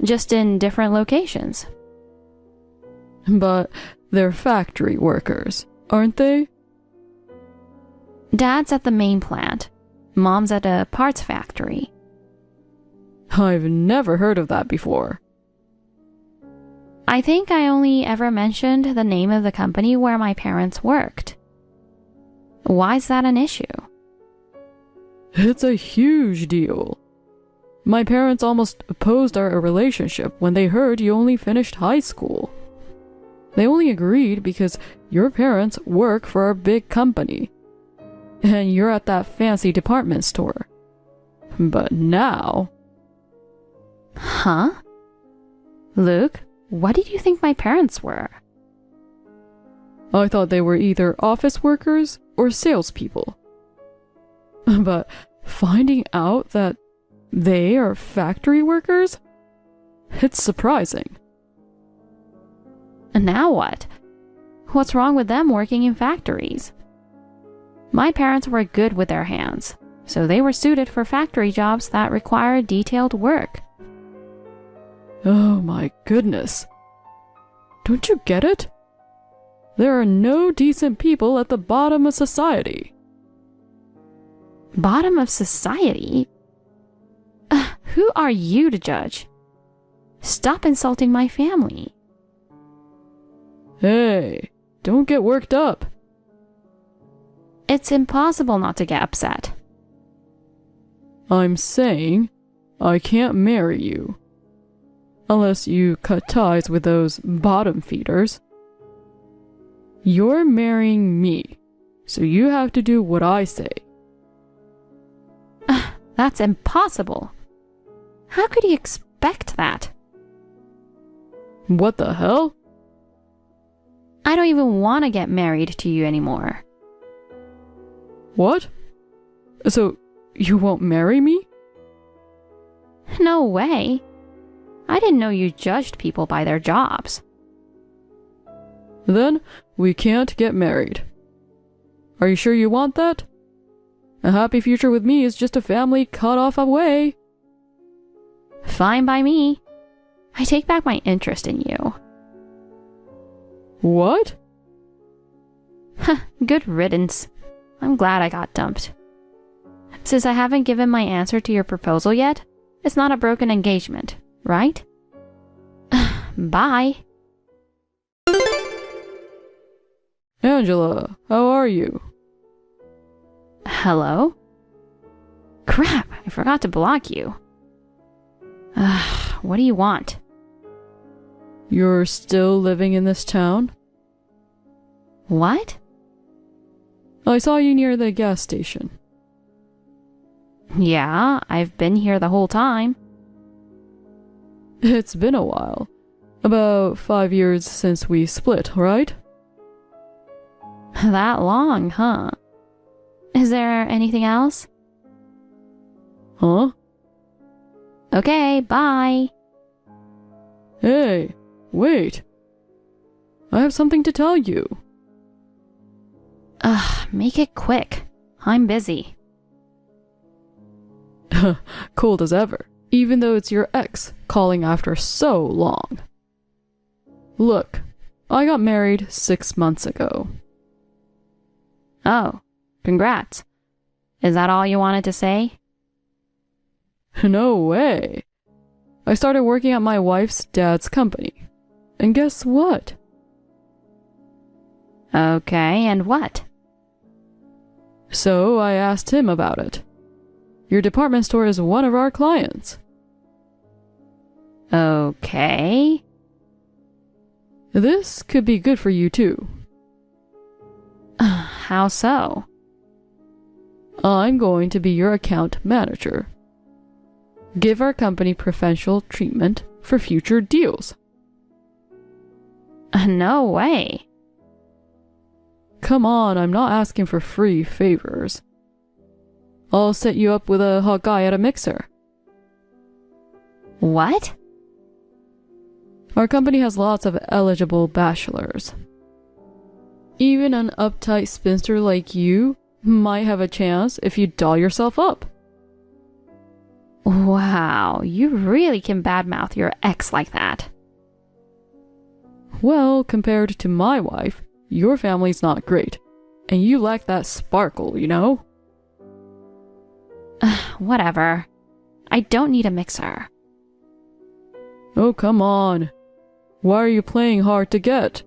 Just in different locations. But they're factory workers, aren't they? Dad's at the main plant. Mom's at a parts factory. I've never heard of that before. I think I only ever mentioned the name of the company where my parents worked. Why is that an issue? It's a huge deal. My parents almost opposed our relationship when they heard you only finished high school. They only agreed because your parents work for a big company, and you're at that fancy department store. But now... Huh? Luke, what did you think my parents were? I thought they were either office workers or salespeople. But finding out that they are factory workers? It's surprising. And now what? What's wrong with them working in factories? My parents were good with their hands, so they were suited for factory jobs that require detailed work. Oh my goodness. Don't you get it? There are no decent people at the bottom of society. Bottom of society? Who are you to judge? Stop insulting my family. Hey, don't get worked up. It's impossible not to get upset. I'm saying I can't marry you. Unless you cut ties with those bottom feeders. You're marrying me, so you have to do what I say. That's impossible. How could you expect that? What the hell? I don't even want to get married to you anymore. What? So, you won't marry me? No way. I didn't know you judged people by their jobs. Then, we can't get married. Are you sure you want that? A happy future with me is just a family cut off away. Fine by me. I take back my interest in you. What? Good riddance. I'm glad I got dumped. Since I haven't given my answer to your proposal yet, it's not a broken engagement, right? Bye. Angela, how are you? Hello? Crap, I forgot to block you. What do you want? You're still living in this town? What? I saw you near the gas station. Yeah, I've been here the whole time. It's been a while. About 5 years since we split, right? That long, huh? Is there anything else? Huh? Okay, bye. Hey, wait. I have something to tell you. Make it quick. I'm busy. Cold as ever, even though it's your ex calling after so long. Look, I got married 6 months ago. Oh, congrats. Is that all you wanted to say? No way. I started working at my wife's dad's company. And guess what? Okay, and what? So I asked him about it. Your department store is one of our clients. Okay. This could be good for you too. How so? I'm going to be your account manager. Give our company preferential treatment for future deals. No way. Come on, I'm not asking for free favors. I'll set you up with a hot guy at a mixer. What? Our company has lots of eligible bachelors. Even an uptight spinster like you might have a chance if you doll yourself up. Wow, you really can badmouth your ex like that. Well, compared to my wife, your family's not great, and you lack that sparkle, you know? Whatever. I don't need a mixer. Oh, come on. Why are you playing hard to get?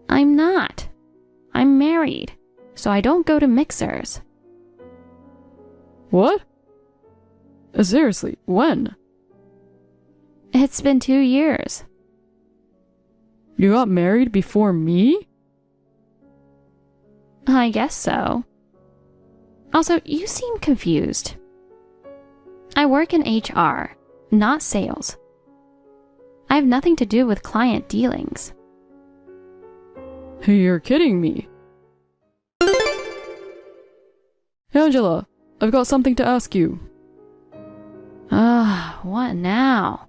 I'm not. I'm married, so I don't go to mixers. What? Seriously, when? It's been 2 years. You got married before me? I guess so. Also, you seem confused. I work in HR, not sales. I have nothing to do with client dealings. You're kidding me. Angela, I've got something to ask you. What now?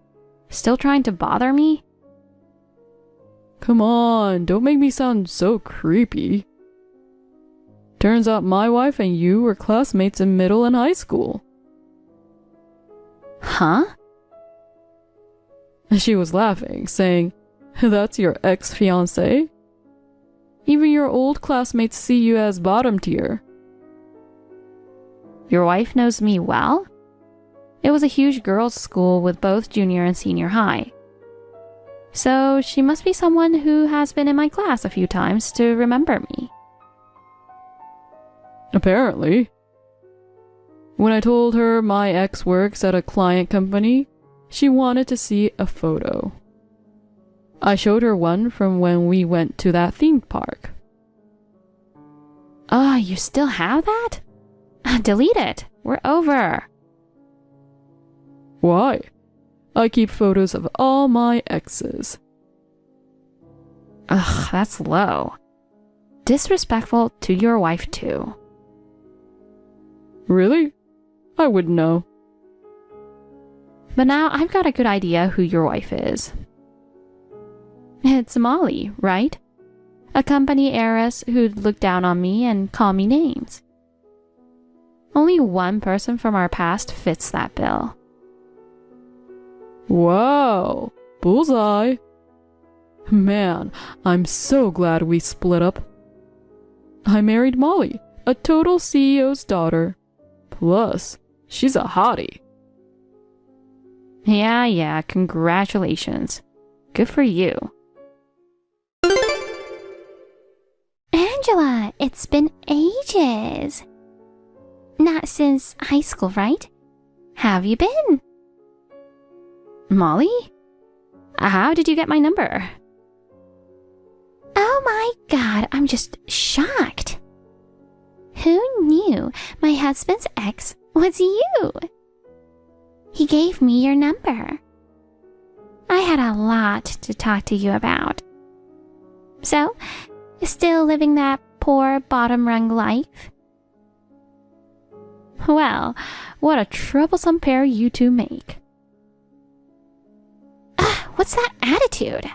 Still trying to bother me? Come on, don't make me sound so creepy. Turns out my wife and you were classmates in middle and high school. Huh? She was laughing, saying, "That's your ex-fiancé? Even your old classmates see you as bottom tier." Your wife knows me well? It was a huge girls' school with both junior and senior high. So she must be someone who has been in my class a few times to remember me. Apparently. When I told her my ex works at a client company, she wanted to see a photo. I showed her one from when we went to that theme park. You still have that? Delete it. We're over. Why? I keep photos of all my exes. That's low. Disrespectful to your wife, too. Really? I wouldn't know. But now I've got a good idea who your wife is. It's Molly, right? A company heiress who'd look down on me and call me names. Only one person from our past fits that bill. Wow, bullseye. Man, I'm so glad we split up. I married Molly, a total CEO's daughter. Plus, she's a hottie. Yeah, congratulations. Good for you. Angela, it's been ages. Not since high school, right? How have you been? Molly? How did you get my number? Oh my god, I'm just shocked. Who knew my husband's ex was you? He gave me your number. I had a lot to talk to you about. So, still living that poor bottom-rung life? Well, what a troublesome pair you two make. What's that attitude?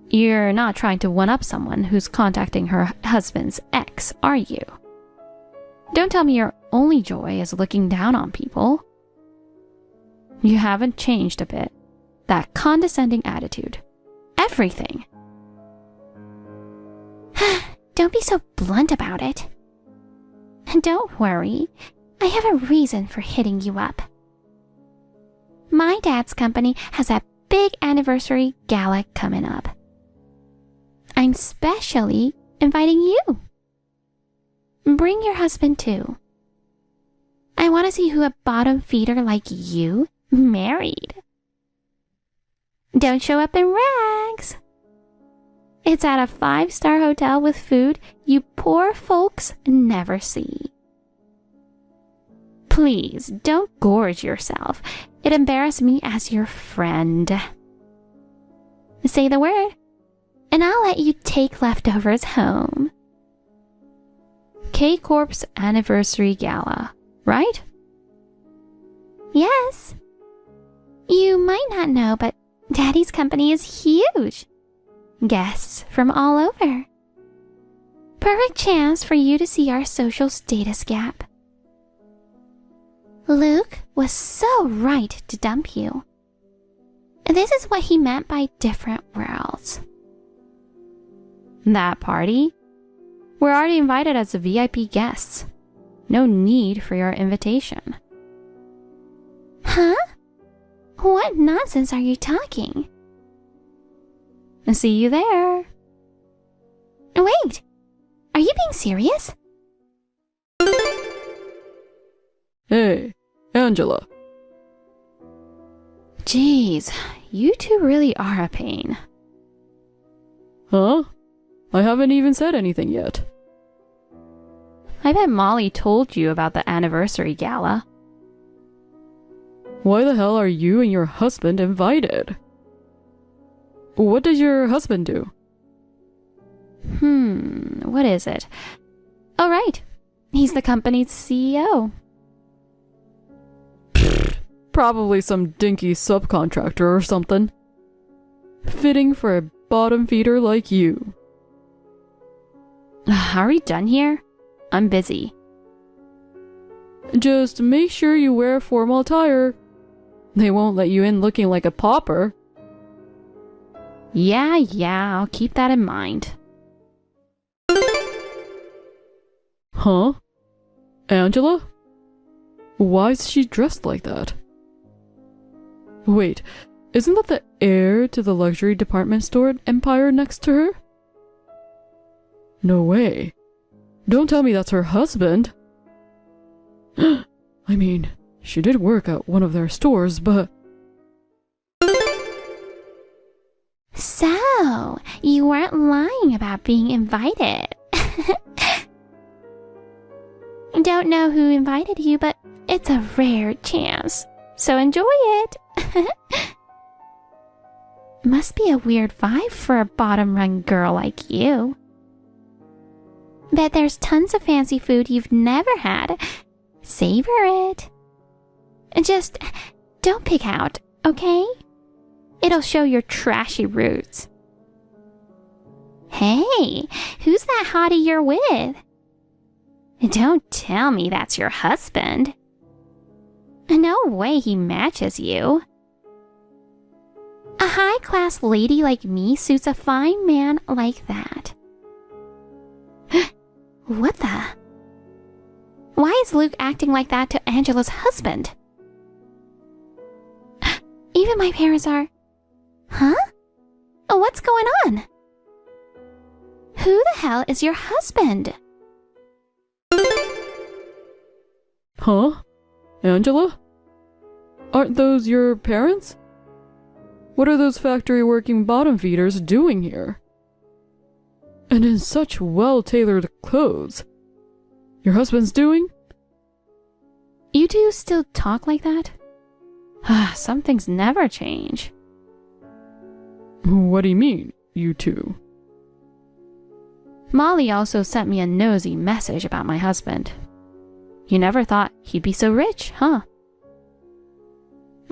You're not trying to one-up someone who's contacting her husband's ex, are you? Don't tell me your only joy is looking down on people. You haven't changed a bit. That condescending attitude. Everything. Don't be so blunt about it. Don't worry. I have a reason for hitting you up. My dad's company has a big anniversary gala coming up. I'm specially inviting you. Bring your husband too. I want to see who a bottom feeder like you married. Don't show up in rags. It's at a 5-star hotel with food you poor folks never see. Please, don't gorge yourself. It embarrassed me as your friend. Say the word, and I'll let you take leftovers home. K-Corp's anniversary gala, right? Yes. You might not know, but Daddy's company is huge. Guests from all over. Perfect chance for you to see our social status gap. Luke was so right to dump you. This is what he meant by different worlds. That party? We're already invited as VIP guests. No need for your invitation. Huh? What nonsense are you talking? See you there. Wait, are you being serious? Hey, Angela. Jeez, you two really are a pain. Huh? I haven't even said anything yet. I bet Molly told you about the anniversary gala. Why the hell are you and your husband invited? What does your husband do? What is it? Oh, right. He's the company's CEO. Probably some dinky subcontractor or something. Fitting for a bottom feeder like you. Are we done here? I'm busy. Just make sure you wear formal attire. They won't let you in looking like a pauper. Yeah, I'll keep that in mind. Huh? Angela? Why is she dressed like that? Wait, isn't that the heir to the luxury department store empire next to her? No way. Don't tell me that's her husband. I mean, she did work at one of their stores, but... So, you weren't lying about being invited. Don't know who invited you, but it's a rare chance. So enjoy it. Must be a weird vibe for a bottom-rung girl like you. Bet there's tons of fancy food you've never had. Savor it. Just don't pick out, okay? It'll show your trashy roots. Hey, who's that hottie you're with? Don't tell me that's your husband. No way he matches you. A high-class lady like me suits a fine man like that. What the? Why is Luke acting like that to Angela's husband? Even my parents are... Huh? What's going on? Who the hell is your husband? Huh? Angela? Aren't those your parents? What are those factory-working bottom feeders doing here? And in such well-tailored clothes. Your husband's doing? You two still talk like that? Some things never change. What do you mean, you two? Molly also sent me a nosy message about my husband. You never thought he'd be so rich, huh?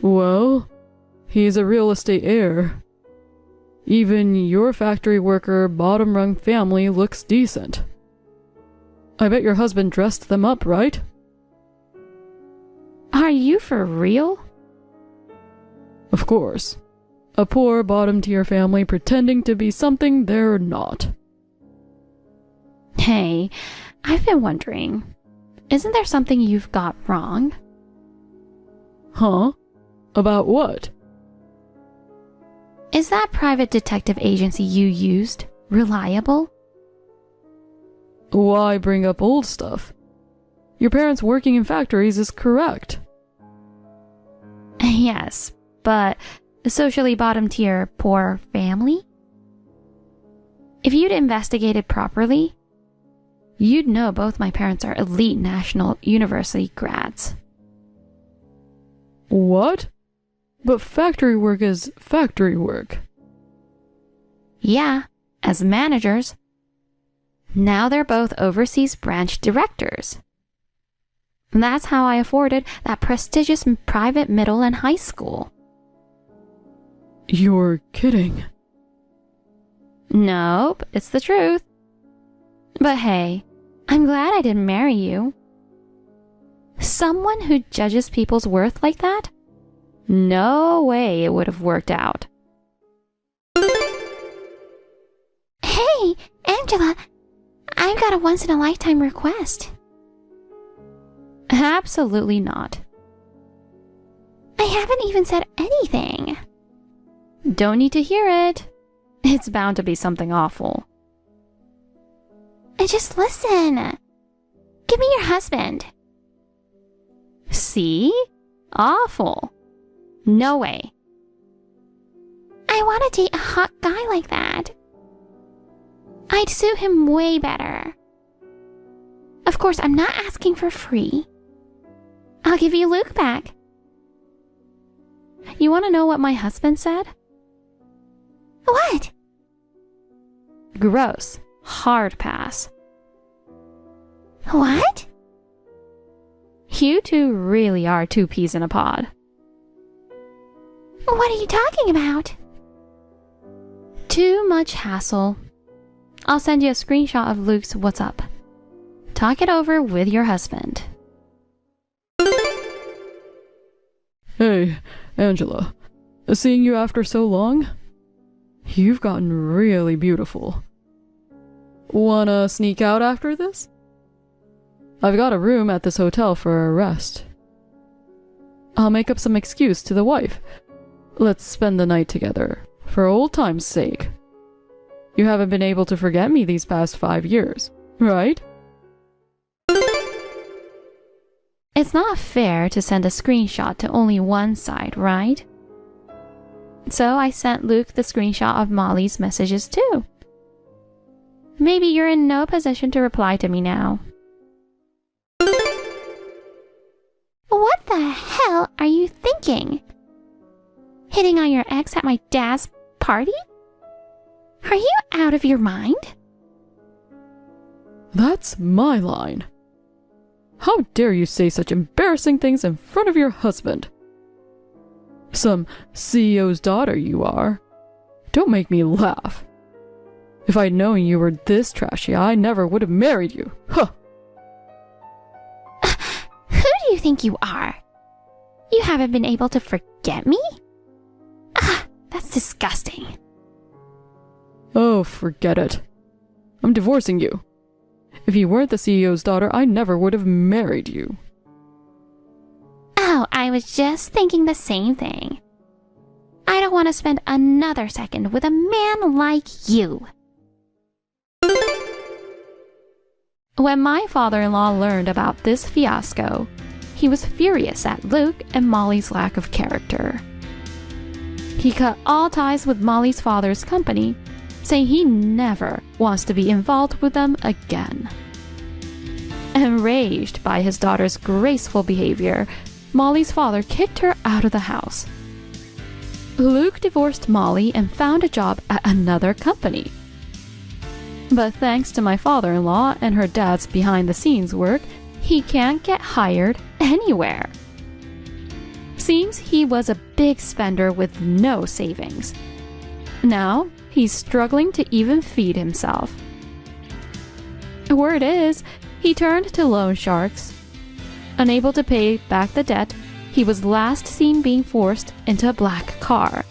Well, he's a real estate heir. Even your factory worker bottom-rung family looks decent. I bet your husband dressed them up, right? Are you for real? Of course. A poor bottom-tier family pretending to be something they're not. Hey, I've been wondering, isn't there something you've got wrong? Huh? About what? Is that private detective agency you used reliable? Why bring up old stuff? Your parents working in factories is correct. Yes, but socially bottom tier poor family? If you'd investigated properly, you'd know both my parents are elite national university grads. What? But factory work is factory work. Yeah, as managers. Now they're both overseas branch directors. That's how I afforded that prestigious private middle and high school. You're kidding. Nope, it's the truth. But hey, I'm glad I didn't marry you. Someone who judges people's worth like that? No way it would have worked out. Hey, Angela, I've got a once-in-a-lifetime request. Absolutely not. I haven't even said anything. Don't need to hear it. It's bound to be something awful. Just listen. Give me your husband. See? Awful. No way. I want to date a hot guy like that. I'd suit him way better. Of course, I'm not asking for free. I'll give you Luke back. You want to know what my husband said? What? Gross. Hard pass. What? You two really are two peas in a pod. What are you talking about? Too much hassle. I'll send you a screenshot of Luke's what's up. Talk it over with your husband. Hey, Angela. Seeing you after so long? You've gotten really beautiful. Wanna sneak out after this? I've got a room at this hotel for a rest. I'll make up some excuse to the wife. Let's spend the night together, for old time's sake. You haven't been able to forget me these past 5 years, right? It's not fair to send a screenshot to only one side, right? So I sent Luke the screenshot of Molly's messages too. Maybe you're in no position to reply to me now. What the hell are you thinking? Hitting on your ex at my dad's party? Are you out of your mind? That's my line. How dare you say such embarrassing things in front of your husband? Some CEO's daughter you are. Don't make me laugh. If I'd known you were this trashy, I never would have married you. Huh! Who do you think you are? You haven't been able to forget me? Ah, that's disgusting. Oh, forget it. I'm divorcing you. If you weren't the CEO's daughter, I never would have married you. Oh, I was just thinking the same thing. I don't want to spend another second with a man like you. When my father-in-law learned about this fiasco, he was furious at Luke and Molly's lack of character. He cut all ties with Molly's father's company, saying he never wants to be involved with them again. Enraged by his daughter's graceful behavior, Molly's father kicked her out of the house. Luke divorced Molly and found a job at another company. But thanks to my father-in-law and her dad's behind-the-scenes work, he can't get hired anywhere. Seems he was a big spender with no savings. Now, he's struggling to even feed himself. Word is, he turned to loan sharks. Unable to pay back the debt, he was last seen being forced into a black car.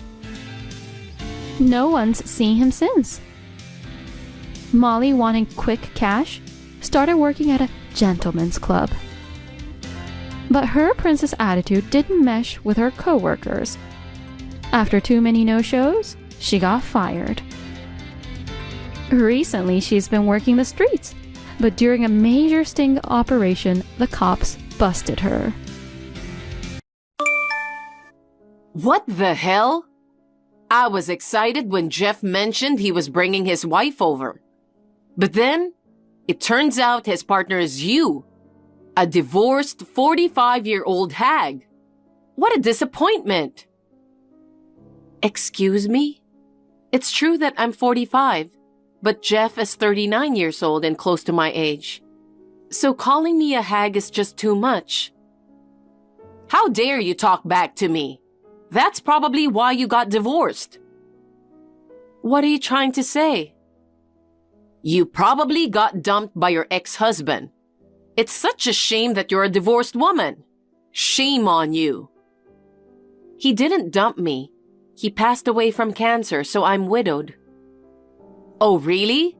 No one's seen him since. Molly, wanting quick cash, started working at a gentleman's club. But her princess attitude didn't mesh with her co-workers. After too many no-shows, she got fired. Recently, she's been working the streets, but during a major sting operation, the cops busted her. What the hell? I was excited when Jeff mentioned he was bringing his wife over. But then, it turns out his partner is you, a divorced 45-year-old hag. What a disappointment. Excuse me? It's true that I'm 45, but Jeff is 39 years old and close to my age. So calling me a hag is just too much. How dare you talk back to me? That's probably why you got divorced. What are you trying to say? You probably got dumped by your ex-husband. It's such a shame that you're a divorced woman. Shame on you. He didn't dump me. He passed away from cancer, so I'm widowed. Oh, really?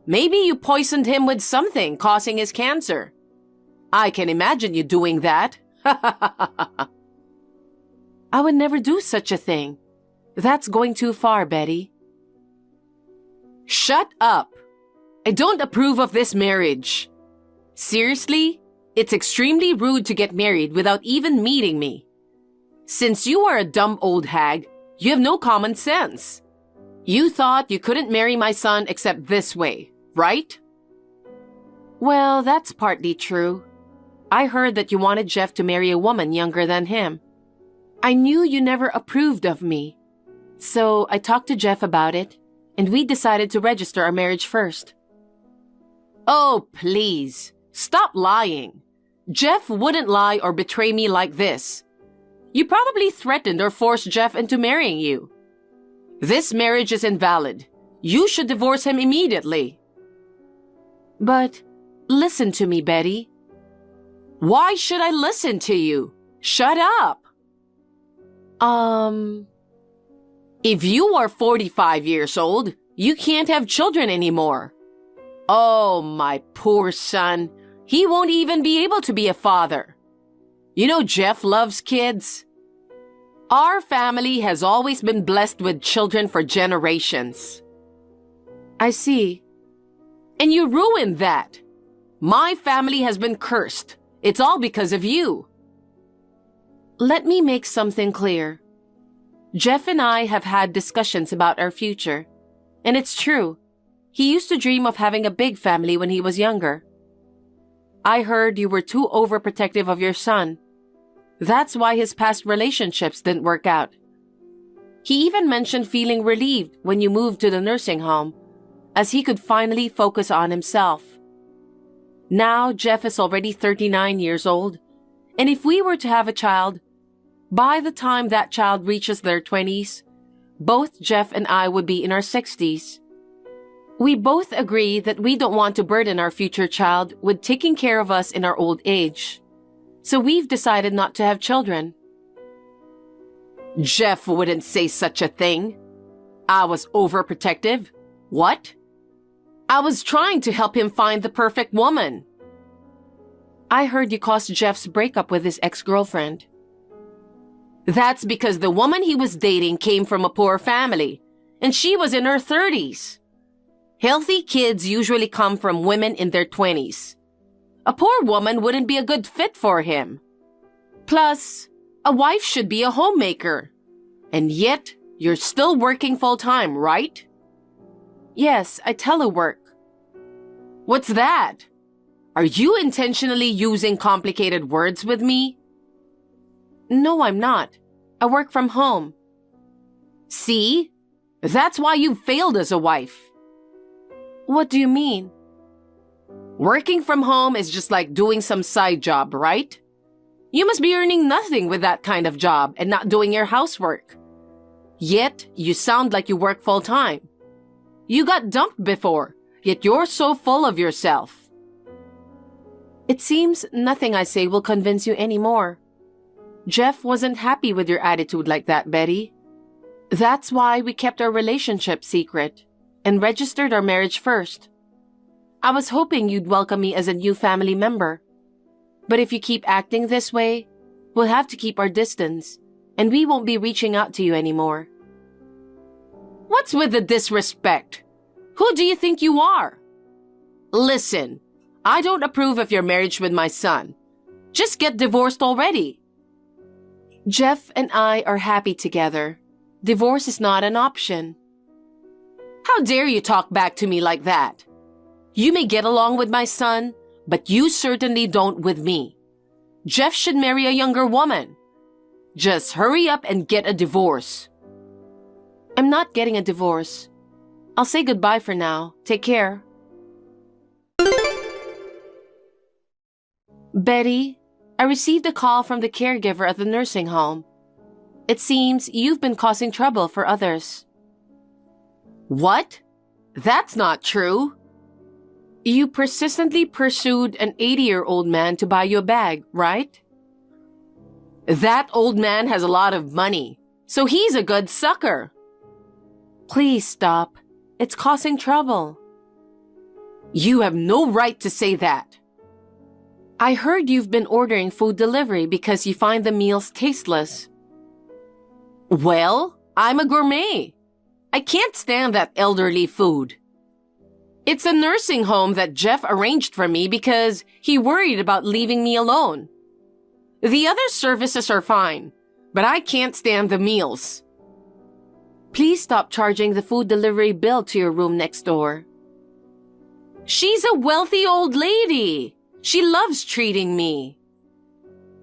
Maybe you poisoned him with something causing his cancer. I can imagine you doing that. I would never do such a thing. That's going too far, Betty. Shut up. I don't approve of this marriage. Seriously, it's extremely rude to get married without even meeting me. Since you are a dumb old hag, you have no common sense. You thought you couldn't marry my son except this way, right? Well, that's partly true. I heard that you wanted Jeff to marry a woman younger than him. I knew you never approved of me. So I talked to Jeff about it, and we decided to register our marriage first. Oh, please, stop lying. Jeff wouldn't lie or betray me like this. You probably threatened or forced Jeff into marrying you. This marriage is invalid. You should divorce him immediately. But listen to me, Betty. Why should I listen to you? Shut up. If you are 45 years old, you can't have children anymore. Oh, my poor son. He won't even be able to be a father. You know Jeff loves kids. Our family has always been blessed with children for generations. I see. And you ruined that. My family has been cursed. It's all because of you. Let me make something clear. Jeff and I have had discussions about our future. And it's true. He used to dream of having a big family when he was younger. I heard you were too overprotective of your son. That's why his past relationships didn't work out. He even mentioned feeling relieved when you moved to the nursing home, as he could finally focus on himself. Now Jeff is already 39 years old, and if we were to have a child, by the time that child reaches their 20s, both Jeff and I would be in our 60s. We both agree that we don't want to burden our future child with taking care of us in our old age. So we've decided not to have children. Jeff wouldn't say such a thing. I was overprotective. What? I was trying to help him find the perfect woman. I heard you caused Jeff's breakup with his ex-girlfriend. That's because the woman he was dating came from a poor family, and she was in her 30s. Healthy kids usually come from women in their 20s. A poor woman wouldn't be a good fit for him. Plus, a wife should be a homemaker. And yet, you're still working full-time, right? Yes, I telework. What's that? Are you intentionally using complicated words with me? No, I'm not. I work from home. See? That's why you failed as a wife. What do you mean? Working from home is just like doing some side job, right? You must be earning nothing with that kind of job and not doing your housework. Yet, you sound like you work full-time. You got dumped before, yet you're so full of yourself. It seems nothing I say will convince you anymore. Jeff wasn't happy with your attitude like that, Betty. That's why we kept our relationship secret and registered our marriage first. I was hoping you'd welcome me as a new family member. But if you keep acting this way, we'll have to keep our distance, and we won't be reaching out to you anymore. What's with the disrespect? Who do you think you are? Listen, I don't approve of your marriage with my son. Just get divorced already. Jeff and I are happy together. Divorce is not an option. How dare you talk back to me like that? You may get along with my son, but you certainly don't with me. Jeff should marry a younger woman. Just hurry up and get a divorce. I'm not getting a divorce. I'll say goodbye for now. Take care. Betty, I received a call from the caregiver at the nursing home. It seems you've been causing trouble for others. What? That's not true. You persistently pursued an 80-year-old man to buy you a bag, right? That old man has a lot of money, so he's a good sucker. Please stop. It's causing trouble. You have no right to say that. I heard you've been ordering food delivery because you find the meals tasteless. Well, I'm a gourmet. I can't stand that elderly food. It's a nursing home that Jeff arranged for me because he worried about leaving me alone. The other services are fine, but I can't stand the meals. Please stop charging the food delivery bill to your room next door. She's a wealthy old lady. She loves treating me.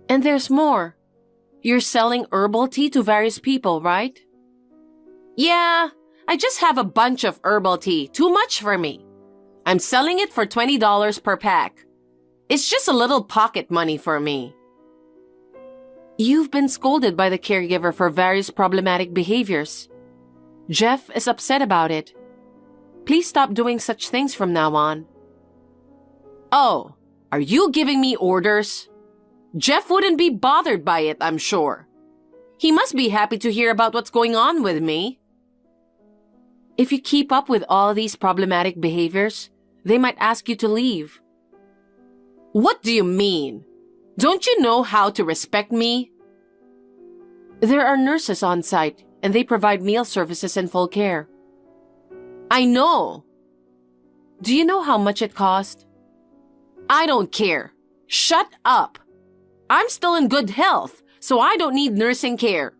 And there's more. You're selling herbal tea to various people, right? Yeah, I just have a bunch of herbal tea. Too much for me. I'm selling it for $20 per pack. It's just a little pocket money for me. You've been scolded by the caregiver for various problematic behaviors. Jeff is upset about it. Please stop doing such things from now on. Oh, are you giving me orders? Jeff wouldn't be bothered by it, I'm sure. He must be happy to hear about what's going on with me. If you keep up with all these problematic behaviors, they might ask you to leave. What do you mean? Don't you know how to respect me? There are nurses on site, and they provide meal services and full care. I know. Do you know how much it cost? I don't care. Shut up. I'm still in good health, so I don't need nursing care.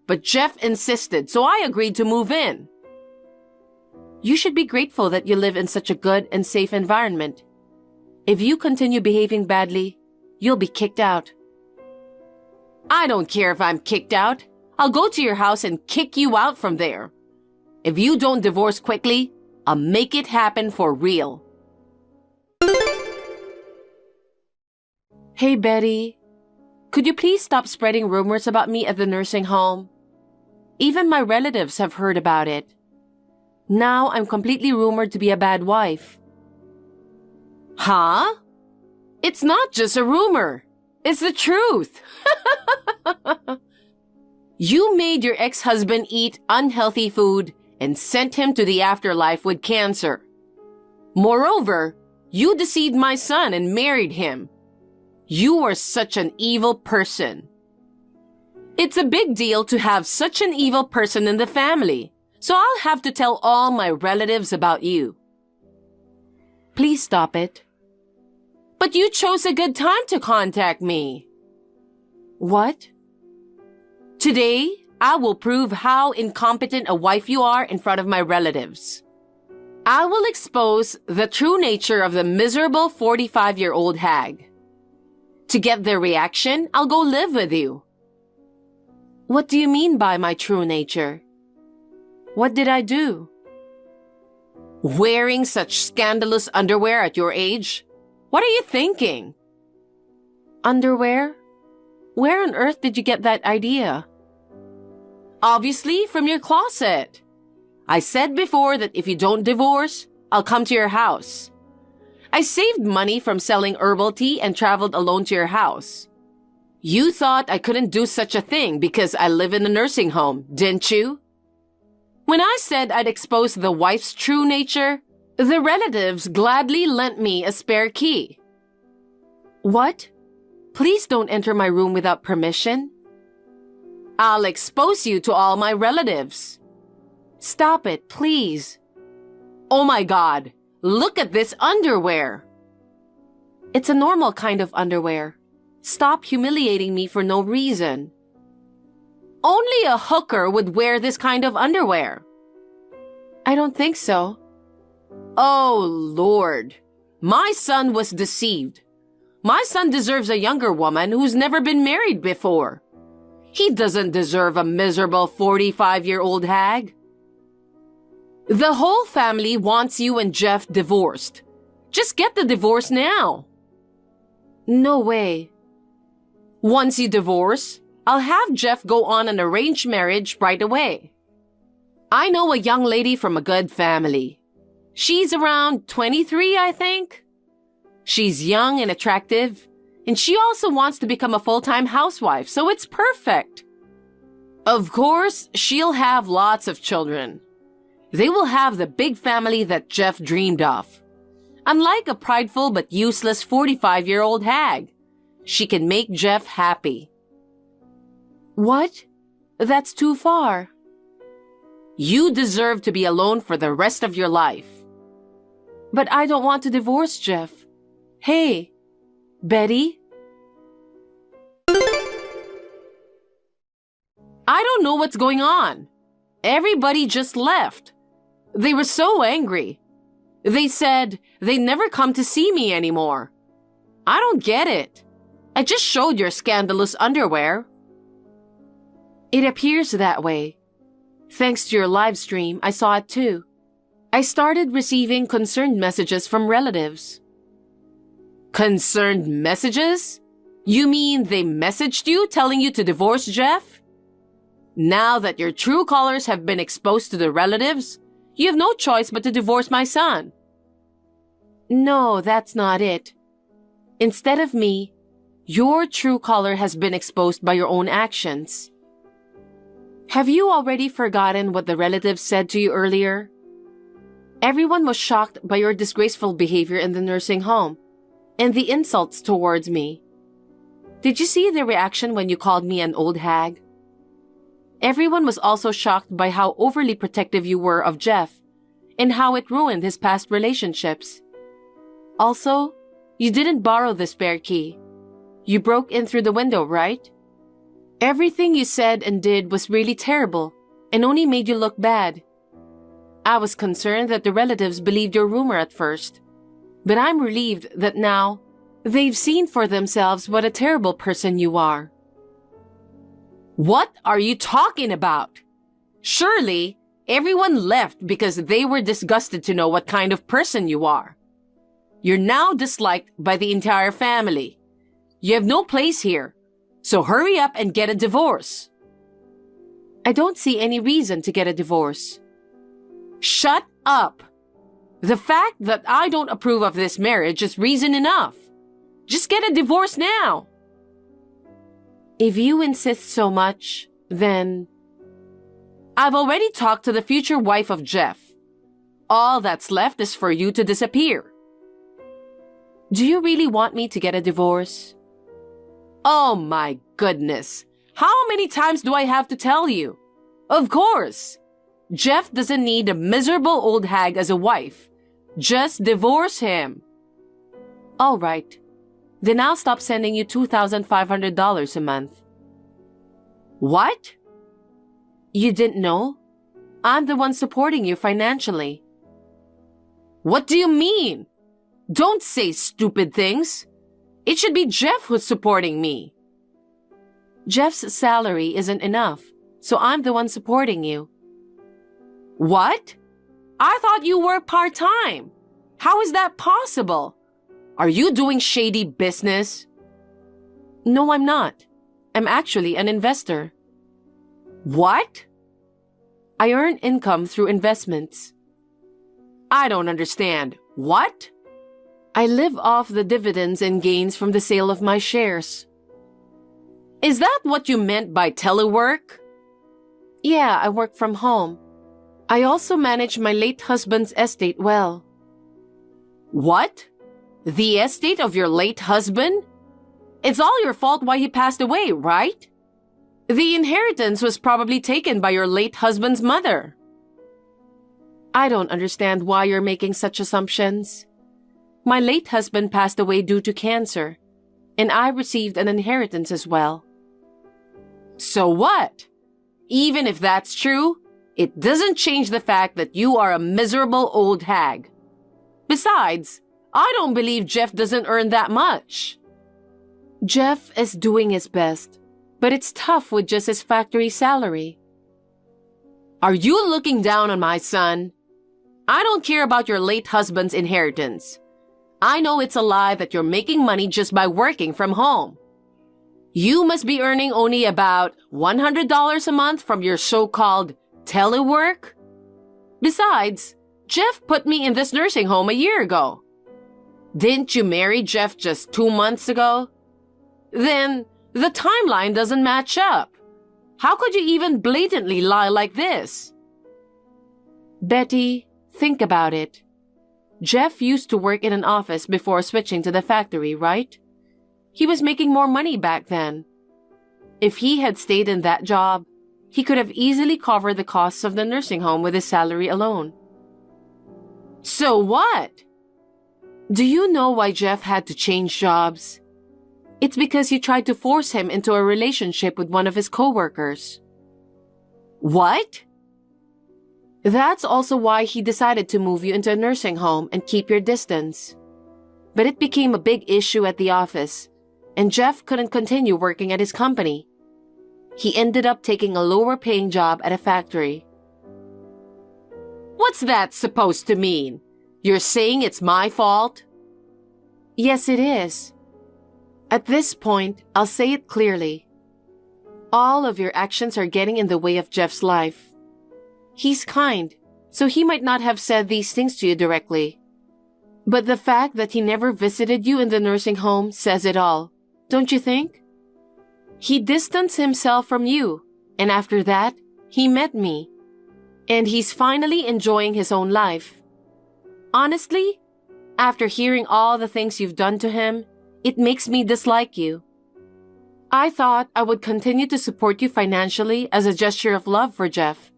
But Jeff insisted, so I agreed to move in. You should be grateful that you live in such a good and safe environment. If you continue behaving badly, you'll be kicked out. I don't care if I'm kicked out. I'll go to your house and kick you out from there. If you don't divorce quickly, I'll make it happen for real. Hey, Betty. Could you please stop spreading rumors about me at the nursing home? Even my relatives have heard about it. Now I'm completely rumored to be a bad wife. Huh? It's not just a rumor. It's the truth. You made your ex-husband eat unhealthy food and sent him to the afterlife with cancer. Moreover, you deceived my son and married him. You are such an evil person. It's a big deal to have such an evil person in the family, so I'll have to tell all my relatives about you. Please stop it. But you chose a good time to contact me. What? Today, I will prove how incompetent a wife you are in front of my relatives. I will expose the true nature of the miserable 45-year-old hag. To get their reaction, I'll go live with you. What do you mean by my true nature? What did I do? Wearing such scandalous underwear at your age? What are you thinking? Underwear? Where on earth did you get that idea? Obviously, from your closet. I said before that if you don't divorce, I'll come to your house. I saved money from selling herbal tea and traveled alone to your house. You thought I couldn't do such a thing because I live in a nursing home, didn't you? When I said I'd expose the wife's true nature, the relatives gladly lent me a spare key. What? Please don't enter my room without permission. I'll expose you to all my relatives. Stop it, please. Oh my God, look at this underwear. It's a normal kind of underwear. Stop humiliating me for no reason. Only a hooker would wear this kind of underwear. I don't think so. Oh, Lord. My son was deceived. My son deserves a younger woman who's never been married before. He doesn't deserve a miserable 45-year-old hag. The whole family wants you and Jeff divorced. Just get the divorce now. No way. Once you divorce, I'll have Jeff go on an arranged marriage right away. I know a young lady from a good family. She's around 23, I think. She's young and attractive, and she also wants to become a full-time housewife, so it's perfect. Of course, she'll have lots of children. They will have the big family that Jeff dreamed of. Unlike a prideful but useless 45-year-old hag, she can make Jeff happy. What? That's too far. You deserve to be alone for the rest of your life. But I don't want to divorce Jeff. Hey, Betty? I don't know what's going on. everybody just left. They were so angry. They said they'd never come to see me anymore. I don't get it. I just showed your scandalous underwear. It appears that way. Thanks to your live stream, I saw it too. I started receiving concerned messages from relatives. Concerned messages? You mean they messaged you telling you to divorce Jeff? Now that your true colors have been exposed to the relatives, you have no choice but to divorce my son. No, that's not it. Instead of me, your true color has been exposed by your own actions. Have you already forgotten what the relatives said to you earlier? Everyone was shocked by your disgraceful behavior in the nursing home and the insults towards me. Did you see the reaction when you called me an old hag? Everyone was also shocked by how overly protective you were of Jeff and how it ruined his past relationships. Also, you didn't borrow the spare key. You broke in through the window, right? Everything you said and did was really terrible and only made you look bad. I was concerned that the relatives believed your rumor at first, but I'm relieved that now they've seen for themselves what a terrible person you are. What are you talking about? Surely, everyone left because they were disgusted to know what kind of person you are. You're now disliked by the entire family. You have no place here, so hurry up and get a divorce. I don't see any reason to get a divorce. Shut up! The fact that I don't approve of this marriage is reason enough. Just get a divorce now. If you insist so much, then... I've already talked to the future wife of Jeff. All that's left is for you to disappear. Do you really want me to get a divorce? Oh my goodness. How many times do I have to tell you? Of course. Jeff doesn't need a miserable old hag as a wife. Just divorce him. All right. Then I'll stop sending you $2,500 a month. What? You didn't know? I'm the one supporting you financially. What do you mean? Don't say stupid things. It should be Jeff who's supporting me. Jeff's salary isn't enough, so I'm the one supporting you. What? I thought you worked part-time. How is that possible? Are you doing shady business? No, I'm not. I'm actually an investor. What? I earn income through investments. I don't understand. What? I live off the dividends and gains from the sale of my shares. Is that what you meant by telework? Yeah, I work from home. I also manage my late husband's estate well. What? The estate of your late husband? It's all your fault why he passed away, right? The inheritance was probably taken by your late husband's mother. I don't understand why you're making such assumptions. My late husband passed away due to cancer, and I received an inheritance as well. So what? Even if that's true, it doesn't change the fact that you are a miserable old hag. Besides, I don't believe Jeff doesn't earn that much. Jeff is doing his best, but it's tough with just his factory salary. Are you looking down on my son? I don't care about your late husband's inheritance. I know it's a lie that you're making money just by working from home. You must be earning only about $100 a month from your so-called telework. Besides, Jeff put me in this nursing home a year ago. Didn't you marry Jeff just 2 months ago? Then the timeline doesn't match up. How could you even blatantly lie like this? Betty, think about it. Jeff used to work in an office before switching to the factory, right? He was making more money back then. If he had stayed in that job, he could have easily covered the costs of the nursing home with his salary alone. So what? Do you know why Jeff had to change jobs? It's because you tried to force him into a relationship with one of his coworkers. What? That's also why he decided to move you into a nursing home and keep your distance. But it became a big issue at the office, and Jeff couldn't continue working at his company. He ended up taking a lower-paying job at a factory. What's that supposed to mean? You're saying it's my fault? Yes, it is. At this point, I'll say it clearly. All of your actions are getting in the way of Jeff's life. He's kind, so he might not have said these things to you directly. But the fact that he never visited you in the nursing home says it all, don't you think? He distanced himself from you, and after that, he met me. And he's finally enjoying his own life. Honestly, after hearing all the things you've done to him, it makes me dislike you. I thought I would continue to support you financially as a gesture of love for Jeff.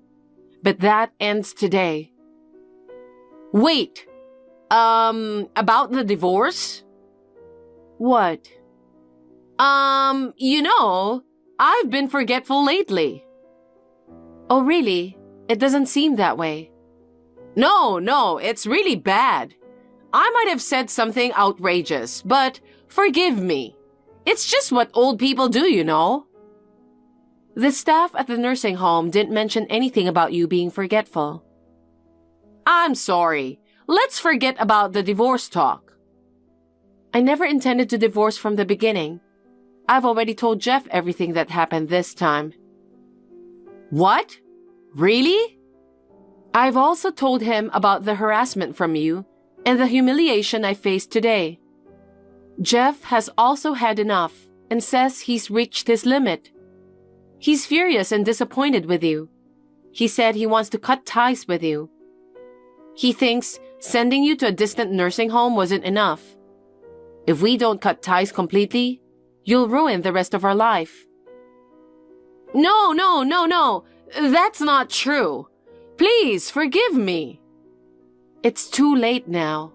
But that ends today. Wait, about the divorce? What? I've been forgetful lately. Oh, really? It doesn't seem that way. No, it's really bad. I might have said something outrageous, but forgive me. It's just what old people do, you know. The staff at the nursing home didn't mention anything about you being forgetful. I'm sorry. Let's forget about the divorce talk. I never intended to divorce from the beginning. I've already told Jeff everything that happened this time. What? Really? I've also told him about the harassment from you and the humiliation I faced today. Jeff has also had enough and says he's reached his limit. He's furious and disappointed with you. He said he wants to cut ties with you. He thinks sending you to a distant nursing home wasn't enough. If we don't cut ties completely, you'll ruin the rest of our life. No. That's not true. Please forgive me. It's too late now.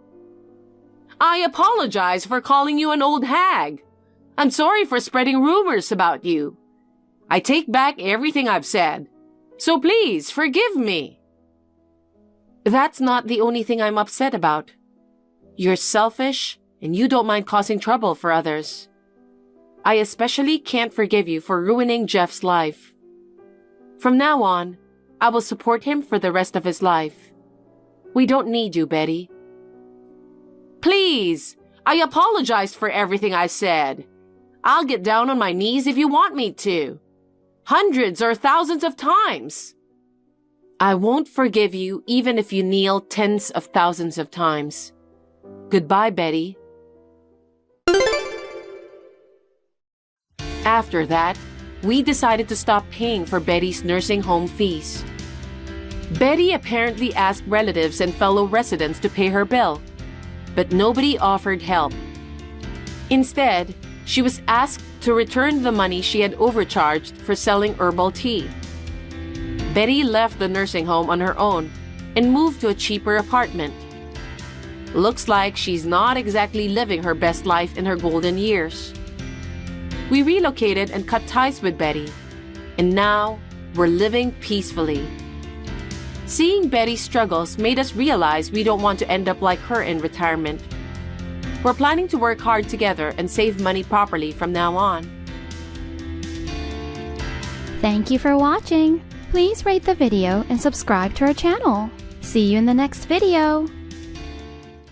I apologize for calling you an old hag. I'm sorry for spreading rumors about you. I take back everything I've said. So please forgive me. That's not the only thing I'm upset about. You're selfish and you don't mind causing trouble for others. I especially can't forgive you for ruining Jeff's life. From now on, I will support him for the rest of his life. We don't need you, Betty. Please, I apologized for everything I said. I'll get down on my knees if you want me to. Hundreds or thousands of times. I won't forgive you even if you kneel tens of thousands of times. Goodbye, Betty. After that, we decided to stop paying for Betty's nursing home fees. Betty apparently asked relatives and fellow residents to pay her bill, but nobody offered help. Instead, she was asked to return the money she had overcharged for selling herbal tea. Betty left the nursing home on her own and moved to a cheaper apartment. Looks like she's not exactly living her best life in her golden years. We relocated and cut ties with Betty, and now we're living peacefully. Seeing Betty's struggles made us realize we don't want to end up like her in retirement. We're planning to work hard together and save money properly from now on. Thank you for watching. Please rate the video and subscribe to our channel. See you in the next video.